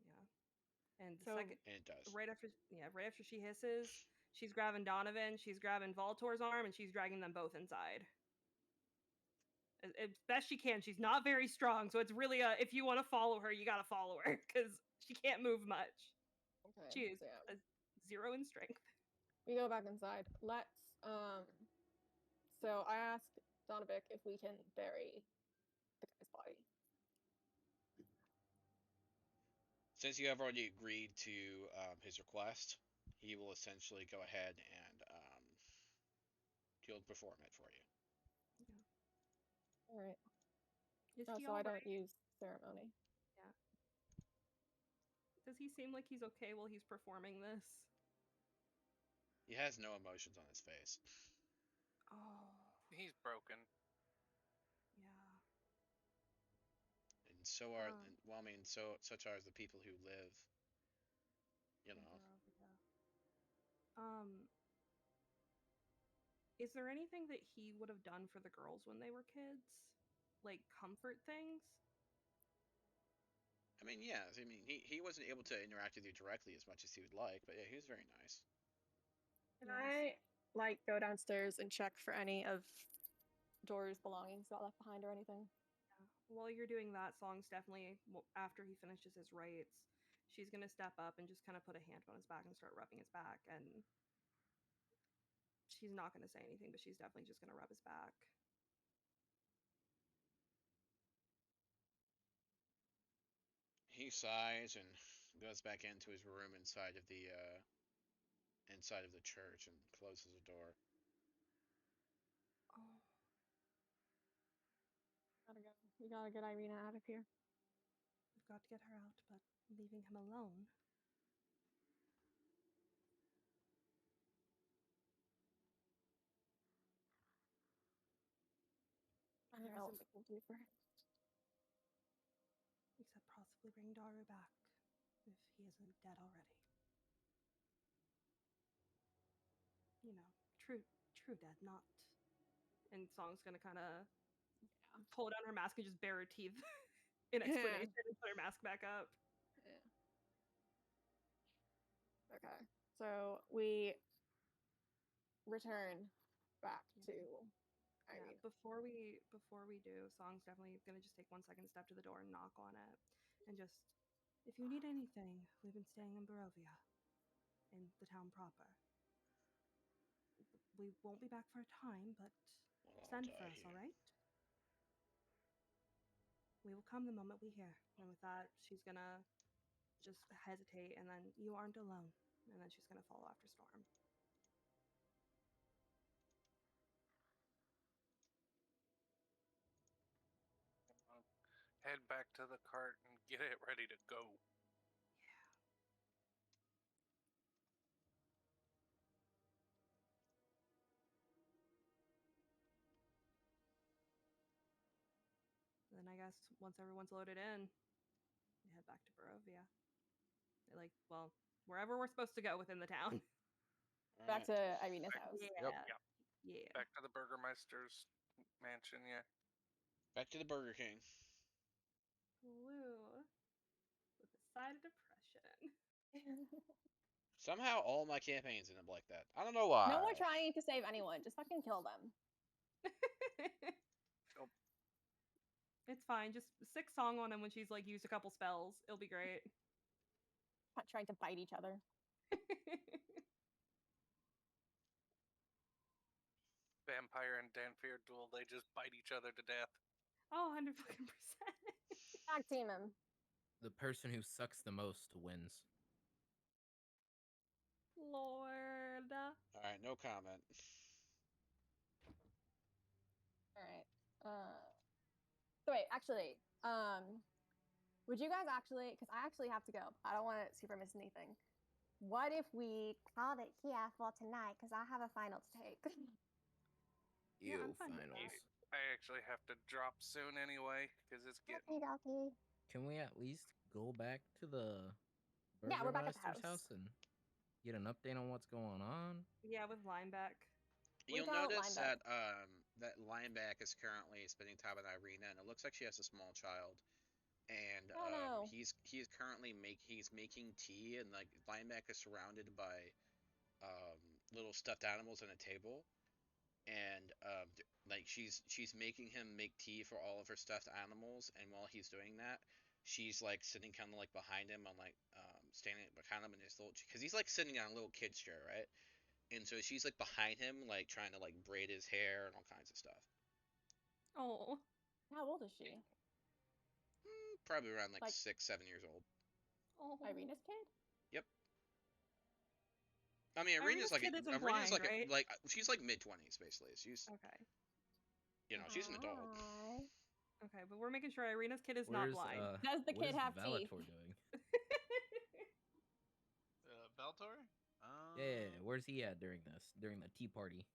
Yeah. And the So- second And it does. right after she hisses, she's grabbing Donovan, she's grabbing Voltor's arm, and she's dragging them both inside. As best she can. She's not very strong, so it's really if you want to follow her, you gotta follow her because she can't move much. Okay. She is so yeah. a 0 in strength. We go back inside. Let's so I asked Donovic if we can bury the guy's body. Since you have already agreed to his request, he will essentially go ahead and he'll perform it for you. Alright. Is Oh, he so I don't alright? use ceremony. Does he seem like he's okay while he's performing this? He has no emotions on his face. Oh, He's broken. yeah. And so are Um. well, I mean, so such are the people who live. You know, Is there anything that he would have done for the girls when they were kids? Like comfort things? I mean, yeah. I mean, he wasn't able to interact with you directly as much as he would like, but yeah, he was very nice. Can Yes. I like go downstairs and check for any of Dory's belongings got left behind or anything? Yeah. While you're doing that, Song's definitely after he finishes his rites, she's gonna step up and just kind of put a hand on his back and start rubbing his back. And she's not gonna say anything, but she's definitely just gonna rub his back. He sighs and goes back into his room inside of the church and closes the door. Oh. Gotta go. We gotta get Irina out of here. We've got to get her out, but leaving him alone. I don't know what we can do for him. Except possibly bring Daru back if he isn't dead already. You know, true dead, not. And Song's gonna kind of pull down her mask and just bare her teeth in explanation and put her mask back up. Yeah. Okay. So we return back to Yeah, Irina. before we do, Song's definitely gonna just take 1 second, step to the door, and knock on it, and just, if you need anything, we've been staying in Barovia, in the town proper. We won't be back for a time, but Well, I'll send die for us, here. all right? We will come the moment we hear. And with that, she's gonna just hesitate, and then you aren't alone. And then she's gonna follow after Storm. Head back to the cart and get it ready to go. Then I guess once everyone's loaded in, we head back to Barovia. Like, well, wherever we're supposed to go within the town. Back to Irina's Back- house. Yeah. Yeah. Back to the Burgermeister's mansion, yeah. Back to the Burger King. Blue with a side of depression. Somehow all my campaigns end up like that. I don't know why. No more trying to save anyone. Just fucking kill them. Nope. It's fine. Just sick song on him when she's like used a couple spells. It'll be great. Not trying to bite each other. Vampire and Danfear duel, they just bite each other to death. Oh, 100%. Tag team him. The person who sucks the most wins. Lord. All right, no comment. All right. So wait, actually, would you guys actually? Because I actually have to go. I don't want to super miss anything. What if we called it here for tonight? Because I have a final to take. Yeah, I'm Ew, fine with finals. I actually have to drop soon anyway, because it's getting. Okay, dokie. Can we at least go back to the Yeah, we're back at the Burgermeister's house. and get an update on what's going on? Yeah, with Lineback. You'll Without notice Lineback. that Lineback is currently spending time with Irina, and it looks like she has a small child. And Oh, no. he's currently making tea, and like Lineback is surrounded by little stuffed animals on a table, and like she's making him make tea for all of her stuffed animals, and while he's doing that, she's like sitting kind of like behind him on like standing behind him in his little, because he's like sitting on a little kid's chair, right? And so she's like behind him, like trying to like braid his hair and all kinds of stuff. Oh. How old is she? Probably around like Like- 6, 7 years old. Oh. Irina's kid? I mean, Irina's Irina's like kid isn't Irina's blind, like right? like she's like mid-20s basically. She's Okay. she's an adult. Hi. Okay, but we're making sure Irina's kid is not blind. Does the what kid is have teeth? Valator doing? Valtor? Yeah, where's he at during the tea party?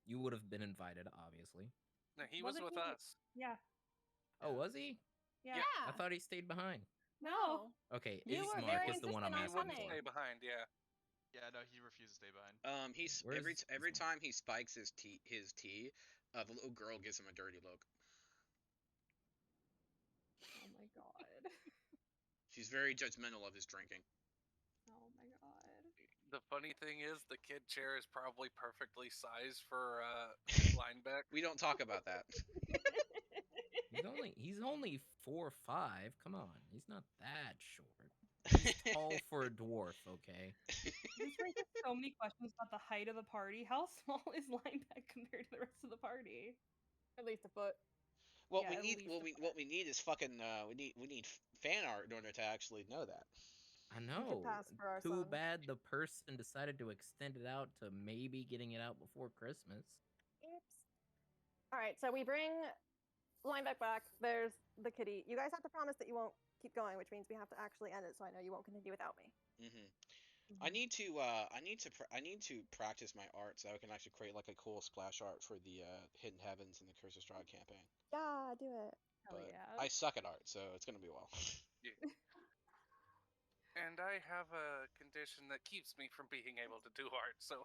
You would have been invited, obviously. No, he was Wasn't with he- us. Yeah. Oh, was he? Yeah. I thought he stayed behind. No. Okay, You were Ismark very is the one I'm insistent on He asking wouldn't coming. stay for. behind, yeah. Yeah, no, he refused to stay behind. He's Where's every Ismark? time he spikes his tea, the little girl gives him a dirty look. Oh my god. She's very judgmental of his drinking. Oh my god. The funny thing is, the kid chair is probably perfectly sized for Lineback. We don't talk about that. He's only 4'5". Come on, he's not that short. He's tall for a dwarf, okay? This raises so many questions about the height of the party. How small is Lineback compared to the rest of the party? At least a foot. What Yeah, we at need, least what a we foot. what we need is fucking we need fan art in order to actually know that. I know. pass for our Too son. bad the person decided to extend it out to maybe getting it out before Christmas. Oops. All right, so we bring Lineback back. There's the kitty. You guys have to promise that you won't keep going, which means we have to actually end it, so I know you won't continue without me. Hmm Mm-hmm. I need to practice my art so I can actually create like a cool splash art for the Hidden Heavens and the Curse of Strahd campaign. Yeah, do it. Hell But yeah. I suck at art, so it's gonna be well. And I have a condition that keeps me from being able to do art, so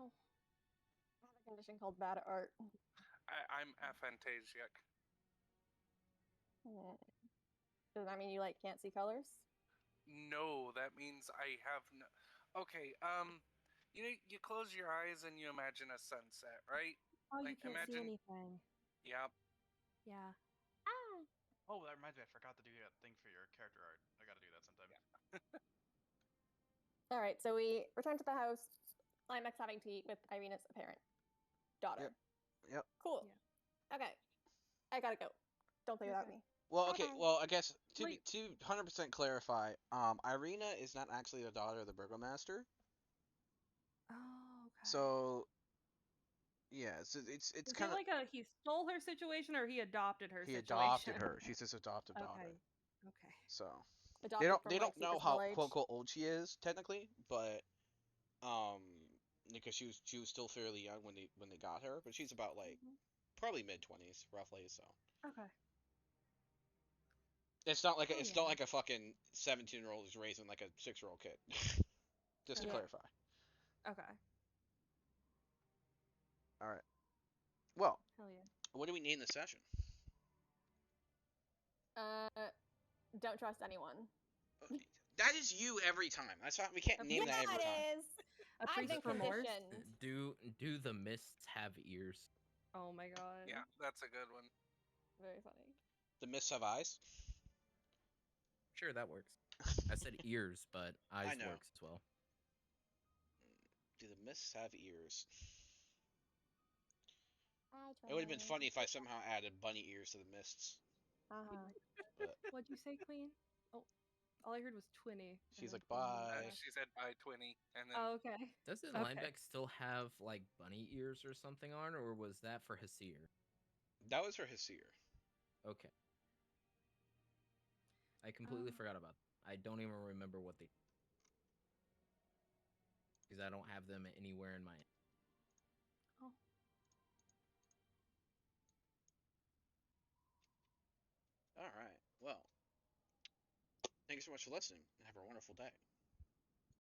Oh. I have a condition called bad art. I'm aphantasiac. Does that mean you like can't see colors? No, that means I have no. Okay, you know, you close your eyes and you imagine a sunset, right? Oh, you Like, can't see imagine- anything. Yep. Yeah. Oh, that reminds me, I forgot to do that thing for your character art. I gotta do that sometime. All right, so we return to the house. Lineback's having tea with Irina's apparent daughter. Yep. Cool. Okay, I gotta go. don't think about Okay. me. Well, Bye okay. bye. Well, I guess to Wait. 100% clarify, Irina is not actually the daughter of the burgomaster. Oh, okay. So yeah, it's Is kind it of like a he stole her situation or he adopted her he situation? adopted her. She's his adoptive daughter. Okay. Okay. So Adopted from they like don't know secret how village. quote unquote old she is technically, but um because she was still fairly young when they got her, but she's about like Mhm. probably mid-20s roughly. So Okay. it's not like Hell it's yeah. not like a fucking 17-year-old is raising like a 6-year-old kid. Just to Yeah. clarify. Okay. All right. Well, Hell yeah. what do we name the session? Don't trust anyone. That is you every time. That's not. We can't Okay. name that every it time. is. A I've priest been of remorse. conditioned. Do the mists have ears? Oh my god. Yeah, that's a good one. Very funny. The mists have eyes. Sure, that works. I said ears, but eyes know. works as well. Do the mists have ears? I It would have been tried. funny if I somehow added bunny ears to the mists. But What'd you say, Queen? Oh, all I heard was twinny. she's and like, then Queen was bye. back. She said bye, Twinny, and then Oh, okay. Doesn't Okay. Linebeck still have like bunny ears or something on, or was that for Hasir? That was her Hasir. Okay. I completely Um, forgot about them. I don't even remember what they because I don't have them anywhere in my. Oh, All right. Well, thank you so much for listening, and have a wonderful day.